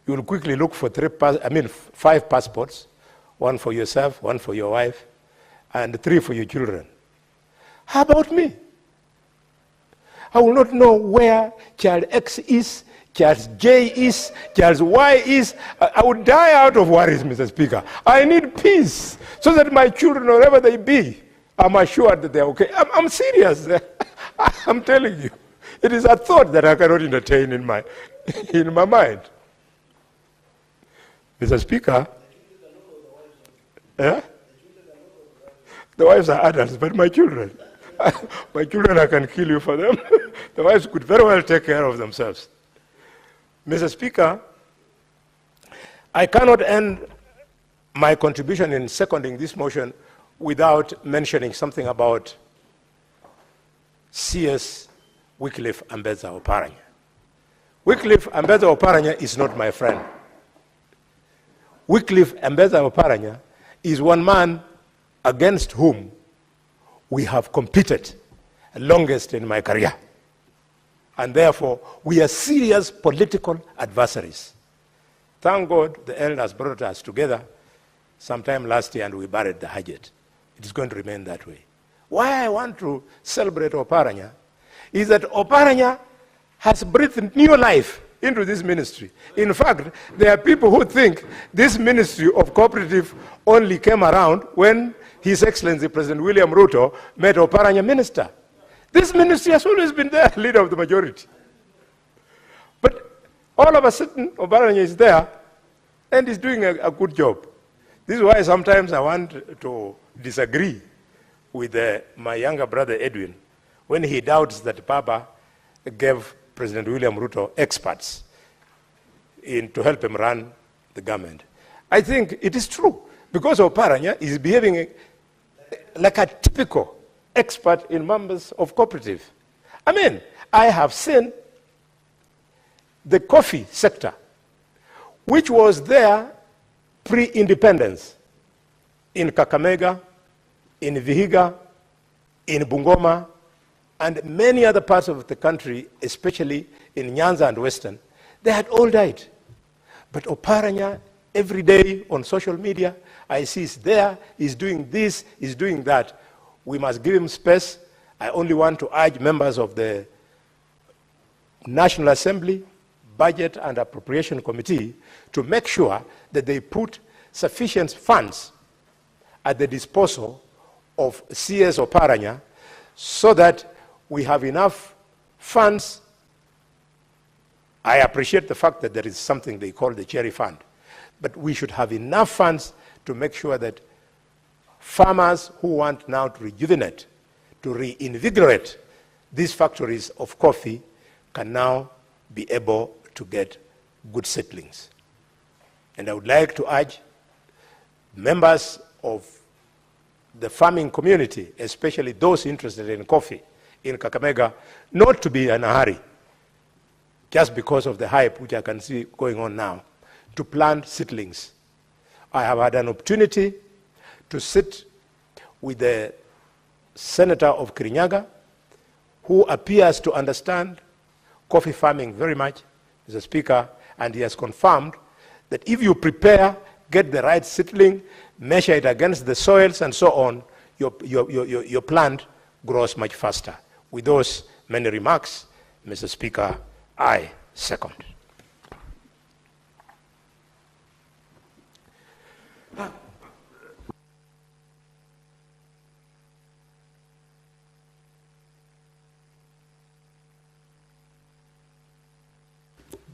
you will quickly look for 5 passports, 1 for yourself, 1 for your wife, and 3 for your children. How about me? I will not know where child X is, child J is, child Y is. I would die out of worries, Mr. Speaker. I need peace so that my children, wherever they be, I'm assured that they're okay. I'm serious. I'm telling you. It is a thought that I cannot entertain in my mind. Mr. Speaker, the wives are adults, but my children, I can kill you for them. The wives could very well take care of themselves. Mr. Speaker, I cannot end my contribution in seconding this motion without mentioning something about CS Wycliffe Ambetsa Oparanya. Wycliffe Ambetsa Oparanya is not my friend. Wycliffe Ambetsa Oparanya is one man against whom we have competed longest in my career. And therefore, we are serious political adversaries. Thank God the elders brought us together sometime last year and we buried the hatchet. It is going to remain that way. Why I want to celebrate Oparanya is that Oparanya has breathed new life into this ministry. In fact, there are people who think this ministry of cooperative only came around when His Excellency President William Ruto made Oparanya minister. This ministry has always been there, leader of the majority. But all of a sudden, Oparanya is there and is doing a good job. This is why sometimes I want to disagree with my younger brother Edwin when he doubts that Papa gave President William Ruto experts to help him run the government. I think it is true because Oparanya is behaving like a typical expert in members of cooperative. I mean, I have seen the coffee sector, which was there pre-independence in Kakamega, in Vihiga, in Bungoma, and many other parts of the country, especially in Nyanza and Western. They had all died. But Oparanya, every day on social media, I see he's there, he's doing this, he's doing that. We must give him space. I only want to urge members of the National Assembly, Budget and Appropriation Committee to make sure that they put sufficient funds at the disposal of CS Oparanya so that we have enough funds. I appreciate the fact that there is something they call the cherry fund, but we should have enough funds to make sure that farmers who want now to rejuvenate, to reinvigorate these factories of coffee can now be able to get good seedlings. And I would like to urge members of the farming community, especially those interested in coffee in Kakamega, not to be in a hurry, just because of the hype which I can see going on now, to plant seedlings. I have had an opportunity to sit with the Senator of Kirinyaga, who appears to understand coffee farming very much, Mr. Speaker, and he has confirmed that if you prepare, get the right seedling, measure it against the soils and so on, your plant grows much faster. With those many remarks, Mr. Speaker, I second.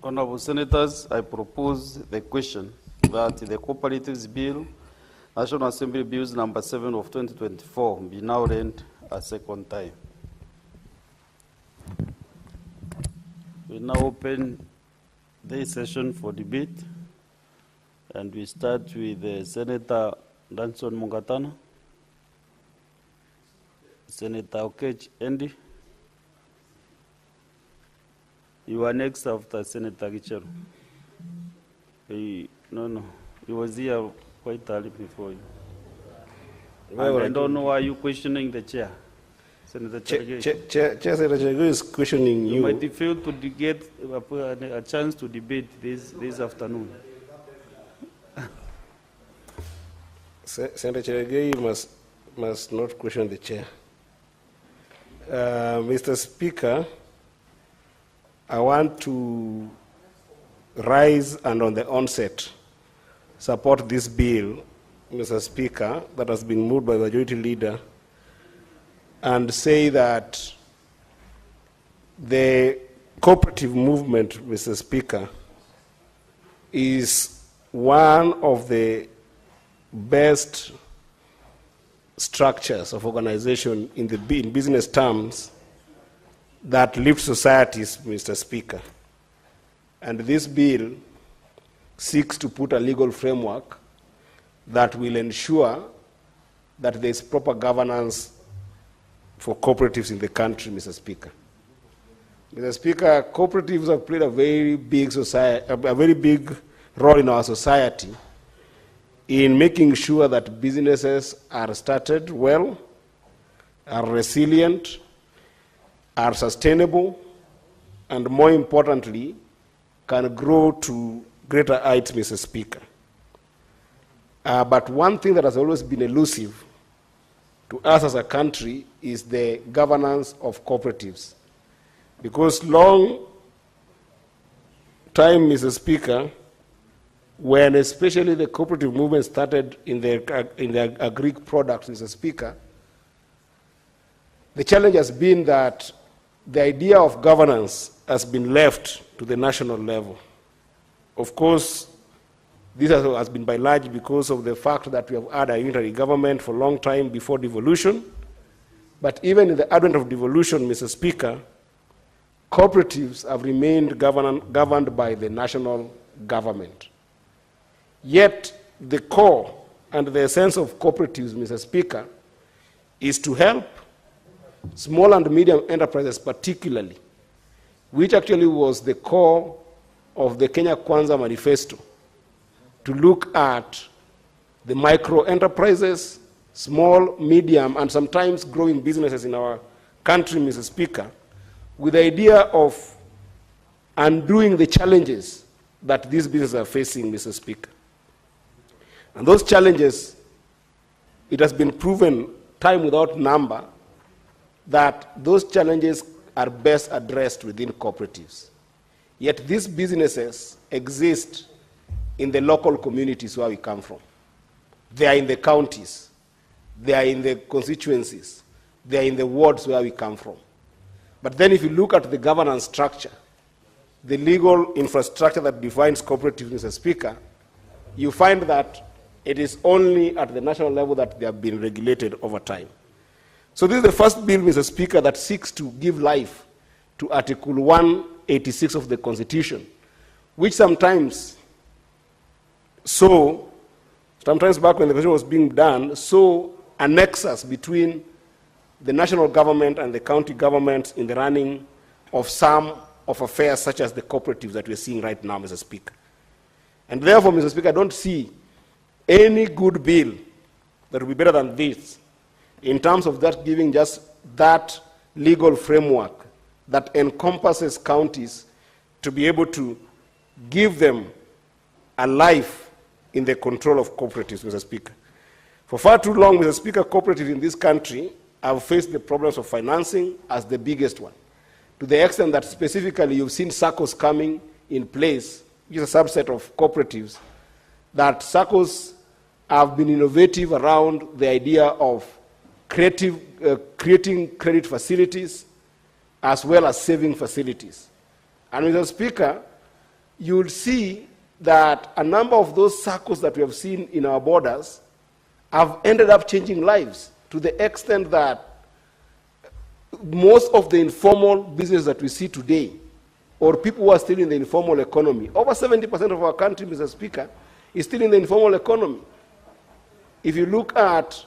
Honorable Senators, I propose the question that the Cooperatives Bill, National Assembly Bills number 7 of 2024, be now read a second time. We now open this session for debate, and we start with Senator Danson Mungatana, Senator Okech Endi. You are next after Senator Gicheru. No, he was here quite early before you. I don't know why you questioning the chair. Senator Senator Chergui is questioning you. You might fail to get a chance to debate this afternoon. Senator Chergui must not question the chair. Mr. Speaker, I want to rise and on the onset support this bill, Mr. Speaker, that has been moved by the Majority Leader, and say that the cooperative movement, Mr. Speaker, is one of the best structures of organization in business terms that lift societies, Mr. Speaker. And this bill seeks to put a legal framework that will ensure that there is proper governance for cooperatives in the country, Mr. Speaker. Mr. Speaker, cooperatives have played a very big role in our society in making sure that businesses are started well, are resilient, are sustainable, and more importantly, can grow to greater heights, Mr. Speaker. But one thing that has always been elusive to us as a country is the governance of cooperatives. Because long time, Mr. Speaker, when especially the cooperative movement started in the agri products, Mr. Speaker, the challenge has been that the idea of governance has been left to the national level. Of course, this has been by large because of the fact that we have had a unitary government for a long time before devolution. But even in the advent of devolution, Mr. Speaker, cooperatives have remained governed by the national government. Yet the core and the essence of cooperatives, Mr. Speaker, is to help small and medium enterprises particularly, which actually was the core of the Kenya Kwanza Manifesto, to look at the micro enterprises, small, medium, and sometimes growing businesses in our country, Mr. Speaker, with the idea of undoing the challenges that these businesses are facing, Mr. Speaker. And those challenges, it has been proven time without number that those challenges are best addressed within cooperatives. Yet these businesses exist in the local communities where we come from. They are in the counties. They are in the constituencies. They are in the wards where we come from. But then if you look at the governance structure, the legal infrastructure that defines cooperatives, Mr. Speaker, you find that it is only at the national level that they have been regulated over time. So this is the first bill, Mr. Speaker, that seeks to give life to Article 186 of the Constitution, which sometimes back when the Constitution was being done, saw a nexus between the national government and the county government in the running of some of affairs such as the cooperatives that we're seeing right now, Mr. Speaker. And therefore, Mr. Speaker, I don't see any good bill that will be better than this in terms of that giving just that legal framework that encompasses counties to be able to give them a life in the control of cooperatives, Mr. Speaker. For far too long, Mr. Speaker, cooperatives in this country have faced the problems of financing as the biggest one, to the extent that specifically you've seen SACCOs coming in place, which is a subset of cooperatives, that SACCOs have been innovative around the idea of creating credit facilities as well as saving facilities. And Mr. Speaker, you'll see that a number of those SACCOs that we have seen in our borders have ended up changing lives to the extent that most of the informal business that we see today, or people who are still in the informal economy, over 70% of our country, Mr. Speaker, is still in the informal economy. If you look at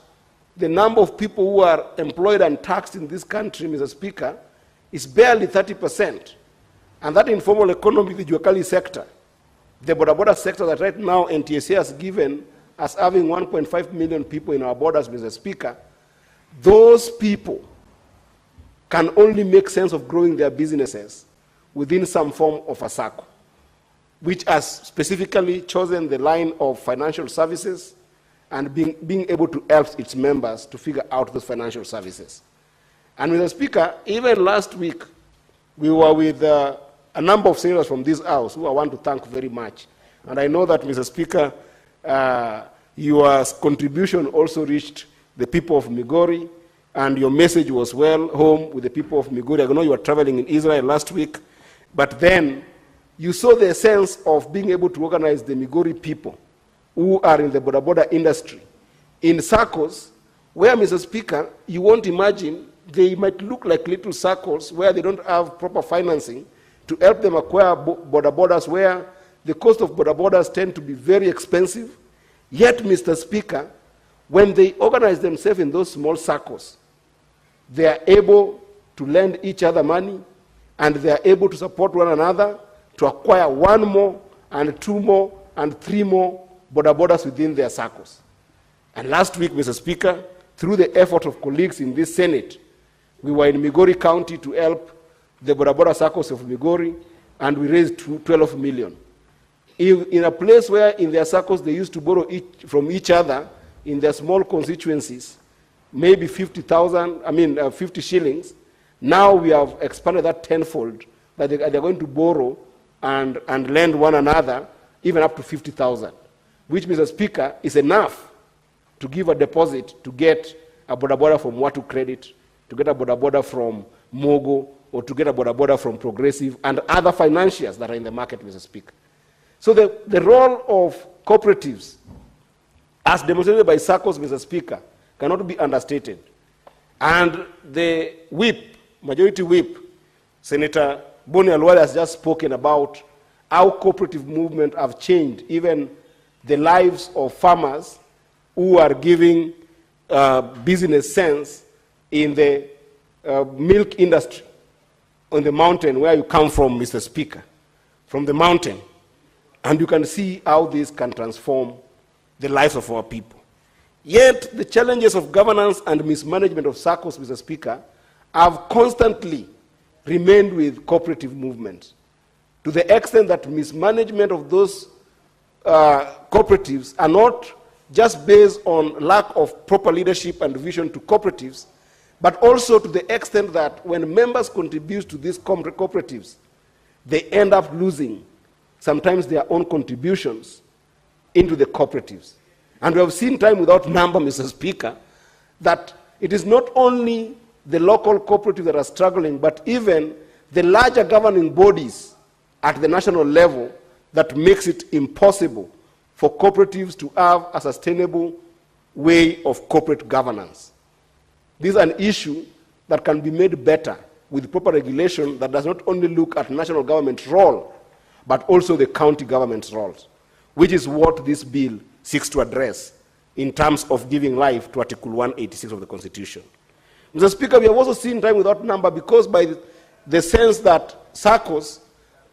the number of people who are employed and taxed in this country, Mr. Speaker, is barely 30%. And that informal economy, the Juakali sector, the border sector that right now NTSA has given as having 1.5 million people in our borders, Mr. Speaker, those people can only make sense of growing their businesses within some form of a SACCO, which has specifically chosen the line of financial services and being able to help its members to figure out those financial services. And Mr. Speaker, even last week, we were with a number of senators from this house who I want to thank very much. And I know that, Mr. Speaker, your contribution also reached the people of Migori, and your message was well home with the people of Migori. I know you were traveling in Israel last week, but then you saw the sense of being able to organize the Migori people who are in the border industry in SACCOs, where, Mr. Speaker, you won't imagine they might look like little SACCOs where they don't have proper financing to help them acquire borders, where the cost of borders tend to be very expensive. Yet, Mr. Speaker, when they organize themselves in those small SACCOs, they are able to lend each other money, and they are able to support one another to acquire one more and two more and three more boda within their circles. And last week, Mr. Speaker, through the effort of colleagues in this Senate, we were in Migori County to help the boda circles of Migori, and we raised 12 million. In a place where in their circles they used to borrow from each other in their small constituencies, maybe 50 shillings, now we have expanded that tenfold, that they're going to borrow and lend one another even up to 50,000, which, Mr. Speaker, is enough to give a deposit to get a boda from Watu Credit, to get a boda from Mogo, or to get a boda from Progressive and other financiers that are in the market, Mr. Speaker. So the role of cooperatives, as demonstrated by SACCOs, Mr. Speaker, cannot be understated. And the whip, majority whip, Senator Boni Alwale has just spoken about how cooperative movement have changed even the lives of farmers who are giving business sense in the milk industry on the mountain where you come from, Mr. Speaker, from the mountain. And you can see how this can transform the lives of our people. Yet, the challenges of governance and mismanagement of SACCOs, Mr. Speaker, have constantly remained with cooperative movements, to the extent that mismanagement of those cooperatives are not just based on lack of proper leadership and vision to cooperatives, but also to the extent that when members contribute to these cooperatives, they end up losing sometimes their own contributions into the cooperatives. And we have seen time without number, Mr. Speaker, that it is not only the local cooperatives that are struggling, but even the larger governing bodies at the national level that makes it impossible for cooperatives to have a sustainable way of corporate governance. This is an issue that can be made better with proper regulation that does not only look at national government's role, but also the county government's roles, which is what this bill seeks to address in terms of giving life to Article 186 of the Constitution. Mr. Speaker, we have also seen time without number because by the sense that SACCOs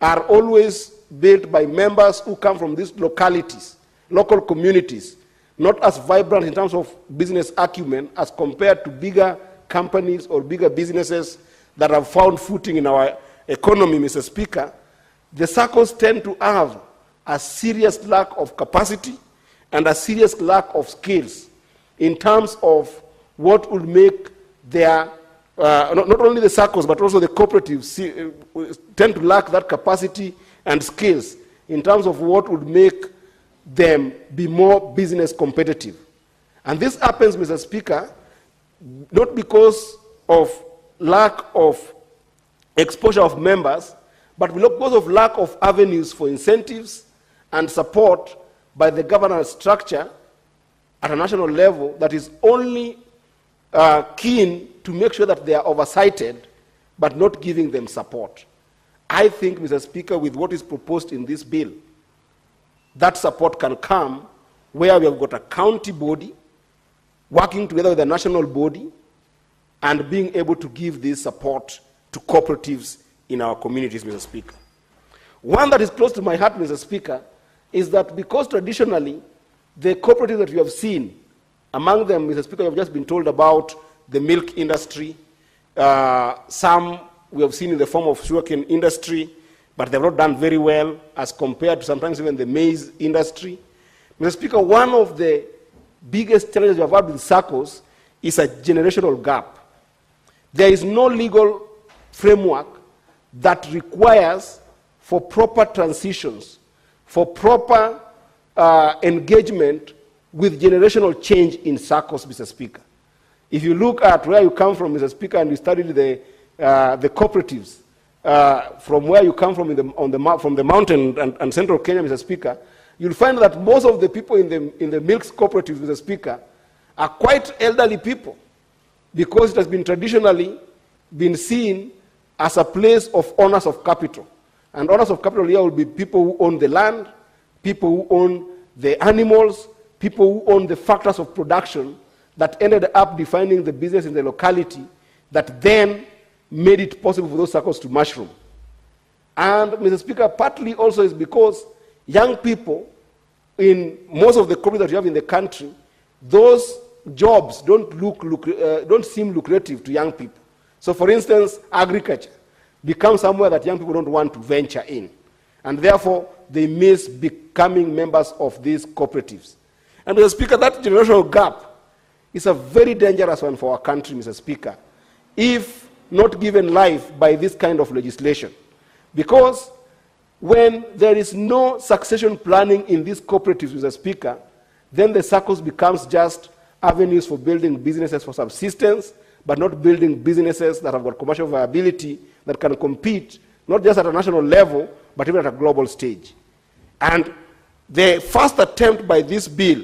are always built by members who come from these localities, local communities, not as vibrant in terms of business acumen as compared to bigger companies or bigger businesses that have found footing in our economy, Mr. Speaker. The SACCOs tend to have a serious lack of capacity and a serious lack of skills in terms of what would make their, not only the SACCOs, but also the cooperatives tend to lack that capacity and skills in terms of what would make them be more business competitive. And this happens, Mr. Speaker, not because of lack of exposure of members, but because of lack of avenues for incentives and support by the governance structure at a national level that is only keen to make sure that they are oversighted, but not giving them support. I think, Mr. Speaker, with what is proposed in this bill, that support can come where we have got a county body working together with a national body and being able to give this support to cooperatives in our communities, Mr. Speaker. One that is close to my heart, Mr. Speaker, is that because traditionally the cooperatives that we have seen, among them, Mr. Speaker, you have just been told about the milk industry, some we have seen in the form of sugarcane industry, but they've not done very well as compared to sometimes even the maize industry. Mr. Speaker, one of the biggest challenges we have had with SACCOs is a generational gap. There is no legal framework that requires for proper transitions, for proper engagement with generational change in SACCOs, Mr. Speaker. If you look at where you come from, Mr. Speaker, and you study the cooperatives, from where you come from from the mountain and central Kenya, Mr. Speaker, you'll find that most of the people in the milk cooperatives, Mr. Speaker, are quite elderly people because it has been traditionally been seen as a place of owners of capital. And owners of capital here will be people who own the land, people who own the animals, people who own the factors of production that ended up defining the business in the locality that then made it possible for those circles to mushroom. And, Mr. Speaker, partly also is because young people in most of the cooperatives that you have in the country, those jobs don't seem lucrative to young people. So for instance, agriculture becomes somewhere that young people don't want to venture in. And therefore, they miss becoming members of these cooperatives. And Mr. Speaker, that generational gap is a very dangerous one for our country, Mr. Speaker, if not given life by this kind of legislation. Because when there is no succession planning in these cooperatives, Mr. Speaker, then the circles becomes just avenues for building businesses for subsistence, but not building businesses that have got commercial viability that can compete, not just at a national level, but even at a global stage. And the first attempt by this bill,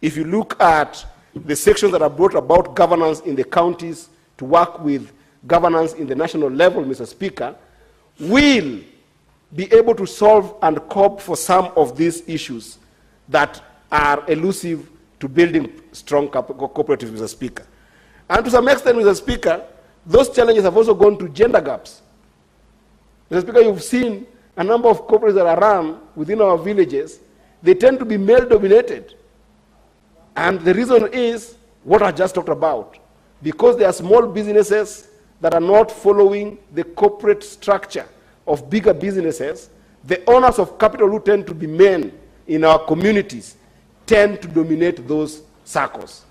if you look at the sections that are brought about governance in the counties to work with governance in the national level, Mr. Speaker, will be able to solve and cope for some of these issues that are elusive to building strong cooperatives, Mr. Speaker. And to some extent, Mr. Speaker, those challenges have also gone to gender gaps. Mr. Speaker, you've seen a number of cooperatives that are run within our villages. They tend to be male-dominated. And the reason is what I just talked about. Because they are small businesses that are not following the corporate structure of bigger businesses, the owners of capital who tend to be men in our communities tend to dominate those circles.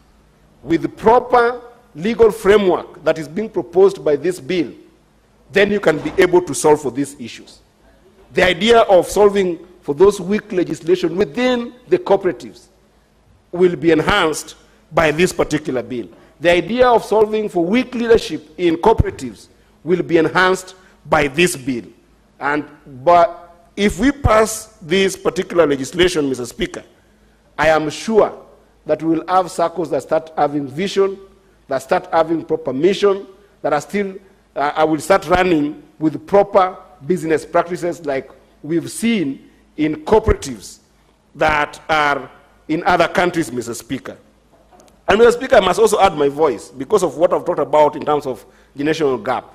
With the proper legal framework that is being proposed by this bill, then you can be able to solve for these issues. The idea of solving for those weak legislation within the cooperatives will be enhanced by this particular bill. The idea of solving for weak leadership in cooperatives will be enhanced by this bill. But if we pass this particular legislation, Mr. Speaker, I am sure that we will have circles that start having vision, that start having proper mission, that are still, I will start running with proper business practices like we've seen in cooperatives that are in other countries, Mr. Speaker. And Mr. Speaker, I must also add my voice because of what I've talked about in terms of generational gap.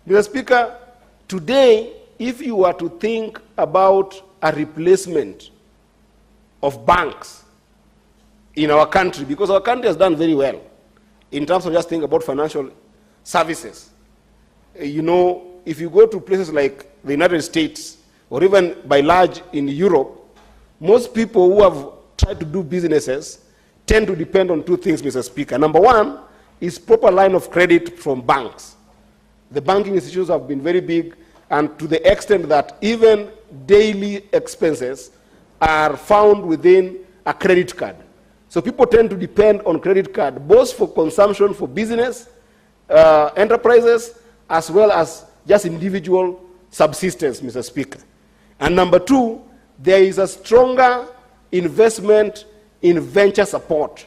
Mr. Speaker, today, if you were to think about a replacement of banks in our country, because our country has done very well in terms of just thinking about financial services. You know, if you go to places like the United States, or even by large in Europe, most people who have tried to do businesses tend to depend on two things, Mr. Speaker. Number one is proper line of credit from banks. The banking institutions have been very big, and to the extent that even daily expenses are found within a credit card. So people tend to depend on credit card, both for consumption for business, enterprises, as well as just individual subsistence, Mr. Speaker. And number two, there is a stronger investment in venture support.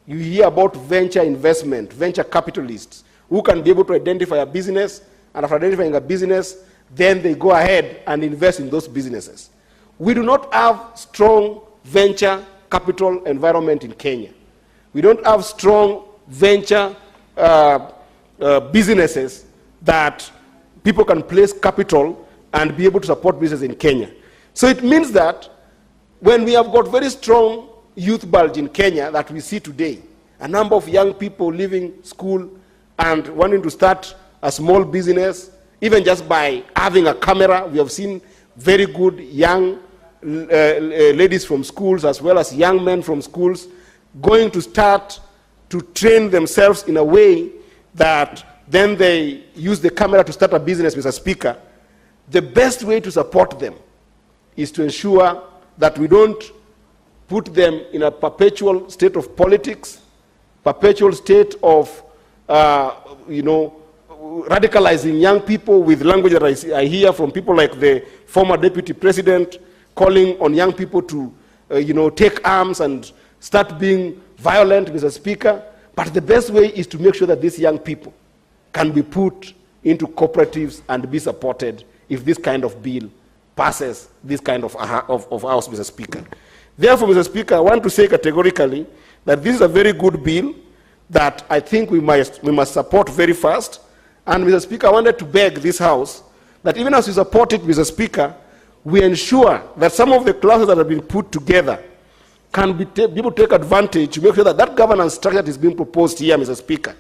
You hear about venture investment, venture capitalists, who can be able to identify a business, and after identifying a business, then they go ahead and invest in those businesses. We do not have strong venture capital environment in Kenya. We don't have strong venture businesses that people can place capital and be able to support business in Kenya. So it means that when we have got very strong youth bulge in Kenya that we see today, a number of young people leaving school and wanting to start a small business, even just by having a camera. We have seen very good young ladies from schools as well as young men from schools going to start to train themselves in a way that then they use the camera to start a business, Mr. Speaker. The best way to support them is to ensure that we don't put them in a perpetual state of politics, perpetual state of, radicalizing young people with language that I hear from people like the former deputy president calling on young people to, take arms and start being violent, Mr. Speaker. But the best way is to make sure that these young people can be put into cooperatives and be supported if this kind of bill passes this kind of house, Mr. Speaker. Therefore, Mr. Speaker, I want to say categorically that this is a very good bill that I think we must support very fast. And, Mr. Speaker, I wanted to beg this House that even as we support it, Mr. Speaker, we ensure that some of the classes that have been put together can be able to take advantage to make sure that that governance structure that is being proposed here, Mr. Speaker.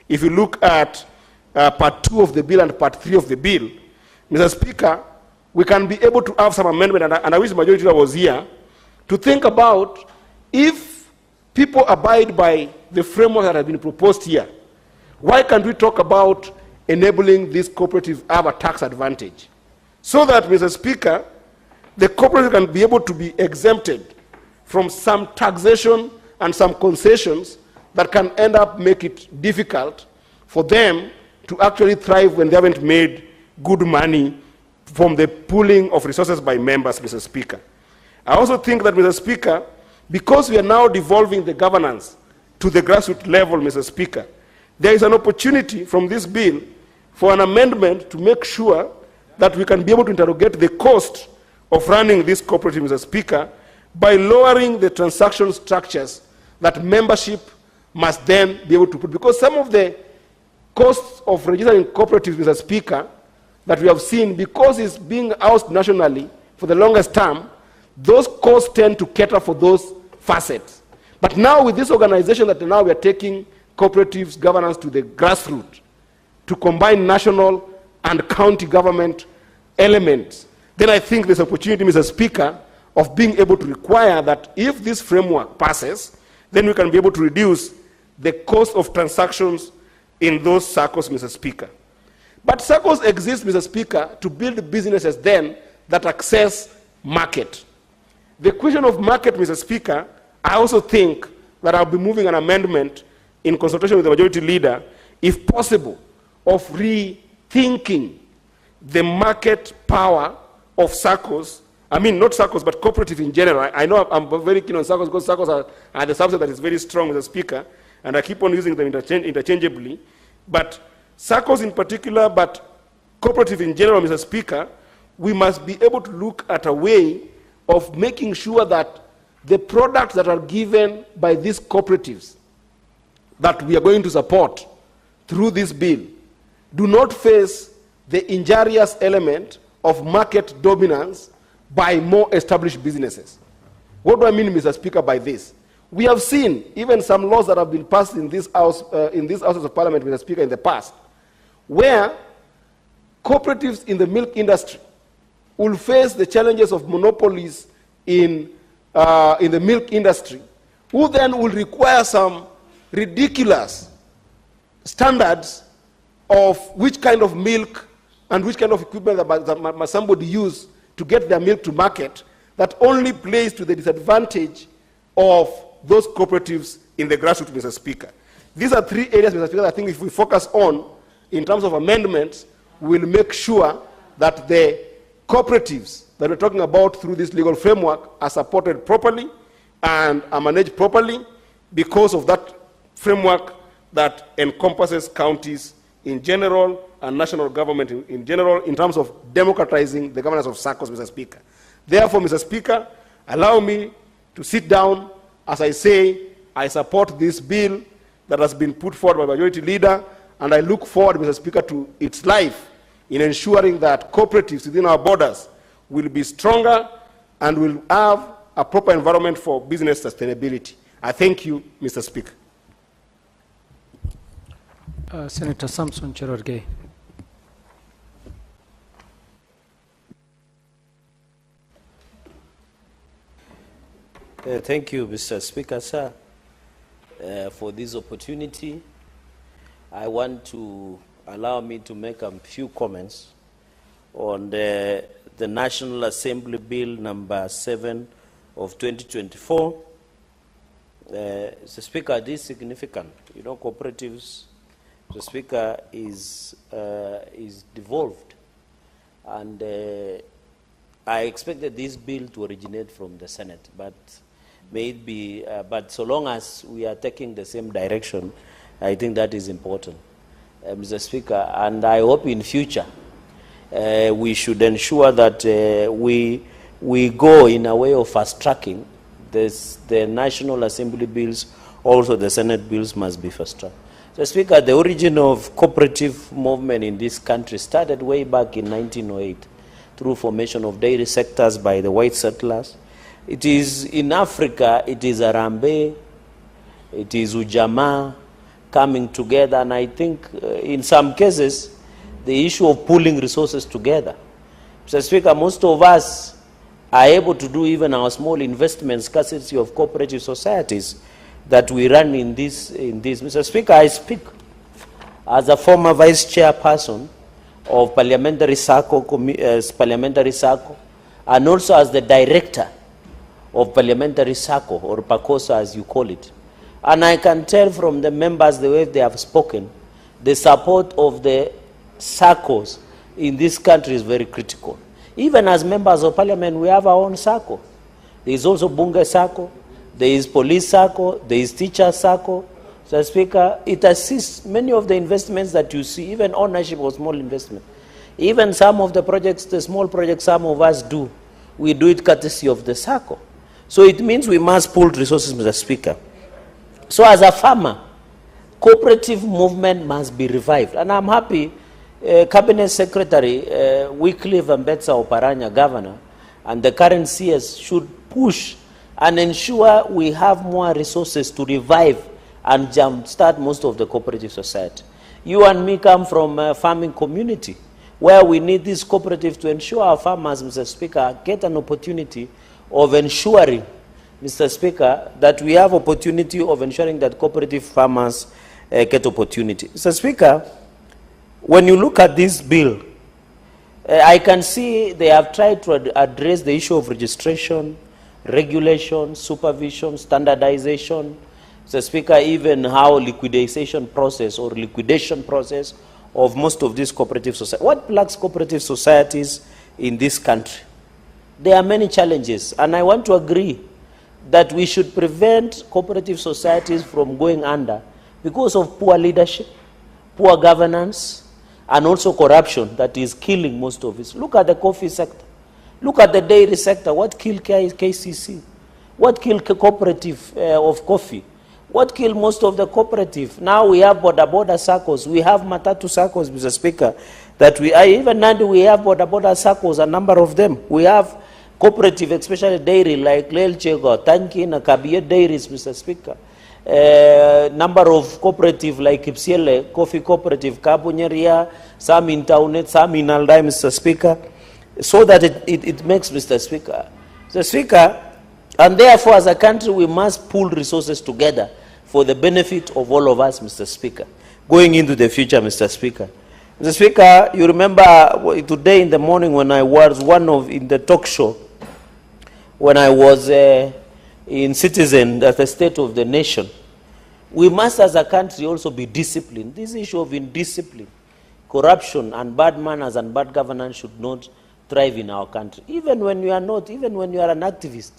If you look at part 2 of the bill and part 3 of the bill, Mr. Speaker, we can be able to have some amendment, and I wish the majority leader was here, to think about if people abide by the framework that has been proposed here, why can't we talk about enabling these cooperatives have a tax advantage? So that, Mr. Speaker, the cooperative can be able to be exempted from some taxation and some concessions that can end up make it difficult for them to actually thrive when they haven't made good money from the pooling of resources by members, Mr. Speaker. I also think that, Mr. Speaker, because we are now devolving the governance to the grassroots level, Mr. Speaker, there is an opportunity from this bill for an amendment to make sure that we can be able to interrogate the cost of running this cooperative, Mr. Speaker, by lowering the transaction structures that membership must then be able to put. Because some of the costs of registering cooperatives, Mr. Speaker, that we have seen, because it's being housed nationally for the longest term, those costs tend to cater for those facets. But now with this organization that now we are taking cooperatives governance to the grassroots, to combine national and county government elements, then I think there's opportunity, Mr. Speaker, of being able to require that if this framework passes, then we can be able to reduce the cost of transactions in those circles, Mr. Speaker. But circles exist, Mr. Speaker, to build businesses then that access market. The question of market, Mr. Speaker, I also think that I'll be moving an amendment in consultation with the majority leader, if possible, of rethinking the market power of circles. I mean, not circles, but cooperative in general. I know I'm very keen on circles because circles are the subject that is very strong, Mr. Speaker, and I keep on using them interchangeably. But circles in particular, but cooperative in general, Mr. Speaker, we must be able to look at a way of making sure that the products that are given by these cooperatives that we are going to support through this bill do not face the injurious element of market dominance by more established businesses. What do I mean, Mr. Speaker, by this? We have seen even some laws that have been passed in this house, in these houses of parliament, Mr. Speaker, in the past, where cooperatives in the milk industry will face the challenges of monopolies in the milk industry, who then will require some ridiculous standards of which kind of milk and which kind of equipment that must somebody use to get their milk to market, that only plays to the disadvantage of those cooperatives in the grassroots, Mr. Speaker. These are three areas, Mr. Speaker, that I think if we focus on in terms of amendments, we'll make sure that the cooperatives that we're talking about through this legal framework are supported properly and are managed properly because of that framework that encompasses counties in general and national government in general in terms of democratizing the governance of circles, Mr. Speaker. Therefore, Mr. Speaker, allow me to sit down. As I say, I support this bill that has been put forward by Majority Leader, and I look forward, Mr. Speaker, to its life in ensuring that cooperatives within our borders will be stronger and will have a proper environment for business sustainability. I thank you, Mr. Speaker. Senator Samson Cherargei. Thank you, Mr. Speaker, sir, for this opportunity. I want to allow me to make a few comments on the National Assembly Bill number 7 of 2024. Mr. Speaker, this is significant. You know, cooperatives, Mr. Speaker, is devolved, and I expected this bill to originate from the Senate, but may it be, but so long as we are taking the same direction, I think that is important, Mr. Speaker, and I hope in future we should ensure that we go in a way of fast-tracking the National Assembly bills, also the Senate bills must be fast-tracked. Mr. Speaker, the origin of cooperative movement in this country started way back in 1908. through formation of dairy sectors by the white settlers. It is in Africa, it is Arambe, it is Ujamaa coming together, and I think in some cases, the issue of pooling resources together. Mr. Speaker, most of us are able to do even our small investments, scarcity of cooperative societies that we run in this. Mr. Speaker, I speak as a former vice chairperson of Parliamentary Circle, and also as the director of Parliamentary Circle, or PACOSA as you call it. And I can tell from the members the way they have spoken, the support of the circles in this country is very critical. Even as members of parliament, we have our own circle. There is also Bunge circle, there is police circle, there is teacher circle. Mr. Speaker, it assists many of the investments that you see, even ownership of small investment. Even some of the projects, the small projects some of us do, we do it courtesy of the circle. So it means we must pool resources, Mr. Speaker. So as a farmer, cooperative movement must be revived. And I'm happy Cabinet Secretary Wycliffe Ambetsa Oparanya, Governor, and the current CS should push and ensure we have more resources to revive and jumpstart most of the cooperative society. You and me come from a farming community where we need this cooperative to ensure our farmers, Mr. Speaker, get an opportunity of ensuring, Mr. Speaker, that we have opportunity of ensuring that cooperative farmers get opportunity. Mr. Speaker, when you look at this bill, I can see they have tried to address the issue of registration, regulation, supervision, standardization. Mr. Speaker, even how liquidation process of most of these cooperative societies. What plagues cooperative societies in this country? There are many challenges, and I want to agree that we should prevent cooperative societies from going under because of poor leadership, poor governance, and also corruption that is killing most of it. Look at the coffee sector. Look at the dairy sector. What killed KCC? What killed cooperative of coffee? What killed most of the cooperative? Now we have border circles. We have matatu circles, Mr. Speaker. That even now we have border circles, a number of them. We have cooperative, especially dairy, like Lelchego, Tankin, and Kabiye dairies, Mr. Speaker. Number of cooperative like Kipsiele, Coffee Cooperative, Kabunyeria, some in Taunet, some in Aldai, Mr. Speaker, so that it makes, Mr. Speaker. Mr. Speaker, and therefore as a country we must pool resources together for the benefit of all of us, Mr. Speaker, going into the future, Mr. Speaker. Mr. Speaker, you remember today in the morning when I was in the talk show, when I was in Citizen at the State of the Nation, we must as a country also be disciplined. This issue of indiscipline, corruption, and bad manners and bad governance should not thrive in our country. Even when you are not, even when you are an activist,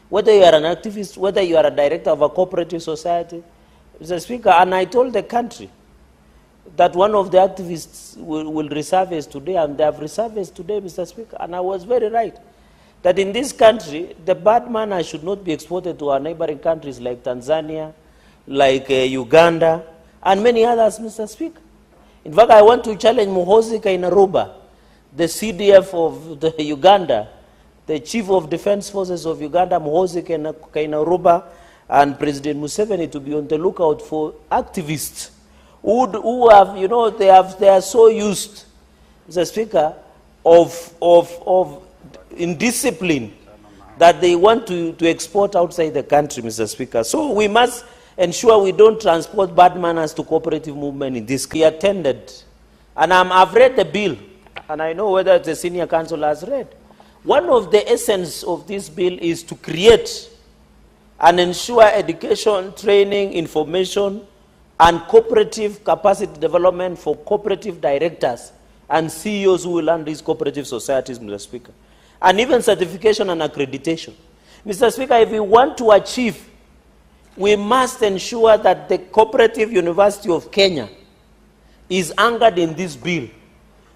whether you are an activist, whether you are a director of a cooperative society, Mr. Speaker, and I told the country that one of the activists will resurface today, and they have resurfaced today, Mr. Speaker, and I was very right, that in this country, the bad manners should not be exported to our neighboring countries like Tanzania, like Uganda, and many others, Mr. Speaker. In fact, I want to challenge Muhoozi Kainerugaba, the CDF of the Uganda, the Chief of Defense Forces of Uganda, Muhoozi Kainerugaba, and President Museveni to be on the lookout for activists who have, you know, they are so used, Mr. Speaker, of indiscipline that they want to export outside the country, Mr. Speaker. So we must ensure we don't transport bad manners to cooperative movement in this. He attended, and I've read the bill, and I know whether the senior counsel has read. One of the essence of this bill is to create and ensure education, training, information, and cooperative capacity development for cooperative directors and CEOs who will run these cooperative societies, Mr. Speaker. And even certification and accreditation. Mr. Speaker, if we want to achieve, we must ensure that the Cooperative University of Kenya is anchored in this bill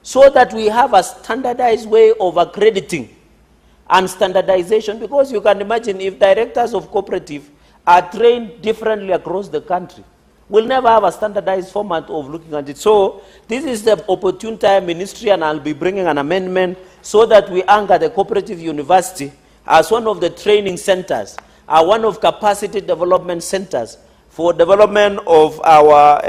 so that we have a standardized way of accrediting and standardization, because you can imagine if directors of cooperative are trained differently across the country, we'll never have a standardized format of looking at it. So this is the opportune time, Ministry, and I'll be bringing an amendment so that we anchor the cooperative university as one of the training centers, one of capacity development centers for development of our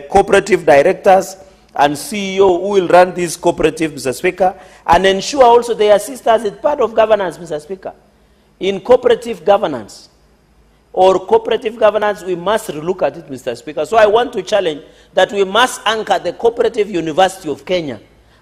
cooperative directors and CEO who will run this cooperative, Mr. Speaker, and ensure also they assist us as part of governance, Mr. Speaker. In cooperative governance, we must relook at it, Mr. Speaker. So I want to challenge that we must anchor the Cooperative University of Kenya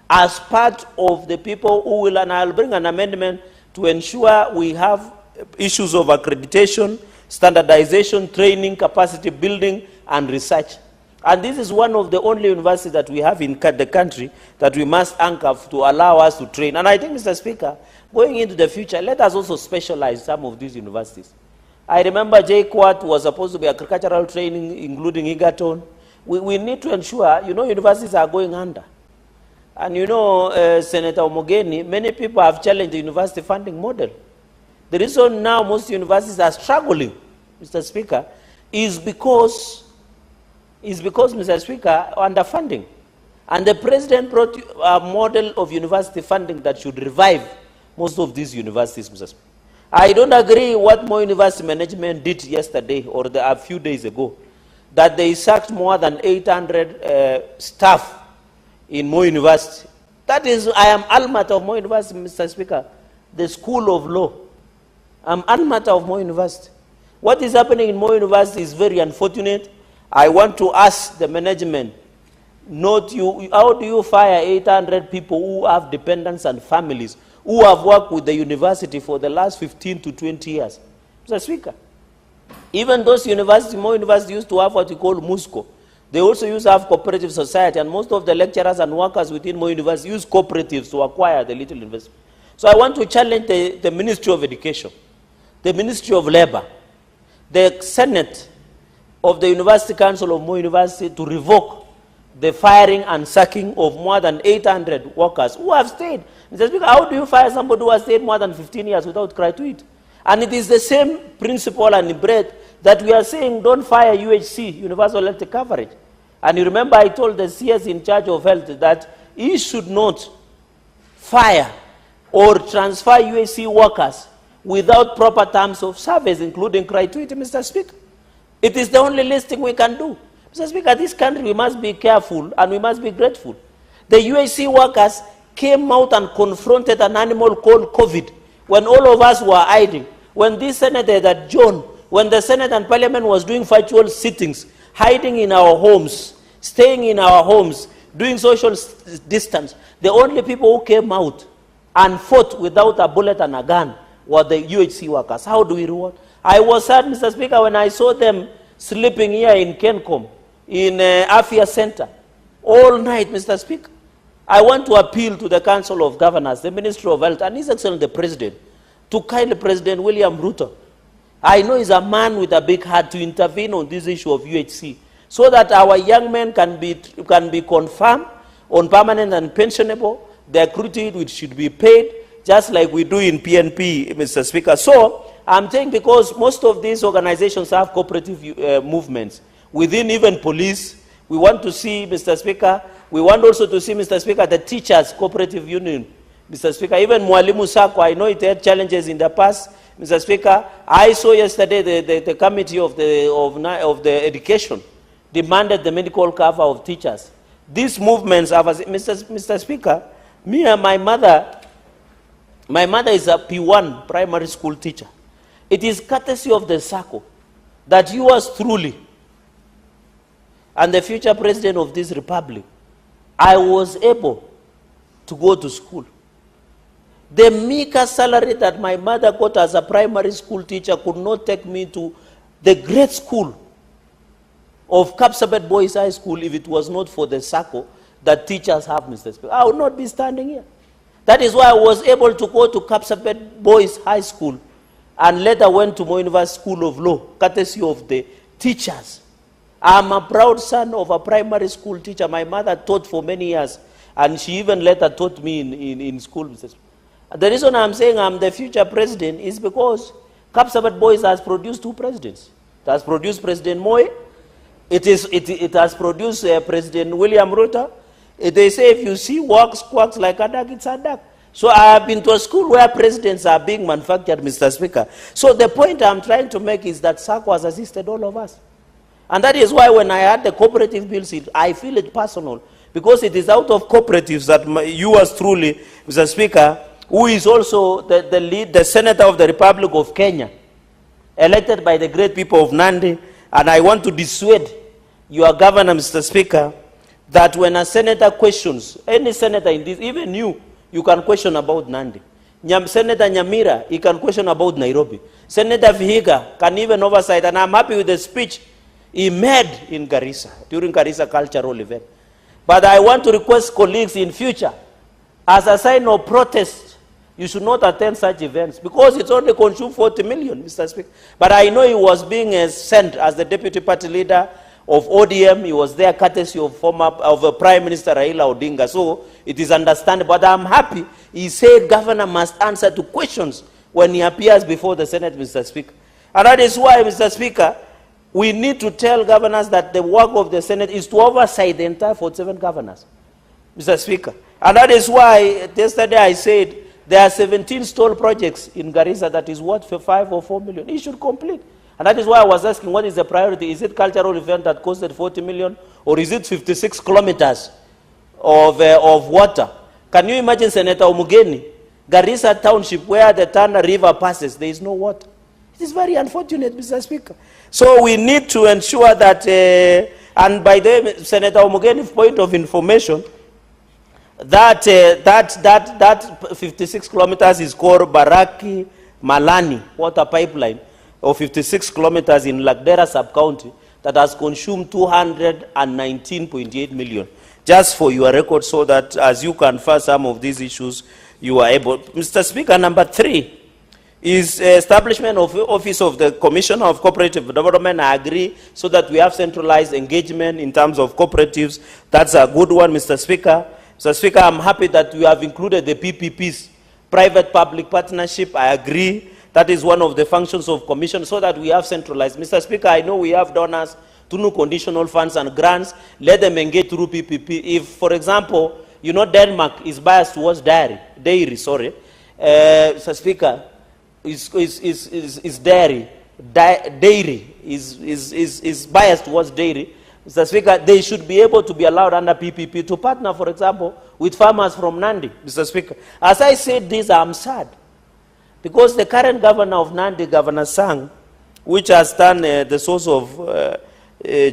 as part of the people who will, and I'll bring an amendment to ensure we have issues of accreditation, standardization, training, capacity building, and research. And this is one of the only universities that we have in the country that we must anchor to allow us to train. And I think, Mr. Speaker, going into the future, let us also specialize some of these universities. I remember JKUAT was supposed to be agricultural training, including Egerton. We need to ensure, universities are going under. And Senator Omogeni, many people have challenged the university funding model. The reason now most universities are struggling, Mr. Speaker, is because, Mr. Speaker, underfunding. And the president brought a model of university funding that should revive most of these universities, Mr. Speaker. I don't agree what Moi University management did yesterday or a few days ago, that they sacked more than 800 staff in Moi University. That is, I am alma of Moi University, Mr. Speaker, the School of Law. I'm alma of Moi University. What is happening in Moi University is very unfortunate. I want to ask the management, not you, how do you fire 800 people who have dependents and families who have worked with the university for the last 15 to 20 years? Mr. Speaker, even those universities, Moi University used to have what we call MUSCO. They also used to have cooperative society, and most of the lecturers and workers within Moi University use cooperatives to acquire the little investment. So I want to challenge the Ministry of Education, the Ministry of Labor, the Senate of the University Council of Moi University to revoke the firing and sacking of more than 800 workers who have stayed. Mr. Speaker, how do you fire somebody who has stayed more than 15 years without gratuity? And it is the same principle and breadth that we are saying don't fire UHC, Universal Health Coverage. And you remember I told the CS in charge of health that he should not fire or transfer UHC workers without proper terms of service, including gratuity, Mr. Speaker. It is the only listing we can do. Mr. Speaker, this country, we must be careful and we must be grateful. The UHC workers came out and confronted an animal called COVID when all of us were hiding. When this senator, that John, when the Senate and Parliament was doing virtual sittings, hiding in our homes, staying in our homes, doing social distance, the only people who came out and fought without a bullet and a gun were the UHC workers. How do we reward? I was sad, Mr. Speaker, when I saw them sleeping here in Kencom, in Afia Center, all night, Mr. Speaker. I want to appeal to the Council of Governors, the Ministry of Health, and His Excellency the President, to kindly President William Ruto. I know he's a man with a big heart to intervene on this issue of UHC, so that our young men can be confirmed on permanent and pensionable, their gratuity which should be paid, just like we do in PNP, Mr. Speaker. So, I'm saying because most of these organizations have cooperative movements, within even police, we want to see, Mr. Speaker, we want also to see, Mr. Speaker, the teachers' cooperative union, Mr. Speaker. Even Mwalimu Sacco, I know it had challenges in the past, Mr. Speaker. I saw yesterday the committee of the education demanded the medical cover of teachers. These movements have, Mr. Speaker, me and my mother is a P1 primary school teacher. It is courtesy of the Sacco that yours truly and the future president of this republic, I was able to go to school. The meager salary that my mother got as a primary school teacher could not take me to the great school of Kapsabet Boys High School if it was not for the Sacco that teachers have, Mr. Speaker. I would not be standing here. That is why I was able to go to Kapsabet Boys High School and later went to Moi University School of Law, courtesy of the teachers. I'm a proud son of a primary school teacher. My mother taught for many years, and she even later taught me in school. The reason I'm saying I'm the future president is because Kapsabet Boys has produced two presidents. It has produced President Moi. It has produced President William Ruto. They say if you see quacks like a duck, it's a duck. So I have been to a school where presidents are being manufactured, Mr. Speaker. So the point I'm trying to make is that SACCO has assisted all of us. And that is why when I had the cooperative bills, I feel it personal. Because it is out of cooperatives that you as truly, Mr. Speaker, who is also the Senator of the Republic of Kenya, elected by the great people of Nandi, and I want to dissuade your governor, Mr. Speaker, that when a senator questions, any senator in this, even you can question about Nandi. Senator Nyamira, he can question about Nairobi. Senator Vihiga can even oversight, and I'm happy with the speech he made in Garissa, during Garissa cultural event. But I want to request colleagues in future, as a sign of protest, you should not attend such events, because it's only consumed 40 million, Mr. Speaker. But I know he was being sent as the deputy party leader of ODM. He was there courtesy of Prime Minister Raila Odinga. So it is understandable. But I'm happy he said governor must answer to questions when he appears before the Senate, Mr. Speaker. And that is why, Mr. Speaker, we need to tell governors that the work of the Senate is to oversight the entire 47 governors, Mr. Speaker. And that is why yesterday I said there are 17 stall projects in Garissa that is worth 5 or 4 million. He should complete. And that is why I was asking, what is the priority? Is it cultural event that costed 40 million, or is it 56 kilometers of water? Can you imagine, Senator Omugeni, Garissa Township, where the Tana River passes, there is no water? It is very unfortunate, Mr. Speaker. So we need to ensure that, and by the way, Senator Omugeni's point of information, that 56 kilometers is called Baraki Malani water pipeline, of 56 kilometers in Lagdera sub-county, that has consumed 219.8 million. Just for your record, so that as you confer some of these issues, you are able. Mr. Speaker, number 3 is establishment of Office of the Commissioner of Cooperative Development. I agree, so that we have centralized engagement in terms of cooperatives. That's a good one, Mr. Speaker. Mr. Speaker, I'm happy that you have included the PPPs, private-public partnership. I agree. That is one of the functions of commission, so that we have centralized. Mr. Speaker, I know we have donors, through conditional funds and grants. Let them engage through PPP. If, for example, you know Denmark is biased towards dairy, Mr. Speaker, dairy is biased towards dairy. Mr. Speaker, they should be able to be allowed under PPP to partner, for example, with farmers from Nandi, Mr. Speaker. As I said this, I'm sad, because the current governor of Nandi, Governor Sang, which has turned the source of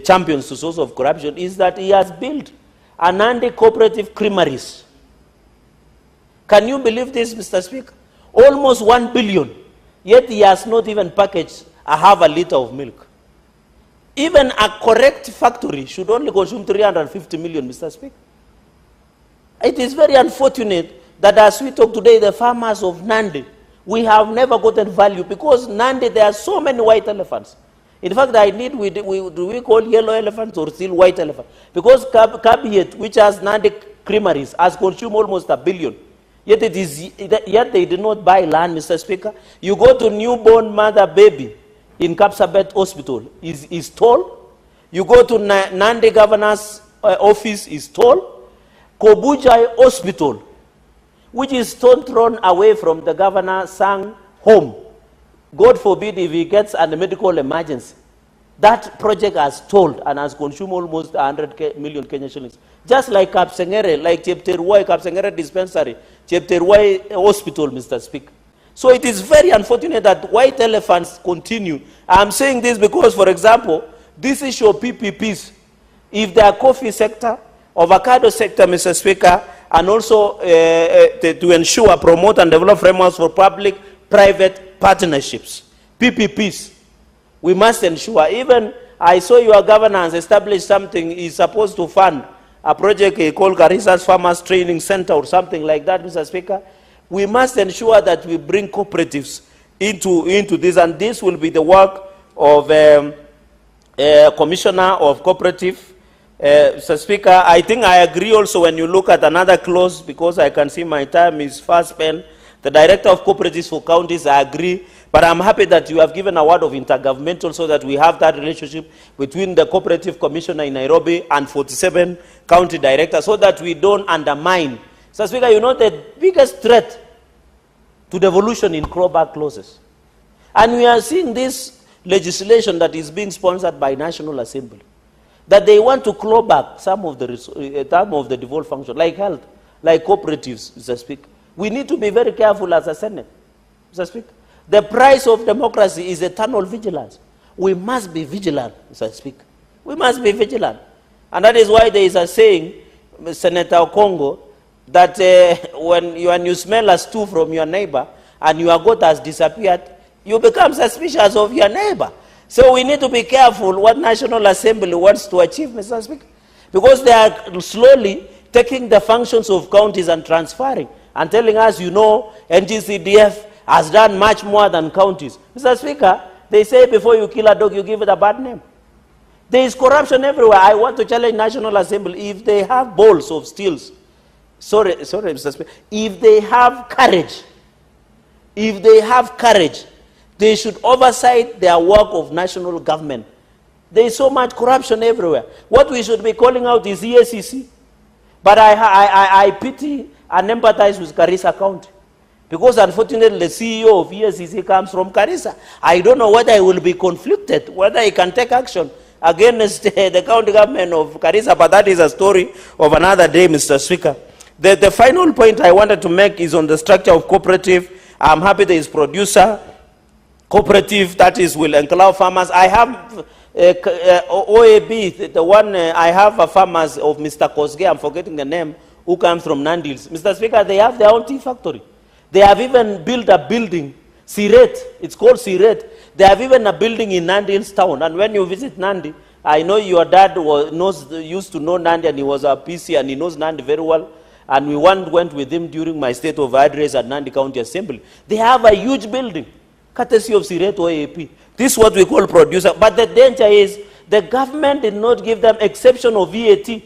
champions to source of corruption, is that he has built a Nandi cooperative creameries. Can you believe this, Mr. Speaker? Almost 1 billion, yet he has not even packaged a half a liter of milk. Even a correct factory should only consume 350 million, Mr. Speaker. It is very unfortunate that as we talk today, the farmers of Nandi, we have never gotten value, because Nandi, there are so many white elephants. In fact, do we call yellow elephants or still white elephants? Because Kabiet, which has Nandi creameries, has consumed almost 1 billion. Yet they did not buy land, Mr. Speaker. You go to newborn mother baby in Kapsabet Hospital, is tall. You go to Nandi Governor's office, is tall. Kobujai Hospital, which is thrown away from the Governor Sang home. God forbid if he gets a medical emergency. That project has stalled and has consumed almost 100 million Kenyan shillings. Just like Kapsengere, like Chepterwai Kapsengere Dispensary, Chepterwai Hospital, Mr. Speaker. So it is very unfortunate that white elephants continue. I'm saying this because, for example, this issue of PPPs, if they are coffee sector, avocado sector, Mr. Speaker, and also to ensure, promote and develop frameworks for public-private partnerships, PPPs, we must ensure. Even I saw your governor has established something, he's supposed to fund a project called Garissa's Farmers Training Center or something like that, Mr. Speaker. We must ensure that we bring cooperatives into this, and this will be the work of Commissioner of Cooperative. Mr. Speaker, I think I agree also when you look at another clause, because I can see my time is fast spent. The Director of Cooperatives for Counties, I agree, but I'm happy that you have given a word of intergovernmental, so that we have that relationship between the Cooperative Commissioner in Nairobi and 47 county directors, so that we don't undermine Mr. Speaker, you know the biggest threat to devolution in clawback clauses. And we are seeing this legislation that is being sponsored by National Assembly, that they want to claw back some of the devolved function, like health, like cooperatives, Mr. Speaker. We need to be very careful as a Senate, Mr. Speaker. The price of democracy is eternal vigilance. We must be vigilant, Mr. Speaker. We must be vigilant. And that is why there is a saying, Senator Okongo, that when you smell a stew from your neighbor and your goat has disappeared, you become suspicious of your neighbor. So we need to be careful what National Assembly wants to achieve, Mr. Speaker, because they are slowly taking the functions of counties and transferring and telling us, you know, Ng-Cdf has done much more than counties. Mr. Speaker, they say before you kill a dog, you give it a bad name. There is corruption everywhere. I want to challenge National Assembly, if they have bowls of steels, sorry, Mr. Speaker, if they have courage, they should oversight their work of national government. There is so much corruption everywhere. What we should be calling out is EACC. But I pity and empathize with Garissa County, because unfortunately the CEO of EACC comes from Garissa. I don't know whether he will be conflicted, whether he can take action against the county government of Garissa, but that is a story of another day, Mr. Speaker. The final point I wanted to make is on the structure of cooperative. I'm happy there is producer cooperative, that is will enclave farmers. I have OAB, the one I have a farmers of Mr. Kosge, I'm forgetting the name, who comes from Nandils. Mr. Speaker, they have their own tea factory. They have even built a building, Siret, it's called Siret. They have even a building in Nandils town. And when you visit Nandi, I know your dad used to know Nandi, and he was a PC and he knows Nandi very well. And we went with him during my state of address at Nandi County Assembly. They have a huge building, courtesy of Siret OAP. This is what we call producer. But the danger is the government did not give them exception of VAT.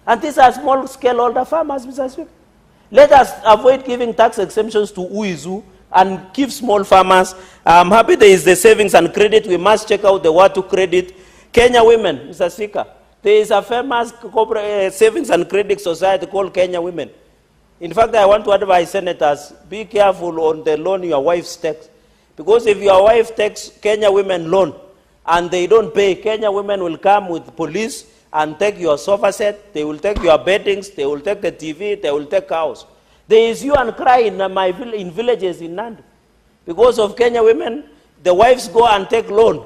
And these are small-scale older farmers, Mr. Speaker. Let us avoid giving tax exemptions to Uizu and give small farmers. I'm happy there is the savings and credit. We must check out the Watu credit. Kenya Women, Mr. Speaker. There is a famous savings and credit society called Kenya Women. In fact, I want to advise senators, be careful on the loan your wife takes. Because if your wife takes Kenya Women loan and they don't pay, Kenya Women will come with police and take your sofa set, they will take your beddings, they will take the TV, they will take cows. There is hue and cry in villages in Nandi. Because of Kenya Women, the wives go and take loan,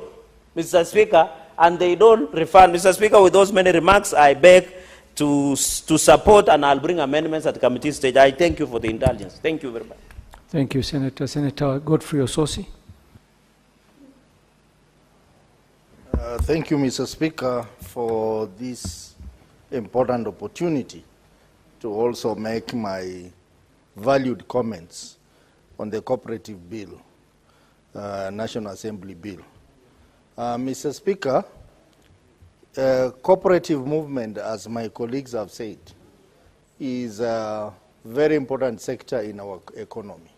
Mr. Speaker, and they don't refund. Mr. Speaker, with those many remarks, I beg to support, and I'll bring amendments at the committee stage. I thank you for the indulgence. Thank you very much. Thank you, Senator. Senator Godfrey Ososi. Thank you, Mr. Speaker, for this important opportunity to also make my valued comments on the cooperative bill, National Assembly bill. Mr. Speaker, cooperative movement, as my colleagues have said, is a very important sector in our economy.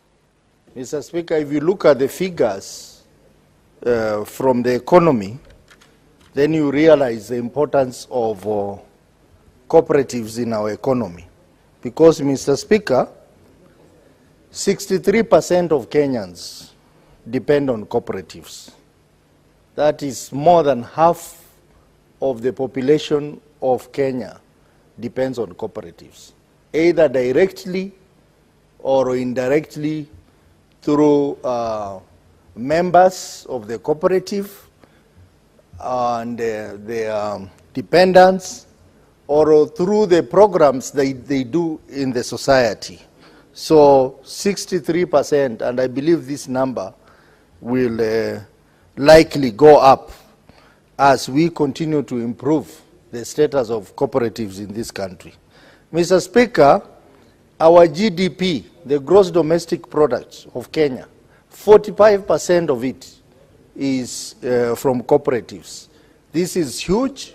Mr. Speaker, if you look at the figures from the economy, then you realize the importance of cooperatives in our economy. Because, Mr. Speaker, 63% of Kenyans depend on cooperatives. That is more than half of the population of Kenya depends on cooperatives, either directly or indirectly through members of the cooperative and their dependents, or through the programs they do in the society. So 63%, and I believe this number will likely go up as we continue to improve the status of cooperatives in this country. Mr. Speaker, our GDP, the gross domestic product of Kenya, 45% of it is from cooperatives. This is huge,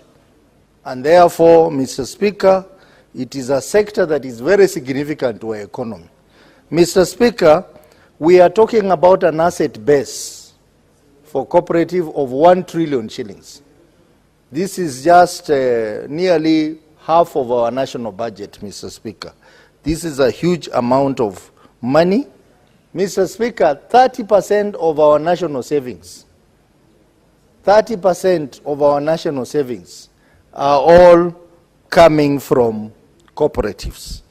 and therefore, Mr. Speaker, it is a sector that is very significant to our economy. Mr. Speaker, we are talking about an asset base for cooperative of 1 trillion shillings. This is just nearly half of our national budget, Mr. Speaker. This is a huge amount of money. Mr. Speaker, 30% of our national savings, 30% of our national savings are all coming from cooperatives.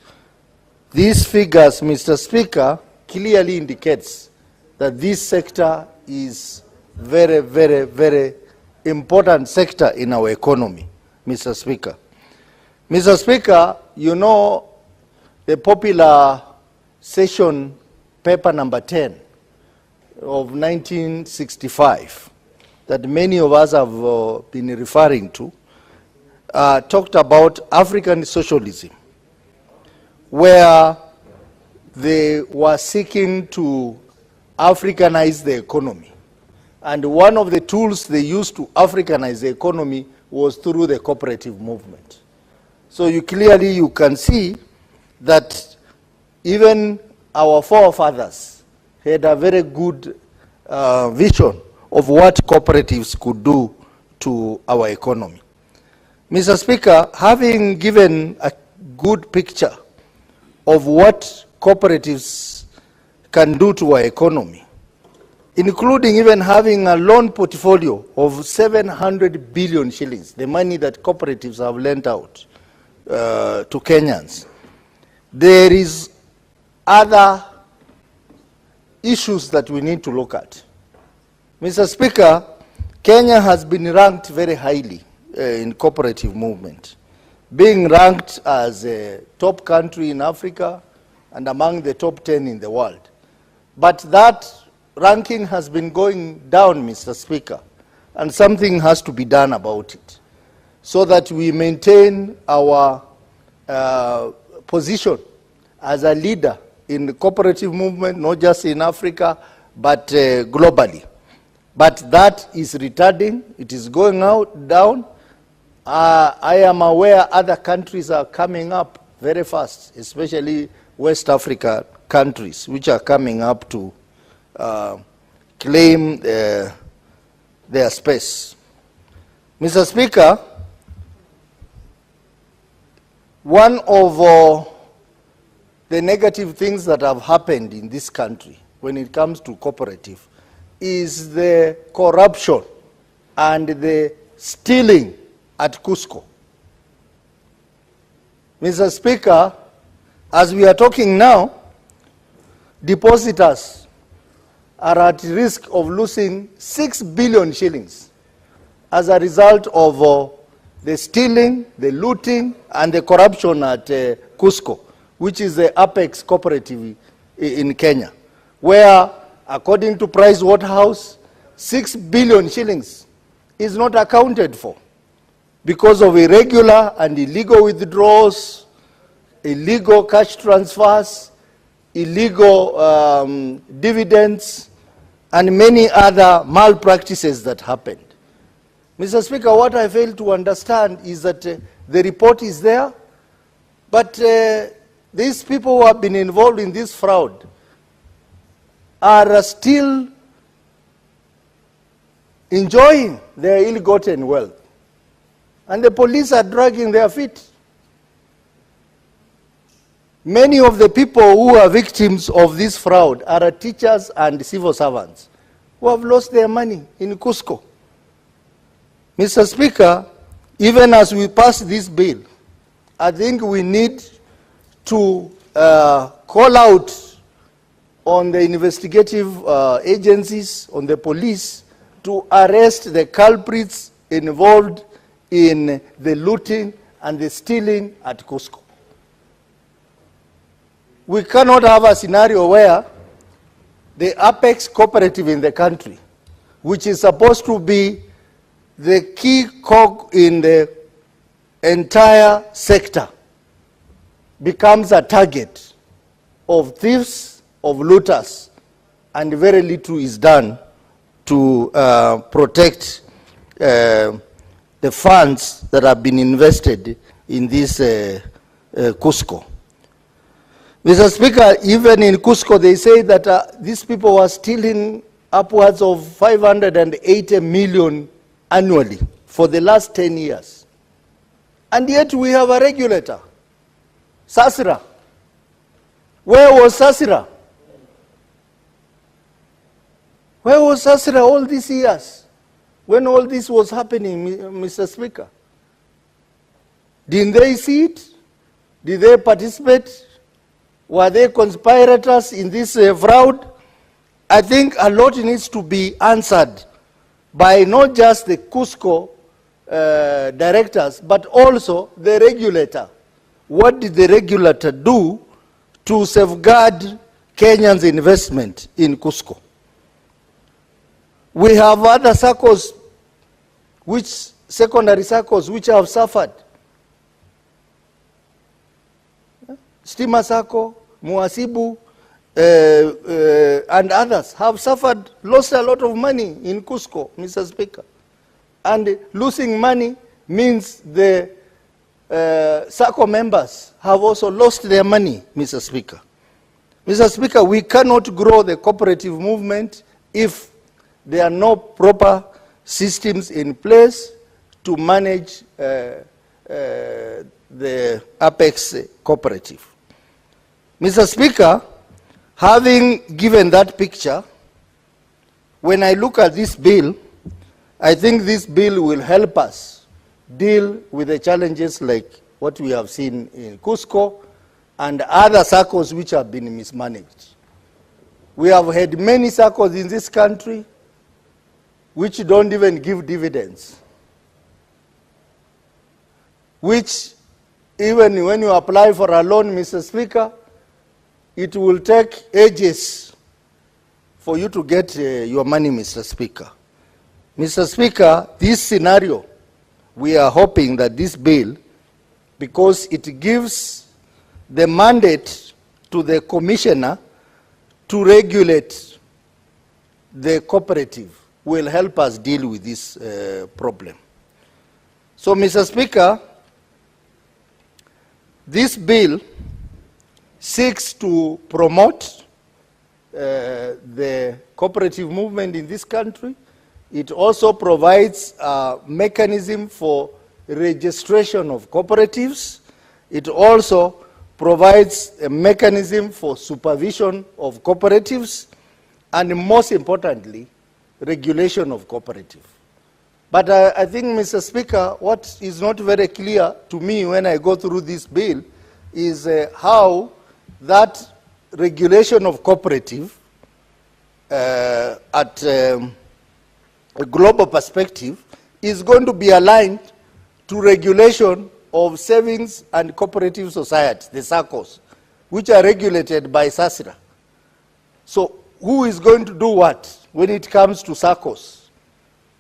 These figures, Mr. Speaker, clearly indicates that this sector is very, very, very important sector in our economy, Mr. Speaker. Mr. Speaker, you know the popular session paper number 10 of 1965 that many of us have been referring to, talked about African socialism, where they were seeking to Africanize the economy. And one of the tools they used to Africanize the economy was through the cooperative movement. So you can see that even our forefathers had a very good vision of what cooperatives could do to our economy. Mr. Speaker, having given a good picture of what cooperatives can do to our economy, including even having a loan portfolio of 700 billion shillings, the money that cooperatives have lent out to Kenyans, there is other issues that we need to look at. Mr. Speaker, Kenya has been ranked very highly in cooperative movement, being ranked as a top country in Africa and among the top 10 in the world. But that ranking has been going down, Mr. Speaker, and something has to be done about it so that we maintain our position as a leader in the cooperative movement, not just in Africa, but globally. But that is retarding. It is going down. I am aware other countries are coming up very fast, especially West Africa countries, which are coming up to claim their space. Mr. Speaker, one of the negative things that have happened in this country when it comes to cooperative is the corruption and the stealing at Cusco. Mr. Speaker, as we are talking now, depositors are at risk of losing 6 billion shillings as a result of the stealing, the looting, and the corruption at Cusco, which is the apex cooperative in Kenya, where, according to Price Waterhouse, 6 billion shillings is not accounted for because of irregular and illegal withdrawals, illegal cash transfers, illegal dividends, and many other malpractices that happened. Mr. Speaker, what I fail to understand is that the report is there, but these people who have been involved in this fraud are still enjoying their ill-gotten wealth. And the police are dragging their feet. Many of the people who are victims of this fraud are teachers and civil servants who have lost their money in Cusco. Mr. Speaker, even as we pass this bill, I think we need to call out on the investigative agencies, on the police, to arrest the culprits involved in the looting and the stealing at Cusco. We cannot have a scenario where the apex cooperative in the country, which is supposed to be the key cog in the entire sector, becomes a target of thieves, of looters, and very little is done to protect the funds that have been invested in this Cusco. Mr. Speaker, even in Cusco, they say that these people were stealing upwards of 580 million annually for the last 10 years. And yet we have a regulator, SASRA, Where was Sasira? Where was Sasira all these years when all this was happening, Mr. Speaker? Didn't they see it? Did they participate? Were they conspirators in this fraud? I think a lot needs to be answered by not just the Cusco directors, but also the regulator. What did the regulator do to safeguard Kenyans' investment in Cusco? We have other circles, secondary circles, which have suffered. Stima Sacco, Muasibu, and others have suffered, lost a lot of money in Cusco, Mr. Speaker. And losing money means the SACCO members have also lost their money, Mr. Speaker. Mr. Speaker, we cannot grow the cooperative movement if there are no proper systems in place to manage the Apex cooperative. Mr. Speaker, having given that picture, when I look at this bill, I think this bill will help us deal with the challenges like what we have seen in Cusco and other circles which have been mismanaged. We have had many circles in this country which don't even give dividends, which even when you apply for a loan, Mr. Speaker, it will take ages for you to get your money, Mr. Speaker. Mr. Speaker, this scenario, we are hoping that this bill, because it gives the mandate to the commissioner to regulate the cooperative, will help us deal with this problem. So, Mr. Speaker, this bill seeks to promote the cooperative movement in this country. It also provides a mechanism for registration of cooperatives. It also provides a mechanism for supervision of cooperatives, and most importantly, regulation of cooperative. But I think, Mr. Speaker, what is not very clear to me when I go through this bill is how that regulation of cooperative at a global perspective is going to be aligned to regulation of savings and cooperative societies, the SACCOs, which are regulated by SASRA. So who is going to do what when it comes to SACCOs?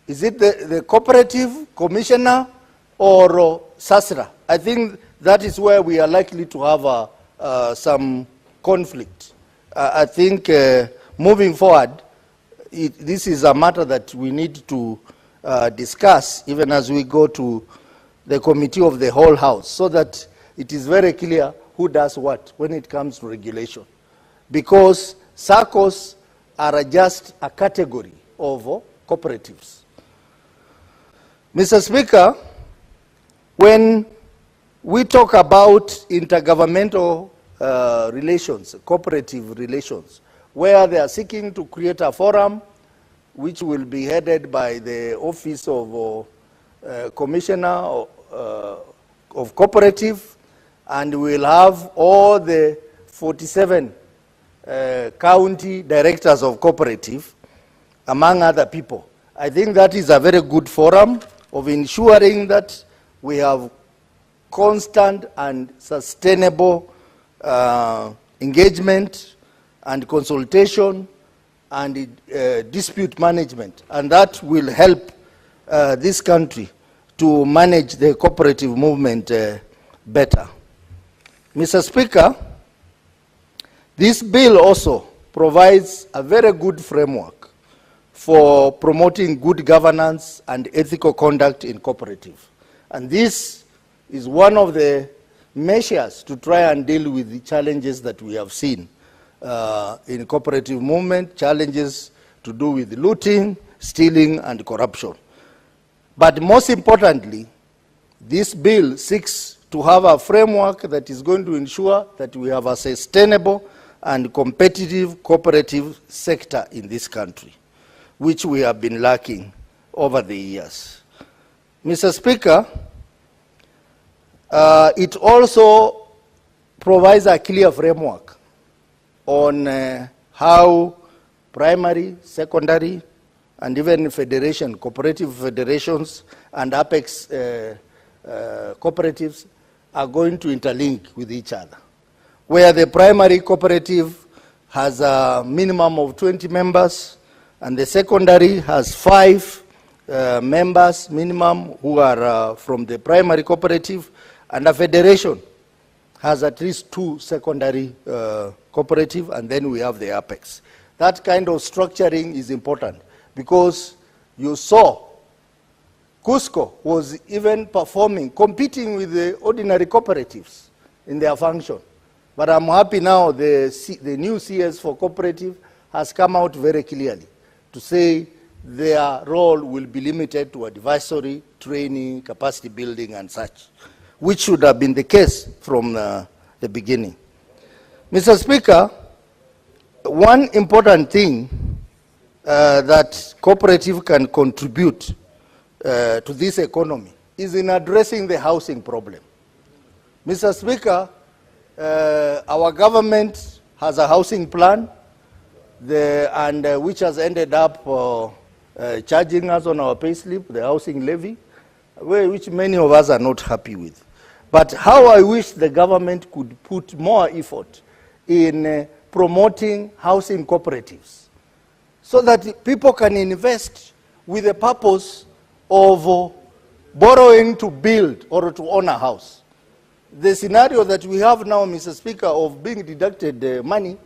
Is it the cooperative commissioner or SASRA? I think that is where we are likely to have some conflict. I think moving forward, this is a matter that we need to discuss even as we go to the committee of the whole house, so that it is very clear who does what when it comes to regulation. Because SACCOs are just a category of cooperatives. Mr. Speaker, when we talk about intergovernmental relations, cooperative relations, where they are seeking to create a forum which will be headed by the Office of Commissioner of Cooperative, and we'll have all the 47 county directors of cooperative, among other people. I think that is a very good forum of ensuring that we have constant and sustainable engagement and consultation and dispute management, and that will help this country to manage the cooperative movement better. Mr. Speaker, this bill also provides a very good framework for promoting good governance and ethical conduct in cooperative. And this is one of the measures to try and deal with the challenges that we have seen in cooperative movement, challenges to do with looting, stealing, and corruption. But most importantly, this bill seeks to have a framework that is going to ensure that we have a sustainable and competitive cooperative sector in this country, which we have been lacking over the years. Mr. Speaker, it also provides a clear framework on how primary, secondary, and even federation, cooperative federations and apex cooperatives are going to interlink with each other. Where the primary cooperative has a minimum of 20 members, and the secondary has 5 members minimum who are from the primary cooperative, and a federation has at least 2 secondary cooperative, and then we have the apex. That kind of structuring is important because you saw Cusco was even competing with the ordinary cooperatives in their function. But I'm happy now the new CS for cooperative has come out very clearly to say their role will be limited to advisory, training, capacity building, and such, which should have been the case from the beginning. Mr. Speaker, one important thing that cooperative can contribute to this economy is in addressing the housing problem. Mr. Speaker, our government has a housing plan which has ended up charging us on our payslip, the housing levy, which many of us are not happy with. But how I wish the government could put more effort in promoting housing cooperatives so that people can invest with the purpose of borrowing to build or to own a house. The scenario that we have now, Mr. Speaker, of being deducted money,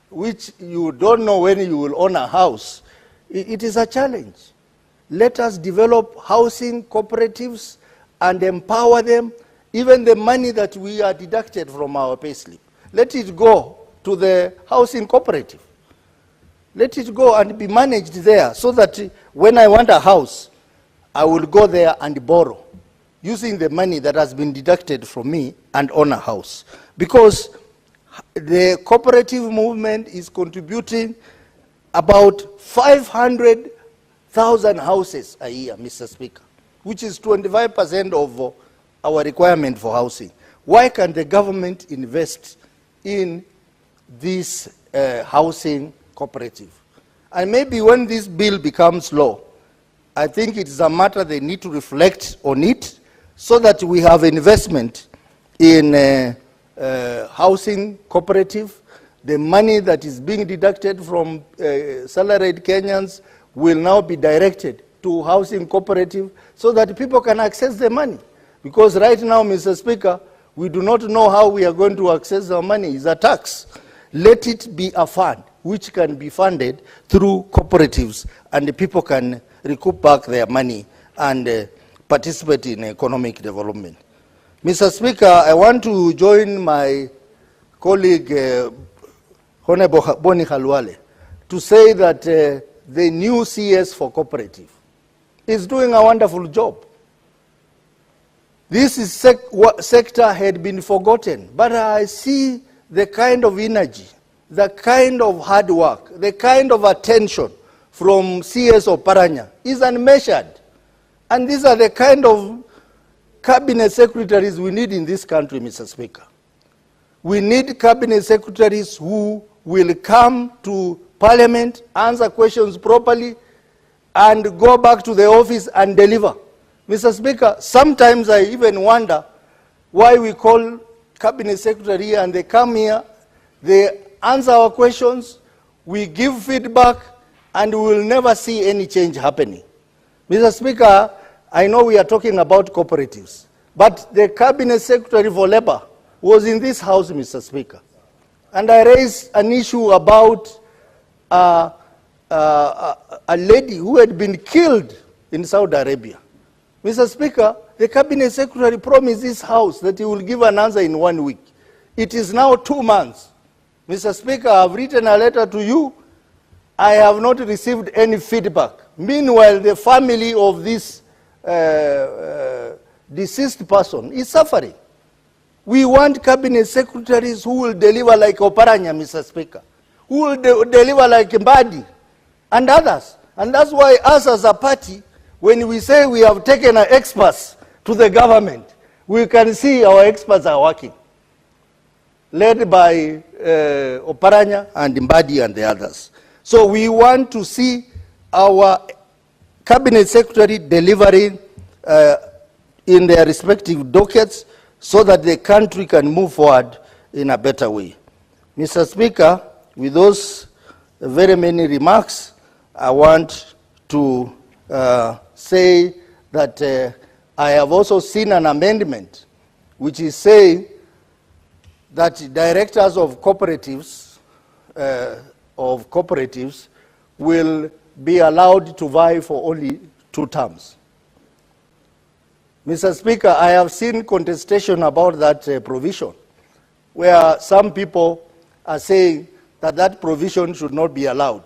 which you don't know when you will own a house, it is a challenge. Let us develop housing cooperatives and empower them. Even the money that we are deducted from our payslip, let it go to the housing cooperative. Let it go and be managed there so that when I want a house, I will go there and borrow using the money that has been deducted from me and own a house. Because the cooperative movement is contributing about 500,000 houses a year, Mr. Speaker, which is 25% of our requirement for housing. Why can't the government invest in this housing cooperative? And maybe when this bill becomes law, I think it is a matter they need to reflect on it so that we have investment in housing cooperative. The money that is being deducted from salaried Kenyans will now be directed to housing cooperative so that people can access the money. Because right now, Mr. Speaker, we do not know how we are going to access our money. It's a tax. Let it be a fund which can be funded through cooperatives, and the people can recoup back their money and participate in economic development. Mr. Speaker, I want to join my colleague, Honorable Boni Khalwale, to say that the new CS for cooperative is doing a wonderful job. This is sector had been forgotten, but I see the kind of energy, the kind of hard work, the kind of attention from CS Oparanya is unmeasured. And these are the kind of cabinet secretaries we need in this country, Mr. Speaker. We need cabinet secretaries who will come to Parliament, answer questions properly, and go back to the office and deliver. Mr. Speaker, sometimes I even wonder why we call cabinet secretary here and they come here, they answer our questions, we give feedback, and we will never see any change happening. Mr. Speaker, I know we are talking about cooperatives, but the cabinet secretary for labor was in this house, Mr. Speaker. And I raised an issue about a lady who had been killed in Saudi Arabia. Mr. Speaker, the cabinet secretary promised this house that he will give an answer in 1 week. It is now 2 months. Mr. Speaker, I have written a letter to you. I have not received any feedback. Meanwhile, the family of this deceased person is suffering. We want cabinet secretaries who will deliver like Oparanya, Mr. Speaker, who will deliver like Mbadi and others. And that's why us as a party, when we say we have taken our experts to the government, we can see our experts are working, led by Oparanya and Mbadi and the others. So we want to see our cabinet secretary delivering in their respective dockets so that the country can move forward in a better way. Mr. Speaker, with those very many remarks, I want to say that I have also seen an amendment which is saying that directors of cooperatives will be allowed to vie for only 2 terms. Mr. Speaker, I have seen contestation about that provision, where some people are saying that that provision should not be allowed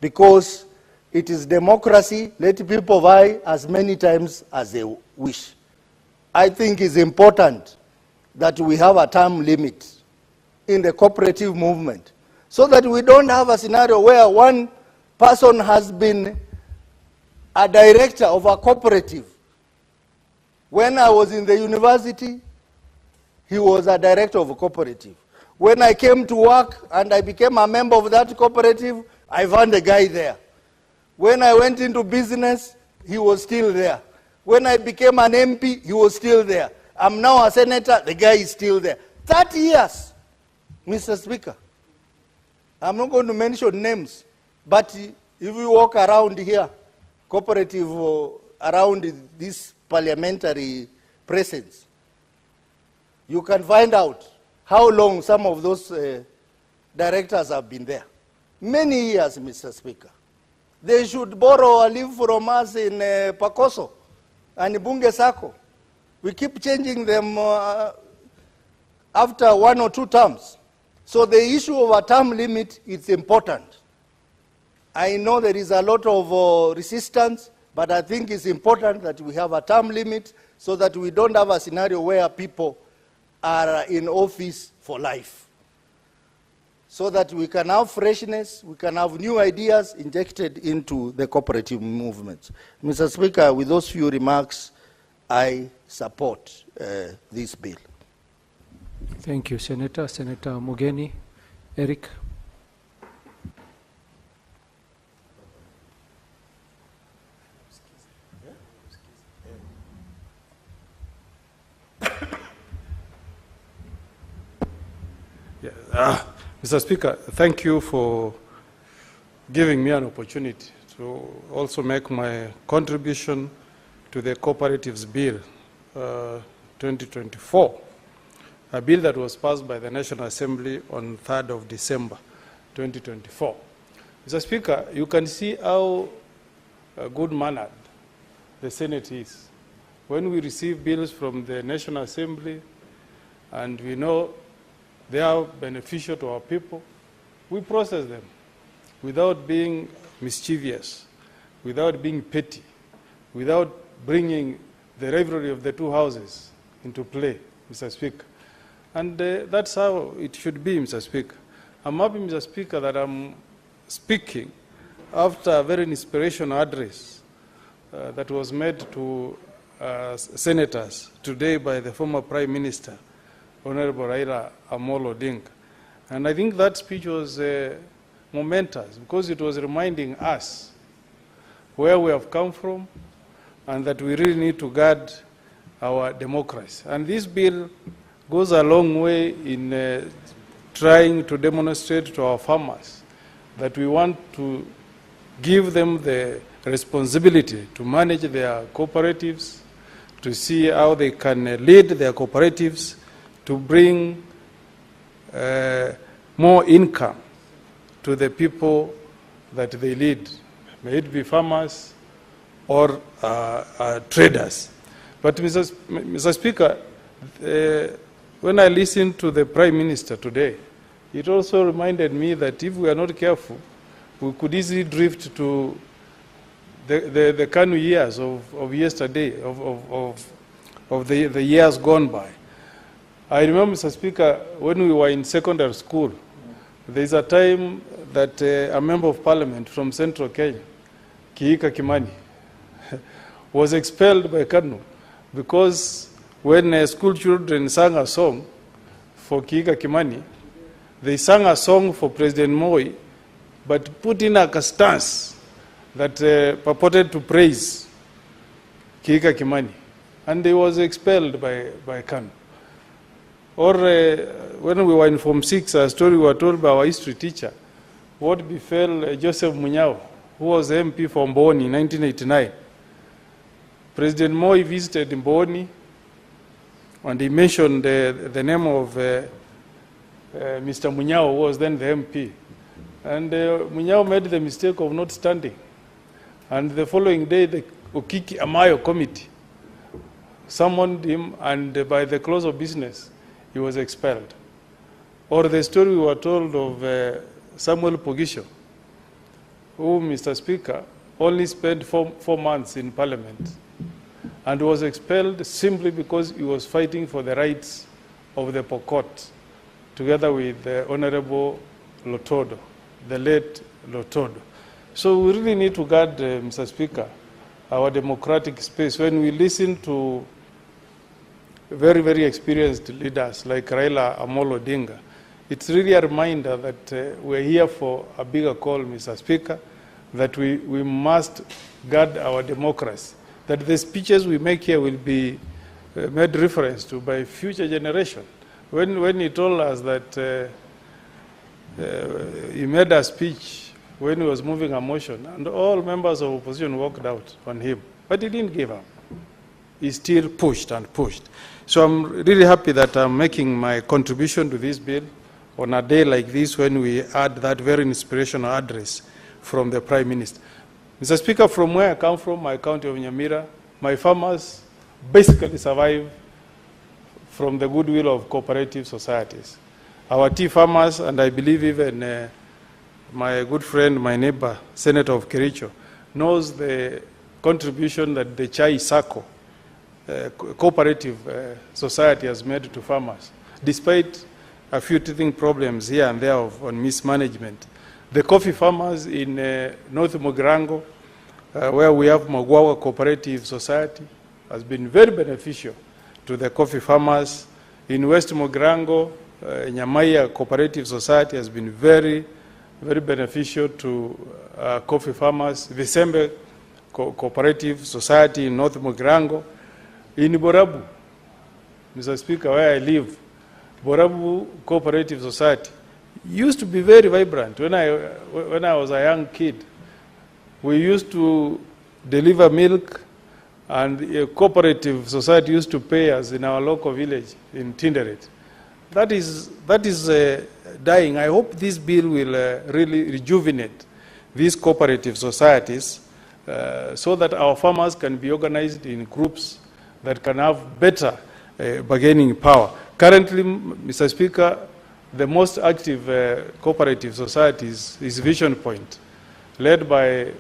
because it is democracy, let people vie as many times as they wish. I think it's important that we have a term limit in the cooperative movement so that we don't have a scenario where one person has been a director of a cooperative. When I was in the university, he was a director of a cooperative. When I came to work and I became a member of that cooperative, I found a guy there. When I went into business, he was still there. When I became an MP, he was still there. I'm now a senator, the guy is still there. 30 years, Mr. Speaker. I'm not going to mention names, but if you walk around here, cooperative around this parliamentary presence, you can find out how long some of those directors have been there. Many years, Mr. Speaker. They should borrow a leave from us in Pakoso and Bunge Sako. We keep changing them after 1 or 2 terms. So the issue of a term limit is important. I know there is a lot of resistance, but I think it's important that we have a term limit so that we don't have a scenario where people are in office for life. So that we can have freshness, we can have new ideas injected into the cooperative movement. Mr. Speaker, with those few remarks, I support this bill. Thank you, Senator. Senator Mugeni. Eric. Mr. Speaker, thank you for giving me an opportunity to also make my contribution to the Cooperatives Bill 2024, a bill that was passed by the National Assembly on 3rd of December 2024. Mr. Speaker, you can see how good-mannered the Senate is. When we receive bills from the National Assembly and we know they are beneficial to our people, we process them without being mischievous, without being petty, without bringing the rivalry of the 2 houses into play, Mr. Speaker. And that's how it should be, Mr. Speaker. I'm happy, Mr. Speaker, that I'm speaking after a very inspirational address that was made to senators today by the former Prime Minister, Honorable Raila Odinga. And I think that speech was momentous because it was reminding us where we have come from and that we really need to guard our democracy. And this bill goes a long way in trying to demonstrate to our farmers that we want to give them the responsibility to manage their cooperatives, to see how they can lead their cooperatives, to bring more income to the people that they lead, may it be farmers or traders. But Mr. Speaker, when I listened to the Prime Minister today, it also reminded me that if we are not careful, we could easily drift to the Kanu years of yesterday, of the years gone by. I remember, Mr. Speaker, when we were in secondary school, there's a time that a member of parliament from central Kenya, Kiika Kimani, was expelled by KANU because when school children sang a song for Kiika Kimani, they sang a song for President Moi, but put in a stance that purported to praise Kiika Kimani, and they was expelled by KANU. Or when we were in Form 6, a story we were told by our history teacher, what befell Joseph Munyao, who was MP for Mboni in 1989. President Moi visited Mboni, and he mentioned the name of Mr. Munyao, who was then the MP. And Munyao made the mistake of not standing. And the following day, the Okiki Amayo committee summoned him, and by the close of business, he was expelled. Or the story we were told of Samuel Pogisho, who, Mr. Speaker, only spent four months in Parliament and was expelled simply because he was fighting for the rights of the Pokot, together with the Honorable Lotodo, the late Lotodo. So we really need to guard, Mr. Speaker, our democratic space. When we listen to very, very experienced leaders like Raila Odinga, it's really a reminder that we're here for a bigger call, Mr. Speaker, that we must guard our democracy, that the speeches we make here will be made reference to by future generations. When he told us that he made a speech when he was moving a motion, and all members of opposition walked out on him, but he didn't give up. He still pushed and pushed. So I'm really happy that I'm making my contribution to this bill on a day like this when we had that very inspirational address from the Prime Minister. Mr. Speaker, from where I come from, my county of Nyamira, my farmers basically survive from the goodwill of cooperative societies. Our tea farmers, and I believe even my good friend, my neighbor, Senator of Kericho, knows the contribution that the Chai Sacco cooperative society has made to farmers, despite a few teething problems here and there on mismanagement. The coffee farmers in North Mogirango, where we have Magwawa Cooperative Society, has been very beneficial to the coffee farmers. In West Mogirango, Nyamaya Cooperative Society has been very, very beneficial to coffee farmers. Visembe Cooperative Society in North Mogirango. In Borabu, Mr. Speaker, where I live, Borabu Cooperative Society used to be very vibrant. When I was a young kid, we used to deliver milk, and a cooperative society used to pay us in our local village in Tinderet. That is dying. I hope this bill will really rejuvenate these cooperative societies so that our farmers can be organized in groups that can have better bargaining power. Currently, Mr. Speaker, the most active cooperative societies is Vision Point, led by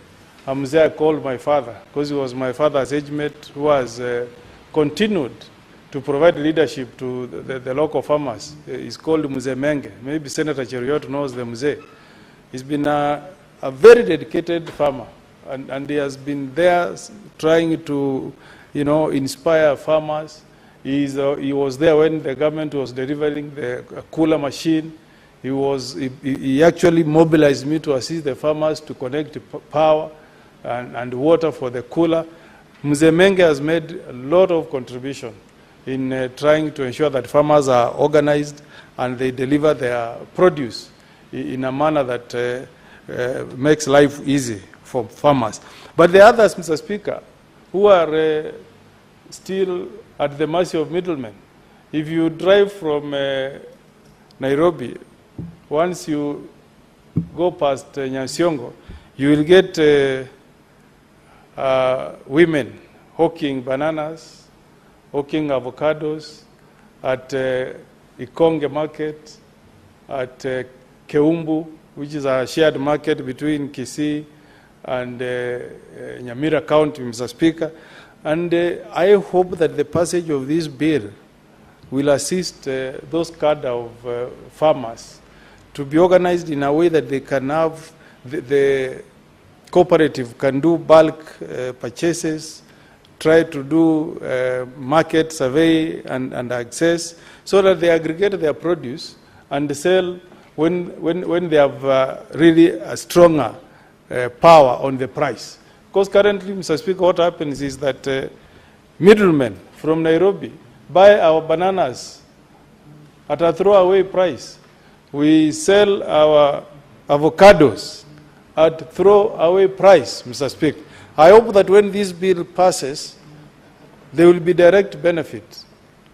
Hamza, called my father, because he was my father's age mate, who has continued to provide leadership to the local farmers. He's called Mutembei. Maybe Senator Cheriot knows the Mzee. He's been a very dedicated farmer, and he has been there trying to, inspire farmers. He was there when the government was delivering the cooler machine. He actually mobilized me to assist the farmers to connect power and water for the cooler. Mutembei has made a lot of contribution in trying to ensure that farmers are organized and they deliver their produce in a manner that makes life easy for farmers. But the others, Mr. Speaker, who are still at the mercy of middlemen. If you drive from Nairobi, once you go past Nyasiongo, you will get women hawking bananas, hawking avocados at Ikonge market, at Keumbu, which is a shared market between Kisii and Nyamira County, Mr. Speaker. And I hope that the passage of this bill will assist those cadre of farmers to be organized in a way that they can have, the cooperative can do bulk purchases, try to do market survey and access, so that they aggregate their produce and sell when they have really a stronger power on the price. Because currently, Mr. Speaker, what happens is that middlemen from Nairobi buy our bananas at a throwaway price. We sell our avocados at throwaway price, Mr. Speaker. I hope that when this bill passes, there will be direct benefit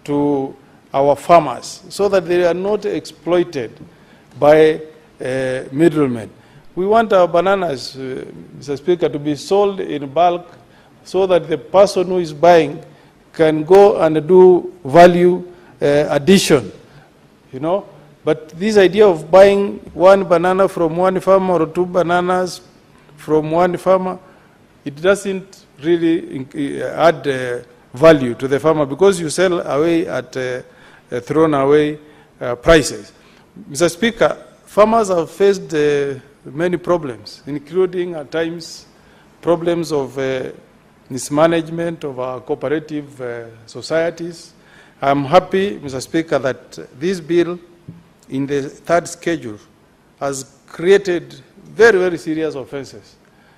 to our farmers so that they are not exploited by middlemen. We want our bananas, Mr. Speaker, to be sold in bulk so that the person who is buying can go and do value addition, you know. But this idea of buying one banana from one farmer or two bananas from one farmer, it doesn't really add value to the farmer because you sell away at thrown away prices. Mr. Speaker, farmers have faced many problems, including at times problems of mismanagement of our cooperative societies. I'm happy, Mr. Speaker, that this bill in the third schedule has created very, very serious offenses,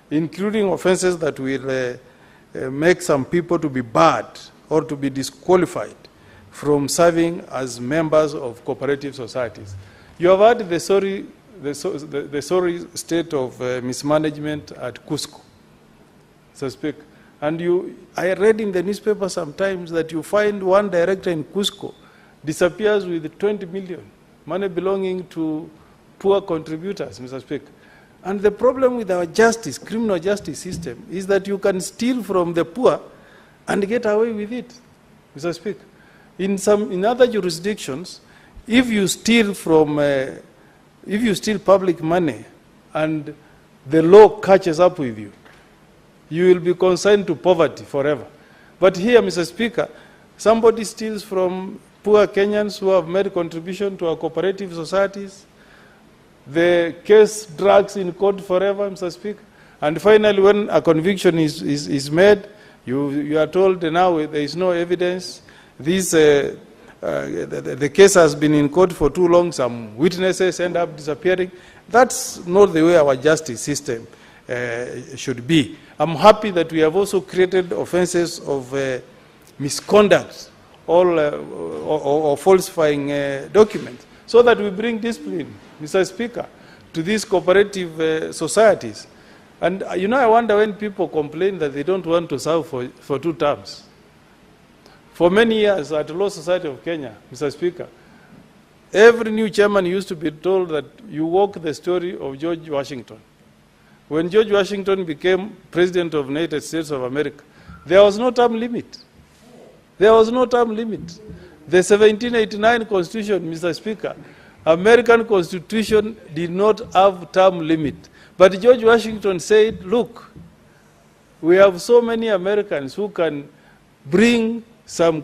including offenses that will make some people to be barred or to be disqualified from serving as members of cooperative societies. You have heard the sorry state of mismanagement at Cusco, so speak. And I read in the newspaper sometimes that you find one director in Cusco disappears with 20 million, money belonging to poor contributors, Mr. Speaker. And the problem with our justice, criminal justice system, is that you can steal from the poor and get away with it, Mr. Speaker. In other jurisdictions, if you steal public money and the law catches up with you, you will be consigned to poverty forever. But here, Mr. Speaker, somebody steals from poor Kenyans who have made contribution to our cooperative societies. The case drags in court forever, Mr. Speaker. And finally, when a conviction is made, you are told now there is no evidence. The case has been in court for too long. Some witnesses end up disappearing. That's not the way our justice system should be. I'm happy that we have also created offenses of misconduct or falsifying documents so that we bring discipline, Mr. Speaker, to these cooperative societies. And you know, I wonder when people complain that they don't want to serve for 2 terms. For many years at the Law Society of Kenya, Mr. Speaker, every new chairman used to be told that you walk the story of George Washington. When George Washington became President of the United States of America, there was no term limit. There was no term limit. The 1789 Constitution, Mr. Speaker, American Constitution did not have term limit. But George Washington said, look, we have so many Americans who can bring some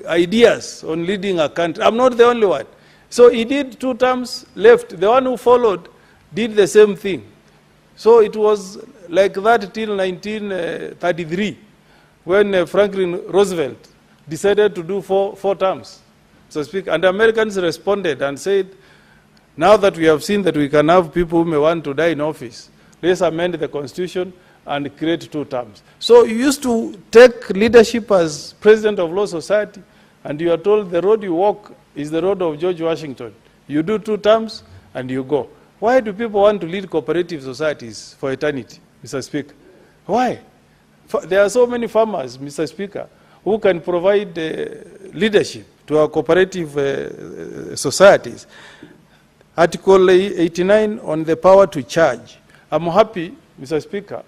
ideas on leading a country. I'm not the only one. So he did 2 terms left. The one who followed did the same thing. So it was like that till 1933, when Franklin Roosevelt decided to do 4 terms, so to speak. And Americans responded and said, now that we have seen that we can have people who may want to die in office, let's amend the Constitution and create 2 terms. So you used to take leadership as president of Law Society, and you are told the road you walk is the road of George Washington. You do 2 terms and you go. Why do people want to lead cooperative societies for eternity, Mr. Speaker? Why? There are so many farmers, Mr. Speaker, who can provide leadership to our cooperative societies. Article 89 on the power to charge. I'm happy, Mr. Speaker,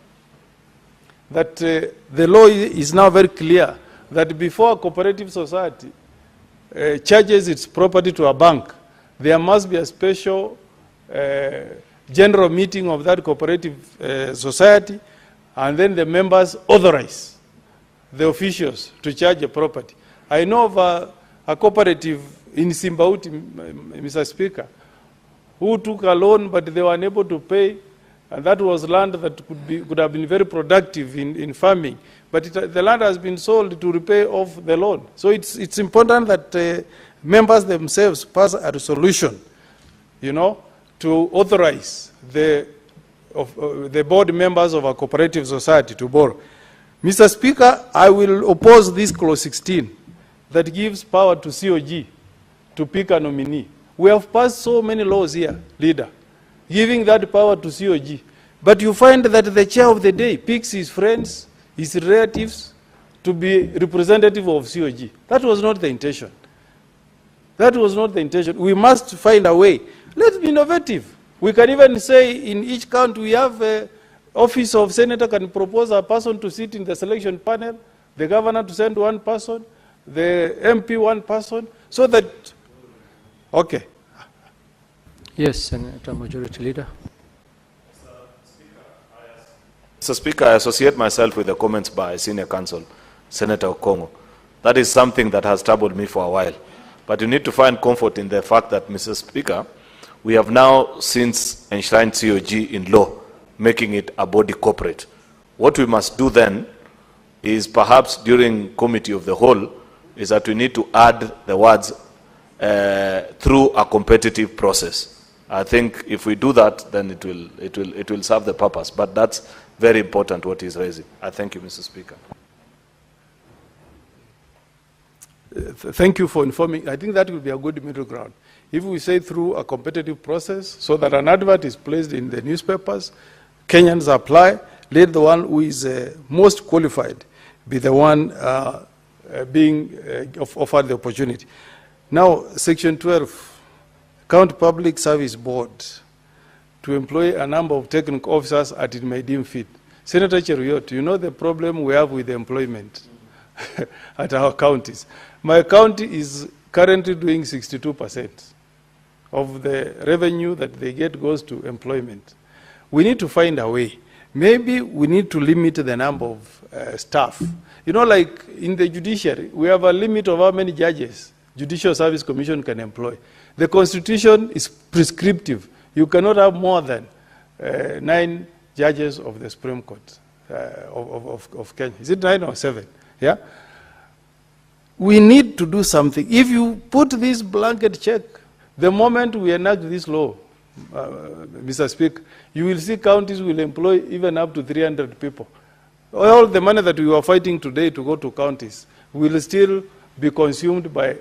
that the law is now very clear that before a cooperative society charges its property to a bank, there must be a special general meeting of that cooperative society, and then the members authorize the officials to charge a property. I know of a cooperative in Simbauti, Mr. Speaker, who took a loan but they were unable to pay, and that was land that could have been very productive in farming. But the land has been sold to repay off the loan. So it's important that members themselves pass a resolution, you know, to authorize the board members of a cooperative society to borrow. Mr. Speaker, I will oppose this clause 16 that gives power to COG to pick a nominee. We have passed so many laws here, leader, giving that power to COG. But you find that the chair of the day picks his friends, his relatives, to be representative of COG. That was not the intention. That was not the intention. We must find a way. Let's be innovative. We can even say in each county we have an office of senator can propose a person to sit in the selection panel, the governor to send one person, the MP one person, so that, okay. Yes, Senator Majority Leader. Mr. Speaker, I associate myself with the comments by Senior Counsel, Senator Okongo. That is something that has troubled me for a while. But you need to find comfort in the fact that, Mr. Speaker, we have now since enshrined COG in law, making it a body corporate. What we must do then is perhaps during committee of the whole is that we need to add the words through a competitive process. I think if we do that, then it will serve the purpose. But that's very important what he's raising. I thank you, Mr. Speaker. Thank you for informing. I think that will be a good middle ground. If we say through a competitive process, so that an advert is placed in the newspapers, Kenyans apply, let the one who is most qualified be the one being offered the opportunity. Now, Section 12, County Public Service Board to employ a number of technical officers as it may deem fit. Senator Cheruiyot, you know the problem we have with employment at our counties. My county is currently doing 62% of the revenue that they get goes to employment. We need to find a way. Maybe we need to limit the number of staff. You know, like in the judiciary, we have a limit of how many judges Judicial Service Commission can employ. The Constitution is prescriptive. You cannot have more than 9 judges of the Supreme Court of Kenya. Is it 9 or 7? Yeah? We need to do something. If you put this blanket check, the moment we enact this law, Mr. Speaker, you will see counties will employ even up to 300 people. All the money that we are fighting today to go to counties will still be consumed by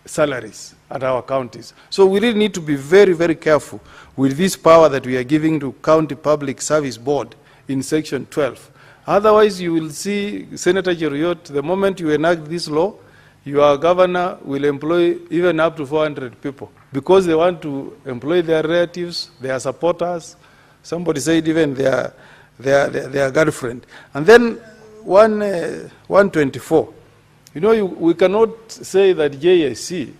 salaries at our counties. So we really need to be very, very careful with this power that we are giving to County Public Service Board in Section 12. Otherwise, you will see, Senator Cheruiyot, the moment you enact this law, your governor will employ even up to 400 people because they want to employ their relatives, their supporters, somebody said even their girlfriend. And then 124. You know, we cannot say that JSC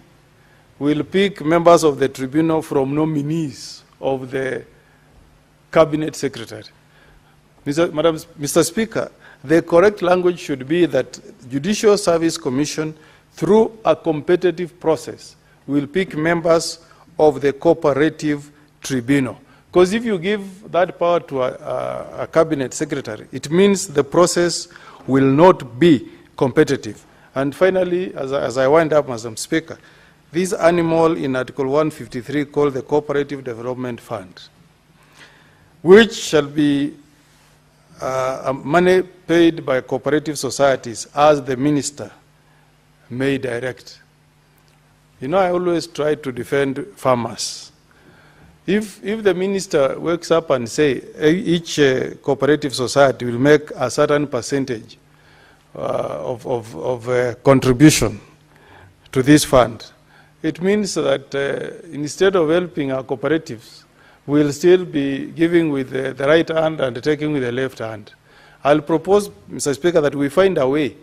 will pick members of the tribunal from nominees of the cabinet secretary. Mr. Speaker, the correct language should be that Judicial Service Commission, through a competitive process, will pick members of the cooperative tribunal. Because if you give that power to a cabinet secretary, it means the process will not be competitive. And finally, as I wind up, Madam Speaker, this animal in Article 153 called the Cooperative Development Fund, which shall be money paid by cooperative societies as the minister may direct. You know, I always try to defend farmers. If the minister wakes up and say each cooperative society will make a certain percentage of contribution to this fund, it means that instead of helping our cooperatives, we'll still be giving with the right hand and taking with the left hand. I'll propose, Mr. Speaker, that we find a way,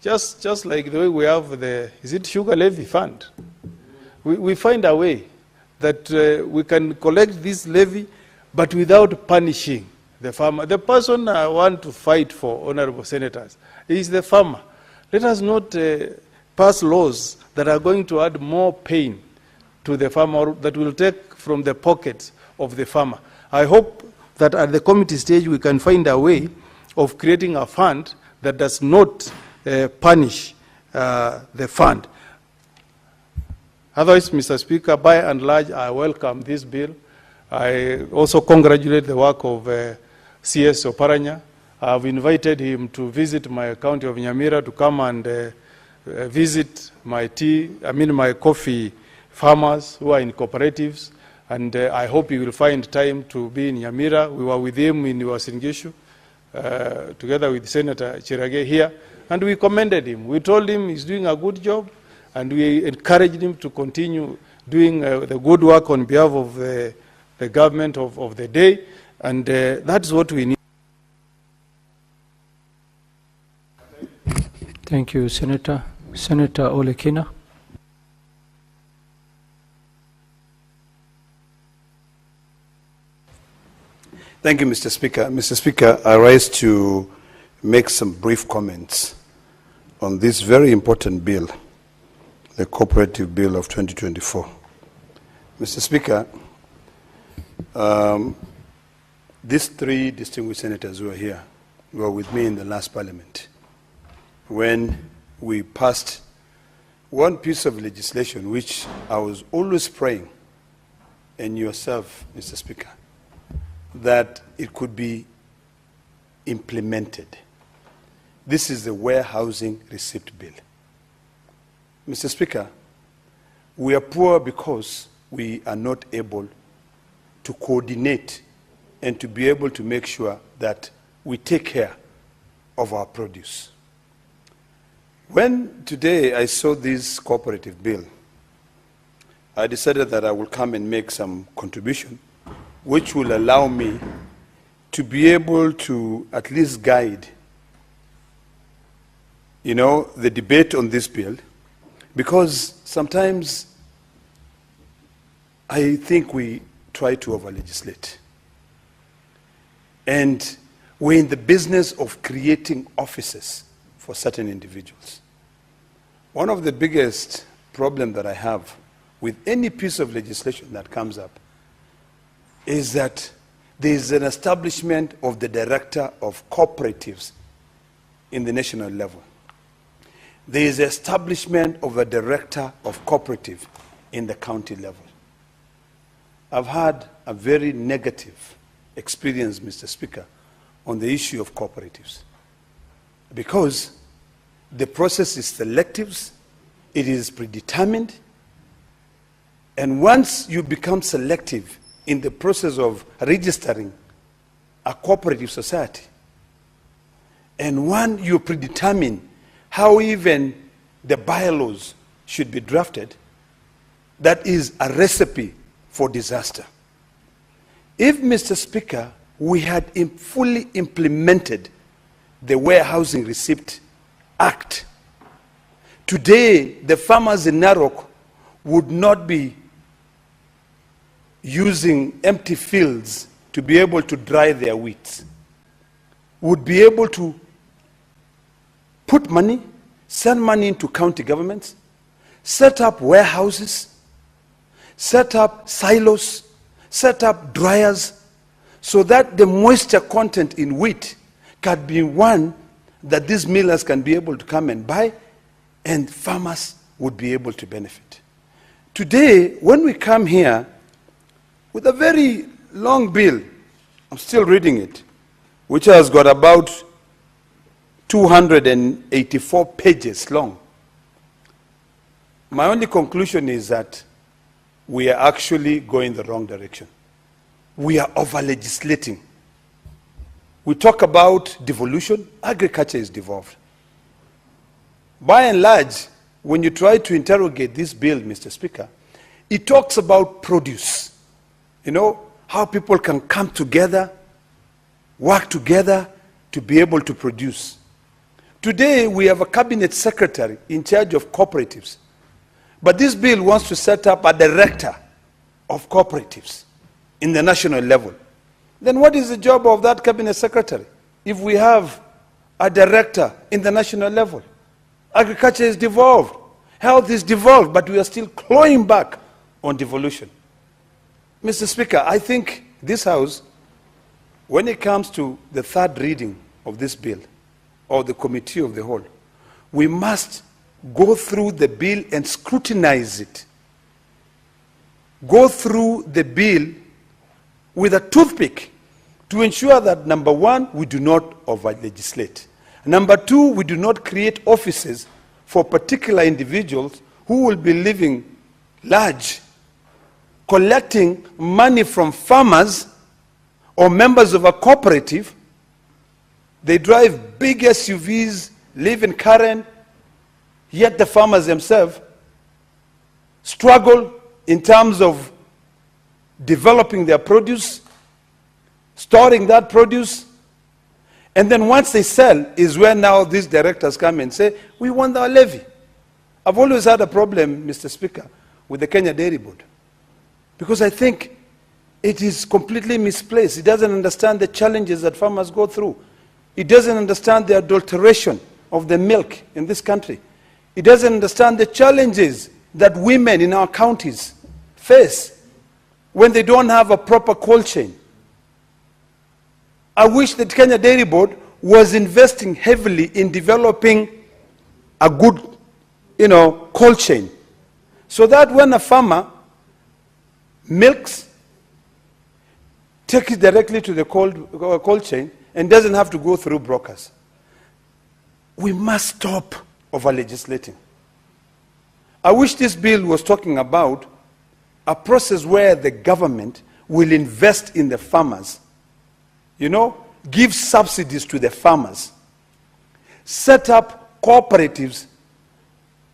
just like the way we have the, is it sugar levy fund? We find a way that we can collect this levy, but without punishing the farmer. The person I want to fight for, honorable senators, is the farmer. Let us not pass laws that are going to add more pain to the farmer, that will take from the pockets of the farmer. I hope that at the committee stage we can find a way of creating a fund that does not punish the fund. Otherwise, Mr. Speaker, by and large, I welcome this bill. I also congratulate the work of CS Oparanya. I've invited him to visit my county of Nyamira to come and visit my my coffee farmers who are in cooperatives. And I hope he will find time to be in Nyamira. We were with him in Wasingishu, together with Senator Chirage here, and we commended him. We told him he's doing a good job, and we encouraged him to continue doing the good work on behalf of the government of the day, and that's what we need. Thank you, Senator. Senator Olekina. Thank you, Mr. Speaker. Mr. Speaker, I rise to make some brief comments on this very important bill, the Cooperative Bill of 2024. Mr. Speaker, these three distinguished senators who are here were with me in the last parliament when we passed one piece of legislation which I was always praying, and yourself, Mr. Speaker, that it could be implemented. This is the warehousing receipt bill. Mr. Speaker, we are poor because we are not able to coordinate and to be able to make sure that we take care of our produce. When today I saw this cooperative bill, I decided that I will come and make some contribution which will allow me to be able to at least guide, the debate on this bill, because sometimes I think we try to over-legislate. And we're in the business of creating offices for certain individuals. One of the biggest problems that I have with any piece of legislation that comes up is that there is an establishment of the director of cooperatives in the national level. There is establishment of a director of cooperative in the county level. I've had a very negative experience, Mr. Speaker, on the issue of cooperatives, because the process is selective, it is predetermined, and once you become selective in the process of registering a cooperative society, and when you predetermine how even the bylaws should be drafted, that is a recipe for disaster. If, Mr. Speaker, we had fully implemented the Warehousing Receipt Act, today the farmers in Narok would not be using empty fields to be able to dry their wheat, would be able to put money, send money into county governments, set up warehouses, set up silos, set up dryers, so that the moisture content in wheat can be one that these millers can be able to come and buy, and farmers would be able to benefit. Today, when we come here with a very long bill, I'm still reading it, which has got about 284 pages long. My only conclusion is that we are actually going the wrong direction. We are over-legislating. We talk about devolution. Agriculture is devolved. By and large, when you try to interrogate this bill, Mr. Speaker, it talks about produce. How people can come together, work together to be able to produce. Today, we have a cabinet secretary in charge of cooperatives. But this bill wants to set up a director of cooperatives in the national level. Then what is the job of that cabinet secretary if we have a director in the national level? Agriculture is devolved. Health is devolved, but we are still clawing back on devolution. Mr. Speaker, I think this House, when it comes to the third reading of this bill, or the committee of the whole, we must go through the bill and scrutinize it. Go through the bill with a toothpick to ensure that, number one, we do not over-legislate. Number two, we do not create offices for particular individuals who will be living large, collecting money from farmers or members of a cooperative. They drive big SUVs, live in Karen, yet the farmers themselves struggle in terms of developing their produce, storing that produce, and then once they sell is where now these directors come and say, we want our levy. I've always had a problem, Mr. Speaker, with the Kenya Dairy Board, because I think it is completely misplaced. It doesn't understand the challenges that farmers go through. It doesn't understand the adulteration of the milk in this country. It doesn't understand the challenges that women in our counties face when they don't have a proper cold chain. I wish that Kenya Dairy Board was investing heavily in developing a good, cold chain, so that when a farmer milks, takes it directly to the cold chain and doesn't have to go through brokers. We must stop over-legislating. I wish this bill was talking about a process where the government will invest in the farmers, give subsidies to the farmers, set up cooperatives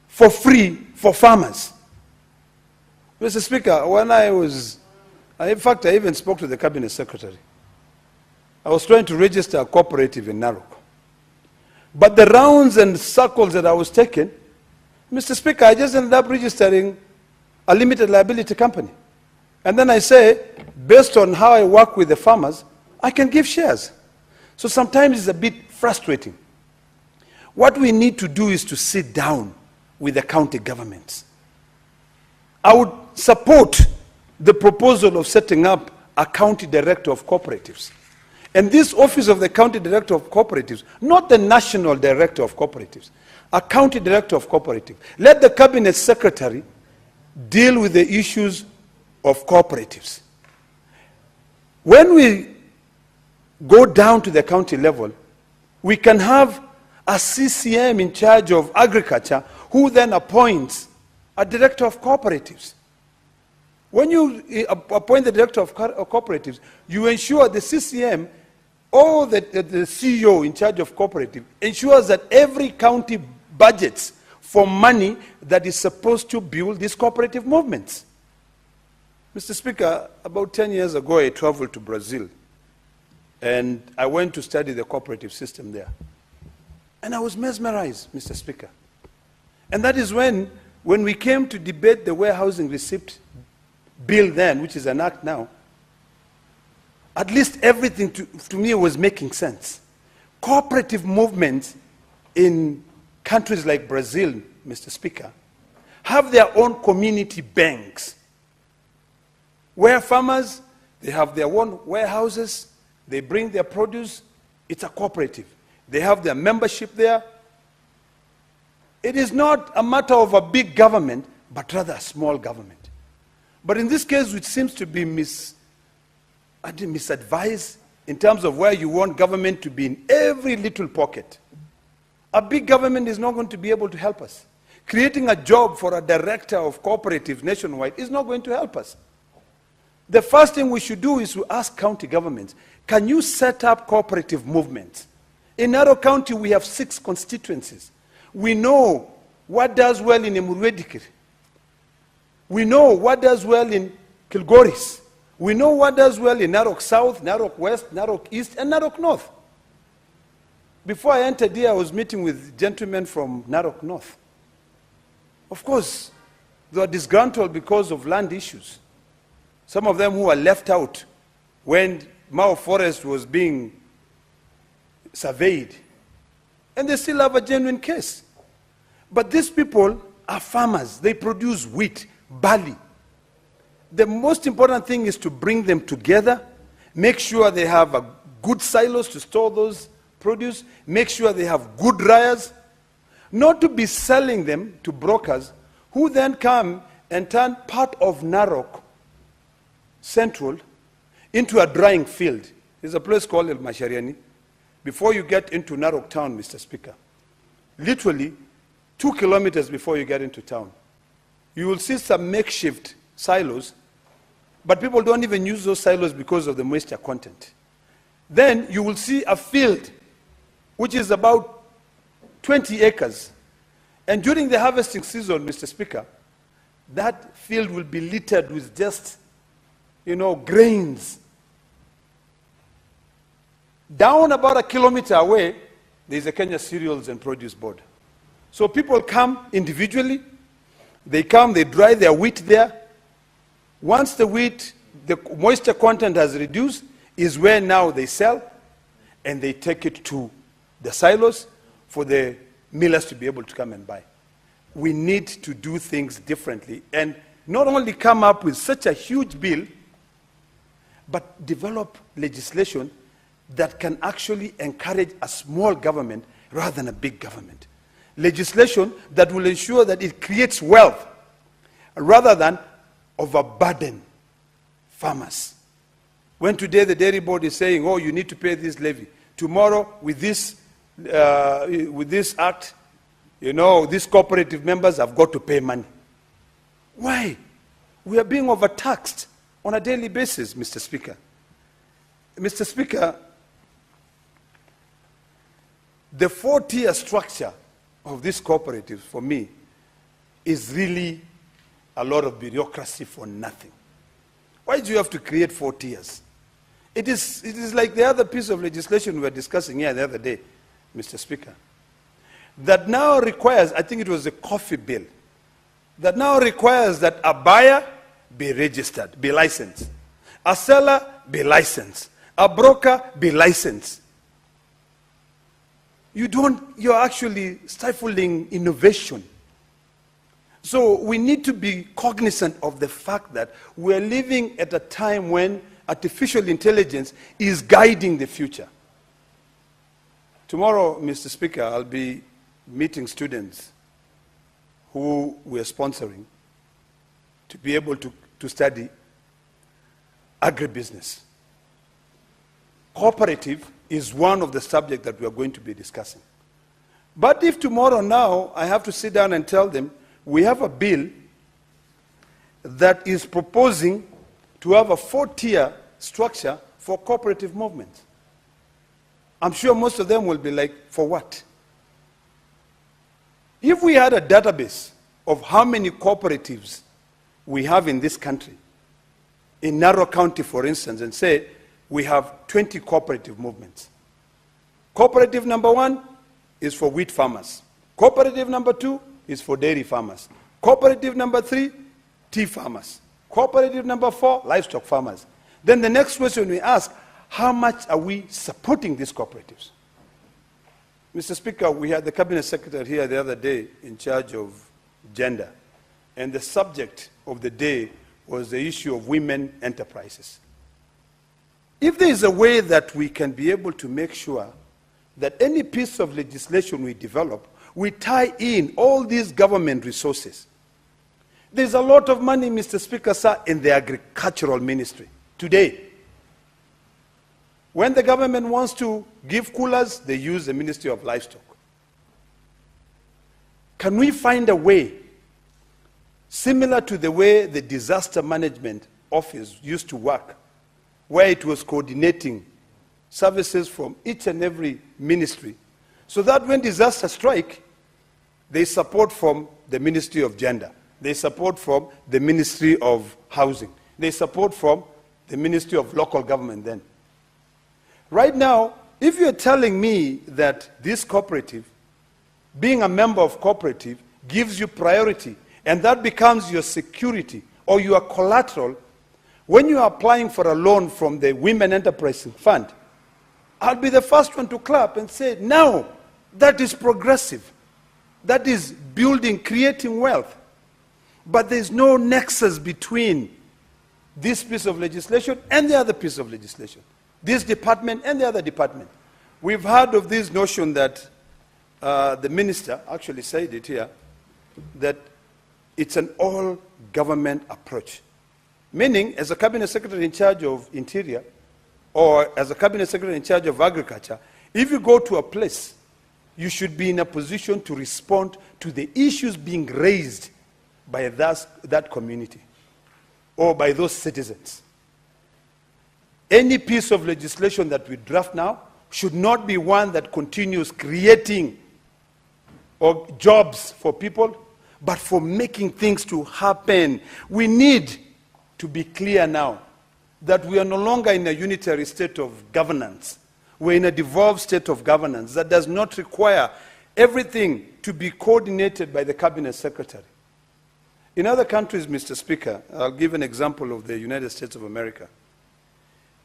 for free for farmers. Mr. Speaker, when in fact, I even spoke to the cabinet secretary. I was trying to register a cooperative in Narok. But the rounds and circles that I was taking, Mr. Speaker, I just ended up registering a limited liability company. And then I say, based on how I work with the farmers, I can give shares. So sometimes it's a bit frustrating. What we need to do is to sit down with the county governments. I would support the proposal of setting up a county director of cooperatives. And this office of the county director of cooperatives, not the national director of cooperatives, a county director of cooperatives. Let the cabinet secretary deal with the issues of cooperatives. When we go down to the county level, we can have a CCM in charge of agriculture who then appoints a director of cooperatives. When you appoint the director of cooperatives, you ensure the CCM or the CEO in charge of cooperative ensures that every county budgets for money that is supposed to build these cooperative movements. Mr. Speaker, about 10 years ago, I traveled to Brazil, and I went to study the cooperative system there. And I was mesmerized, Mr. Speaker. And that is when we came to debate the warehousing receipt bill then, which is an act now, at least everything to me was making sense. Cooperative movements in countries like Brazil, Mr. Speaker, have their own community banks where farmers, they have their own warehouses, they bring their produce, it's a cooperative. They have their membership there. It is not a matter of a big government, but rather a small government. But in this case, which seems to be misadvised in terms of where you want government to be in every little pocket, a big government is not going to be able to help us. Creating a job for a director of cooperatives nationwide is not going to help us. The first thing we should do is to ask county governments, can you set up cooperative movements? In Narok County, we have 6 constituencies. We know what does well in Emurwedikir. We know what does well in Kilgoris. We know what does well in Narok South, Narok West, Narok East, and Narok North. Before I entered here, I was meeting with gentlemen from Narok North. Of course, they were disgruntled because of land issues. Some of them who were left out when Mao Forest was being surveyed. And they still have a genuine case. But these people are farmers. They produce wheat, barley. The most important thing is to bring them together, make sure they have a good silos to store those produce, make sure they have good dryers, not to be selling them to brokers who then come and turn part of Narok Central into a drying field. There's a place called El Mashariani. Before you get into Narok town, Mr. Speaker, literally 2 kilometers before you get into town, you will see some makeshift silos, but people don't even use those silos because of the moisture content. Then you will see a field which is about 20 acres. And during the harvesting season, Mr. Speaker, that field will be littered with just, grains. Down about 1 kilometer away, there's a Kenya Cereals and Produce Board. So people come individually, they come, they dry their wheat there. Once the wheat, the moisture content has reduced, is where now they sell, and they take it to the silos for the millers to be able to come and buy. We need to do things differently, and not only come up with such a huge bill, but develop legislation that can actually encourage a small government rather than a big government. Legislation that will ensure that it creates wealth rather than overburden farmers. When today the dairy board is saying, oh, you need to pay this levy. Tomorrow, with this act, these cooperative members have got to pay money. Why? We are being overtaxed on a daily basis, Mr. Speaker. Mr. Speaker, the 4-tier structure of these cooperatives, for me, is really a lot of bureaucracy for nothing. Why do you have to create 4 tiers? It is like the other piece of legislation we were discussing here the other day, Mr. Speaker, that now requires, I think it was the coffee bill, that now requires that a buyer be registered, be licensed, a seller be licensed, a broker be licensed. You're actually stifling innovation. So we need to be cognizant of the fact that we're living at a time when artificial intelligence is guiding the future. Tomorrow, Mr. Speaker, I'll be meeting students who we're sponsoring to be able to study agribusiness. Cooperative is one of the subjects that we are going to be discussing. But if tomorrow now I have to sit down and tell them, we have a bill that is proposing to have a 4-tier structure for cooperative movements, I'm sure most of them will be like, for what? If we had a database of how many cooperatives we have in this country, in Narok County, for instance, and say we have 20 cooperative movements. Cooperative number 1 is for wheat farmers. Cooperative number 2 is for dairy farmers. Cooperative number 3, tea farmers. Cooperative number 4, livestock farmers. Then the next question we ask, how much are we supporting these cooperatives? Mr. Speaker, we had the Cabinet Secretary here the other day in charge of gender, and the subject of the day was the issue of women enterprises. If there is a way that we can be able to make sure that any piece of legislation we develop, we tie in all these government resources. There's a lot of money, Mr. Speaker, sir, in the agricultural ministry today. When the government wants to give coolers, they use the Ministry of Livestock. Can we find a way, similar to the way the Disaster Management Office used to work, where it was coordinating services from each and every ministry, so that when disasters strike, they support from the Ministry of Gender, they support from the Ministry of Housing, they support from the Ministry of Local Government then. Right now, if you're telling me that this cooperative, being a member of cooperative, gives you priority, and that becomes your security or your collateral, when you are applying for a loan from the Women Enterprise Fund, I'll be the first one to clap and say, now, that is progressive. that is building, creating wealth. But there's no nexus between this piece of legislation and the other piece of legislation, this department and the other department. We've heard of this notion that the minister actually said it here, that it's an all-government approach. Meaning, as a cabinet secretary in charge of interior, or as a cabinet secretary in charge of agriculture, if you go to a place, you should be in a position to respond to the issues being raised by that community or by those citizens. Any piece of legislation that we draft now should not be one that continues creating jobs for people, but for making things to happen. We need to be clear now that we are no longer in a unitary state of governance. We're in a devolved state of governance that does not require everything to be coordinated by the cabinet secretary. In other countries, Mr. Speaker, I'll give an example of the United States of America.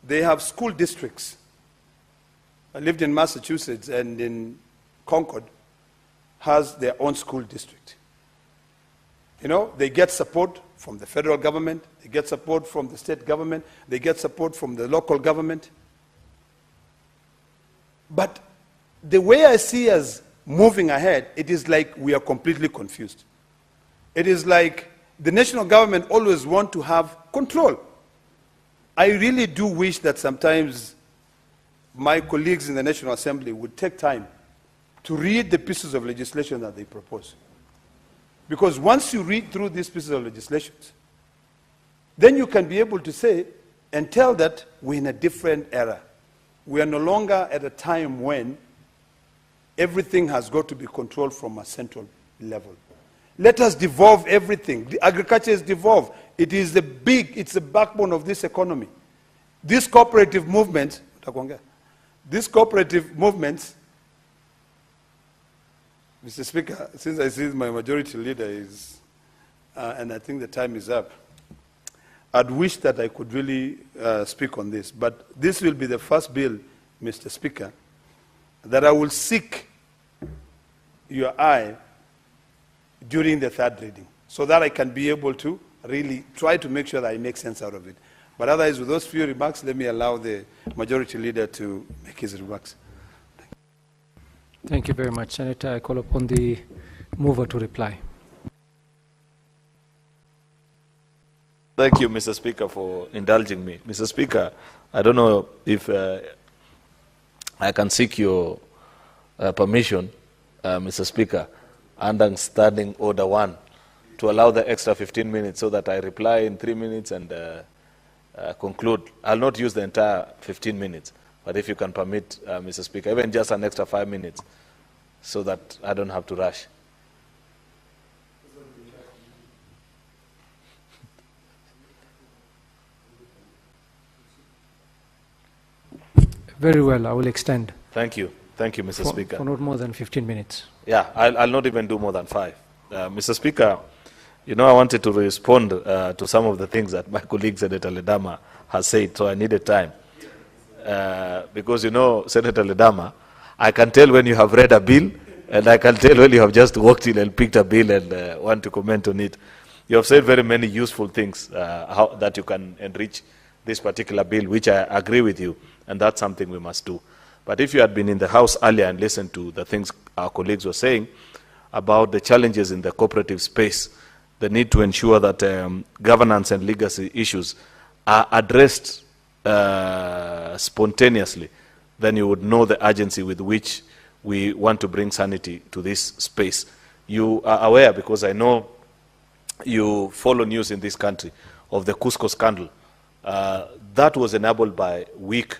They have school districts. I lived in Massachusetts, and in Concord has their own school district. You know, they get support from the federal government, they get support from the state government, they get support from the local government. But the way I see us moving ahead, it is like we are completely confused. It is like the national government always wants to have control. I really do wish that sometimes my colleagues in the National Assembly would take time to read the pieces of legislation that they propose. Because once you read through these pieces of legislation, then you can be able to say and tell that we're in a different era. We are no longer at a time when everything has got to be controlled from a central level. Let us devolve everything. The agriculture is devolved. It is it's the backbone of this economy. This cooperative movement, Mr. Speaker, since I see my majority leader is, and I think the time is up, I'd wish that I could really speak on this. But this will be the first bill, Mr. Speaker, that I will seek your eye during the third reading, so that I can be able to really try to make sure that I make sense out of it. But otherwise, with those few remarks, let me allow the majority leader to make his remarks. Thank you very much, Senator. I call upon the mover to reply. Thank you, Mr. Speaker, for indulging me. Mr. Speaker, I don't know if I can seek your permission, Mr. Speaker, under Standing Order 1, to allow the extra 15 minutes so that I reply in 3 minutes and conclude. I'll not use the entire 15 minutes, but if you can permit, Mr. Speaker, even just an extra 5 minutes so that I don't have to rush. Very well, I will extend. Thank you. Thank you, Mr. Speaker. For not more than 15 minutes. Yeah, I'll not even do more than 5. Mr. Speaker, you know, I wanted to respond to some of the things that my colleague Senator Ledama has said, so I needed time. Because, you know, Senator Ledama, I can tell when you have read a bill, and I can tell when you have just walked in and picked a bill and want to comment on it. You have said very many useful things that you can enrich this particular bill, which I agree with you, and that's something we must do. But if you had been in the House earlier and listened to the things our colleagues were saying about the challenges in the cooperative space, the need to ensure that governance and legacy issues are addressed spontaneously, then you would know the urgency with which we want to bring sanity to this space. You are aware, because I know you follow news in this country, of the Cusco scandal. That was enabled by weak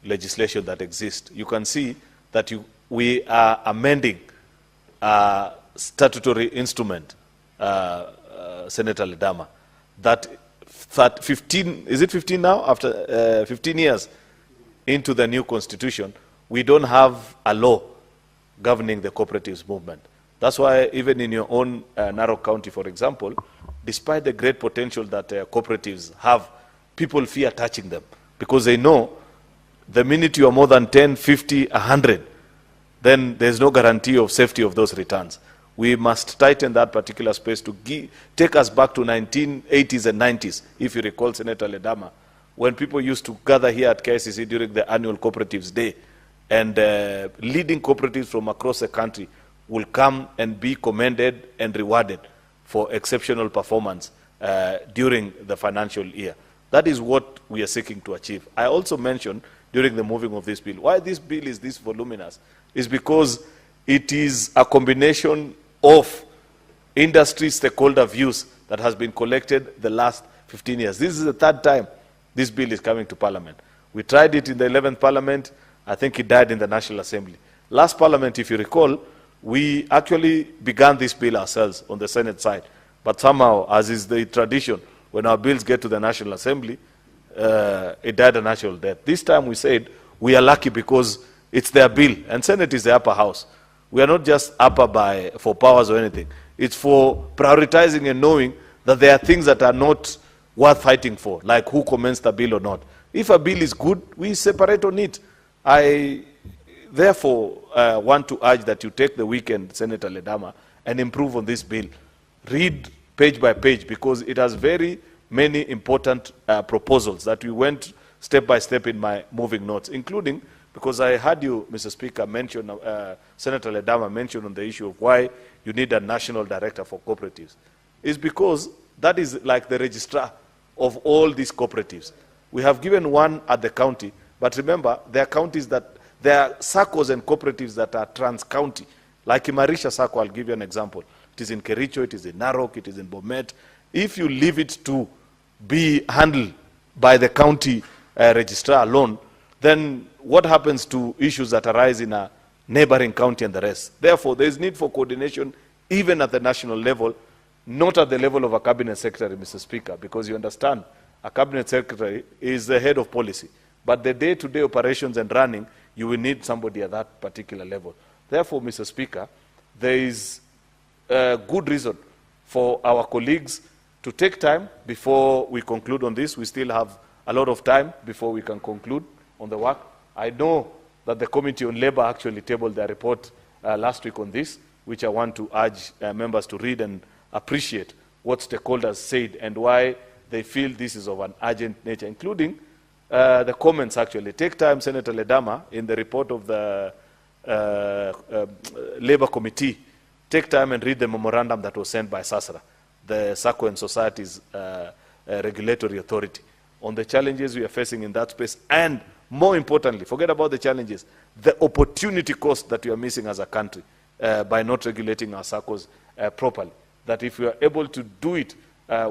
legislation that exists. You can see that we are amending a statutory instrument, Senator Ledama, that 15, is it 15 now? After 15 years into the new constitution, we don't have a law governing the cooperatives movement. That's why even in your own Narok County, for example, despite the great potential that cooperatives have, people fear touching them because they know the minute you are more than 10, 50, 100, then there's no guarantee of safety of those returns. We must tighten that particular space to take us back to 1980s and 90s, if you recall, Senator Ledama, when people used to gather here at KICC during the annual Cooperatives Day, and leading cooperatives from across the country will come and be commended and rewarded for exceptional performance during the financial year. That is what we are seeking to achieve. I also mentioned during the moving of this bill, why this bill is this voluminous is because it is a combination of industry stakeholder views that has been collected the last 15 years. This is the third time this bill is coming to Parliament. We tried it in the 11th Parliament. I think it died in the National Assembly. Last Parliament, if you recall, we actually began this bill ourselves on the Senate side. But somehow, as is the tradition, when our bills get to the National Assembly, it died a natural death. This time we said we are lucky because it's their bill, and Senate is the upper house. We are not just upper for powers or anything. It's for prioritizing and knowing that there are things that are not worth fighting for, like who commenced the bill or not. If a bill is good, we separate on it. I therefore want to urge that you take the weekend, Senator Ledama, and improve on this bill. Read page by page, because it has very many important proposals that we went step by step in my moving notes, including, because I heard you, Mr. Speaker, mention, Senator Ledama mention on the issue of why you need a national director for cooperatives. It's because that is like the registrar of all these cooperatives. We have given one at the county, but remember, there are counties that, there are SACCOs and cooperatives that are trans-county. Like Imarisha SACCO, I'll give you an example. It is in Kericho, it is in Narok, it is in Bomet. If you leave it to be handled by the county registrar alone, then what happens to issues that arise in a neighboring county and the rest? Therefore, there is need for coordination even at the national level, not at the level of a cabinet secretary, Mr. Speaker, because you understand, a cabinet secretary is the head of policy. But the day-to-day operations and running, you will need somebody at that particular level. Therefore, Mr. Speaker, there is a good reason for our colleagues to take time before we conclude on this. We still have a lot of time before we can conclude on the work. I know that the Committee on Labour actually tabled their report last week on this, which I want to urge members to read and appreciate what stakeholders said and why they feel this is of an urgent nature, including the comments actually. Take time, Senator Ledama, in the report of the Labour Committee, take time and read the memorandum that was sent by SASRA, the SACCO and Societies Regulatory Authority, on the challenges we are facing in that space, and more importantly, forget about the challenges, the opportunity cost that we are missing as a country by not regulating our SACCOs properly. That if we are able to do it,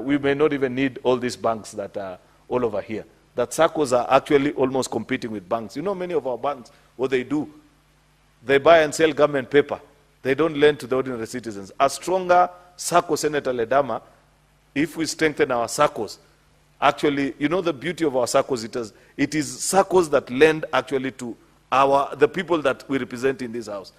we may not even need all these banks that are all over here. That SACCOs are actually almost competing with banks. You know, many of our banks, what they do, they buy and sell government paper. They don't lend to the ordinary citizens. A stronger SACCO, Senator Ledama, if we strengthen our SACCOs, actually, you know the beauty of our SACCOs, it is SACCOs that lend actually to the people that we represent in this house.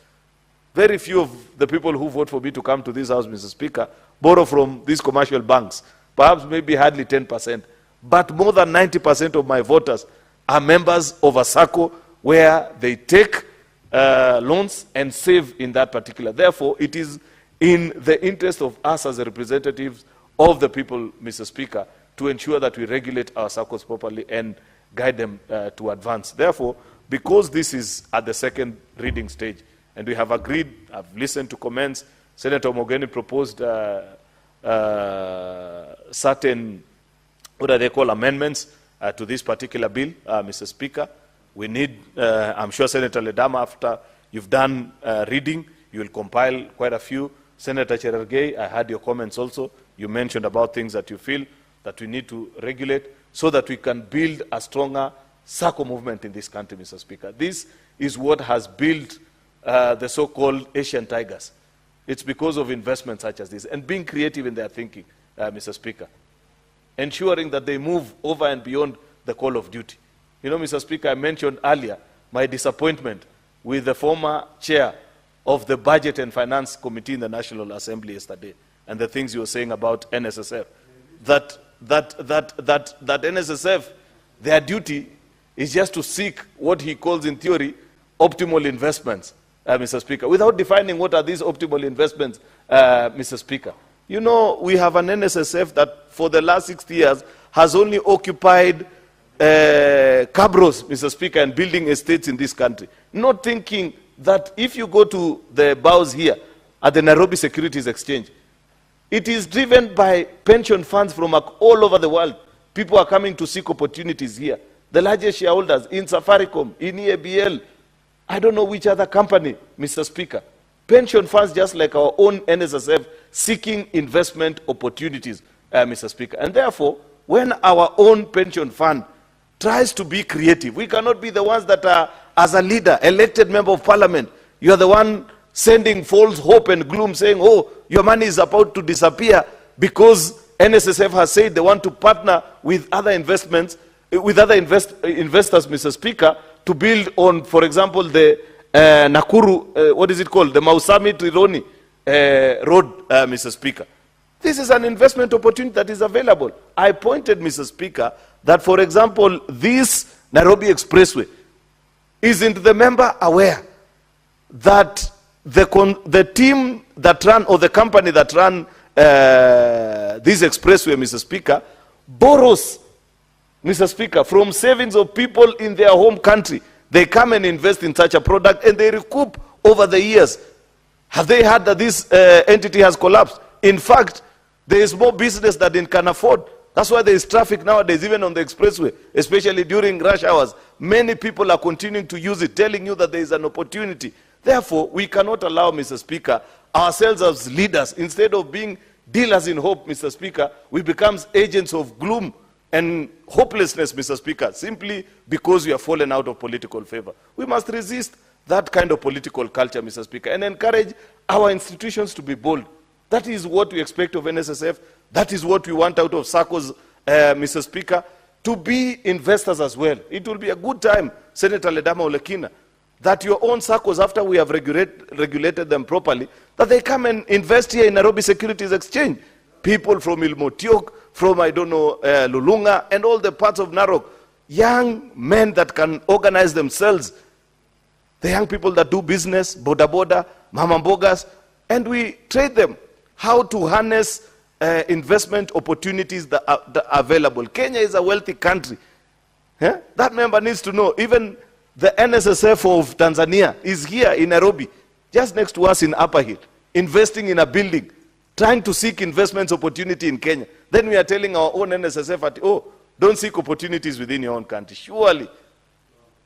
Very few of the people who vote for me to come to this house, Mr. Speaker, borrow from these commercial banks. Perhaps maybe hardly 10%. But more than 90% of my voters are members of a SACCO where they take loans and save in that particular. Therefore, it is in the interest of us as the representatives of the people, Mr. Speaker, to ensure that we regulate our SACCOs properly and guide them to advance. Therefore, because this is at the second reading stage, and we have agreed, I've listened to comments, Senator Mogeni proposed certain, what are they called, amendments to this particular bill, Mr. Speaker. We need, I'm sure Senator Ledama, after you've done reading, you will compile quite a few. Senator Cherargei, I heard your comments also. You mentioned about things that you feel that we need to regulate so that we can build a stronger SACCO movement in this country, Mr. Speaker. This is what has built the so-called Asian tigers. It's because of investments such as this and being creative in their thinking, Mr. Speaker. Ensuring that they move over and beyond the call of duty. You know, Mr. Speaker, I mentioned earlier my disappointment with the former chair of the Budget and Finance Committee in the National Assembly yesterday and the things you were saying about NSSF. That NSSF, their duty is just to seek what he calls in theory optimal investments. Mr. Speaker, without defining what are these optimal investments, Mr. Speaker. You know, we have an NSSF that for the last 60 years has only occupied cabros, Mr. Speaker, and building estates in this country. Not thinking that if you go to the bows here at the Nairobi Securities Exchange, it is driven by pension funds from all over the world. People are coming to seek opportunities here. The largest shareholders in Safaricom, in EABL, I don't know which other company, Mr. Speaker. Pension funds just like our own NSSF seeking investment opportunities, Mr. Speaker. And therefore, when our own pension fund tries to be creative, we cannot be the ones that are, as a leader, elected member of parliament, you are the one sending false hope and gloom, saying, oh, your money is about to disappear because NSSF has said they want to partner with other investments, with other investors, Mr. Speaker, to build on, for example, the Nakuru, what is it called? The Mausami Trironi road, Mr. Speaker. This is an investment opportunity that is available. I pointed, Mr. Speaker, that, for example, this Nairobi Expressway, isn't the member aware that the team that run, or the company that run this expressway, Mr. Speaker, borrows, Mr. Speaker, from savings of people in their home country. They come and invest in such a product and they recoup over the years. Have they heard that this entity has collapsed? In fact, there is more business than it can afford. That's why there is traffic nowadays, even on the expressway, especially during rush hours. Many people are continuing to use it, telling you that there is an opportunity. Therefore, we cannot allow, Mr. Speaker, ourselves as leaders, instead of being dealers in hope, Mr. Speaker, we become agents of gloom and hopelessness, Mr. Speaker, simply because we have fallen out of political favor. We must resist that kind of political culture, Mr. Speaker, and encourage our institutions to be bold. That is what we expect of NSSF. That is what we want out of SACCOs, Mr. Speaker, to be investors as well. It will be a good time, Senator Ledama Olekina, that your own SACCOs, after we have regulated them properly, that they come and invest here in Nairobi Securities Exchange. People from Ilmotiok, from, I don't know, Lulunga, and all the parts of Narok. Young men that can organize themselves. The young people that do business, boda boda, mama mbogas, and we trade them how to harness investment opportunities that are available. Kenya is a wealthy country. That member needs to know. Even the NSSF of Tanzania is here in Nairobi, just next to us in Upper Hill, investing in a building, trying to seek investment opportunity in Kenya. Then we are telling our own NSSF, oh, don't seek opportunities within your own country. Surely,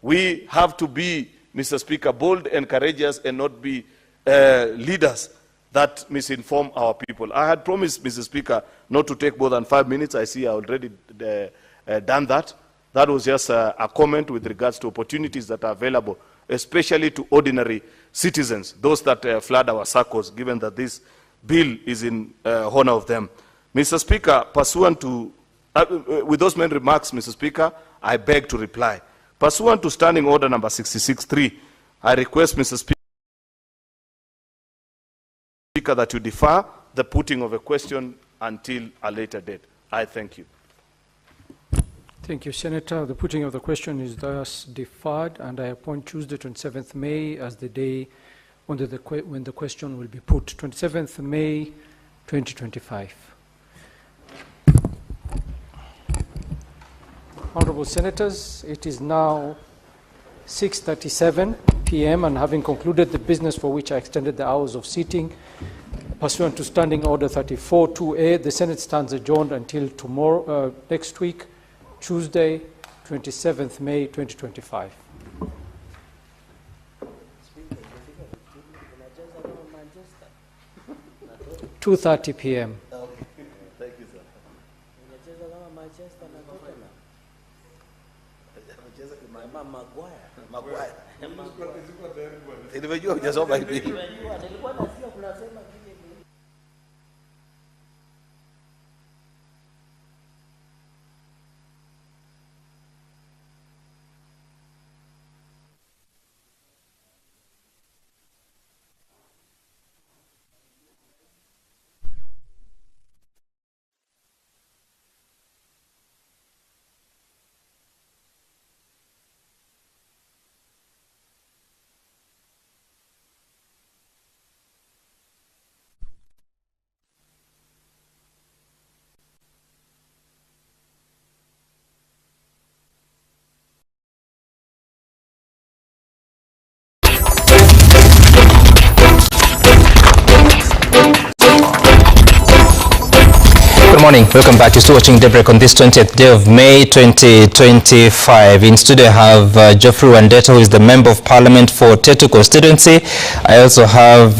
we have to be, Mr. Speaker, bold and courageous and not be leaders that misinform our people. I had promised, Mr. Speaker, not to take more than 5 minutes. I see I already done that. That was just a comment with regards to opportunities that are available, especially to ordinary citizens, those that flood our circles, given that this bill is in honor of them. Mr. Speaker, pursuant to, with those main remarks, Mr. Speaker, I beg to reply. Pursuant to Standing Order number 66.3, I request, Mr. Speaker, that you defer the putting of a question until a later date. I thank you. Thank you, Senator. The putting of the question is thus deferred, and I appoint Tuesday, 27th May, as the day when the question will be put. 27th May, 2025. Honorable Senators, it is now 6:37 p.m. and having concluded the business for which I extended the hours of sitting, pursuant to Standing Order 34-2A, the Senate stands adjourned until tomorrow, next week, Tuesday, 27th May, 2025. 2:30 p.m. Thank you, sir. morning. Welcome back. You're still watching Daybreak on this 20th day of May 2025. In studio I have Geoffrey Wandeta, who is the Member of Parliament for Tetu constituency. I also have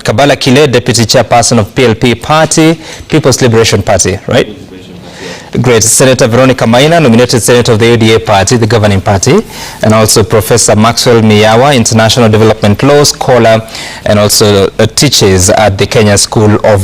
Kabala Kile, Deputy Chairperson of PLP Party, People's Liberation Party, right? Great. Senator Veronica Maina, nominated Senator of the UDA Party, the governing party, and also Professor Maxwell Miyawa, International Development Law scholar, and also teaches at the Kenya School of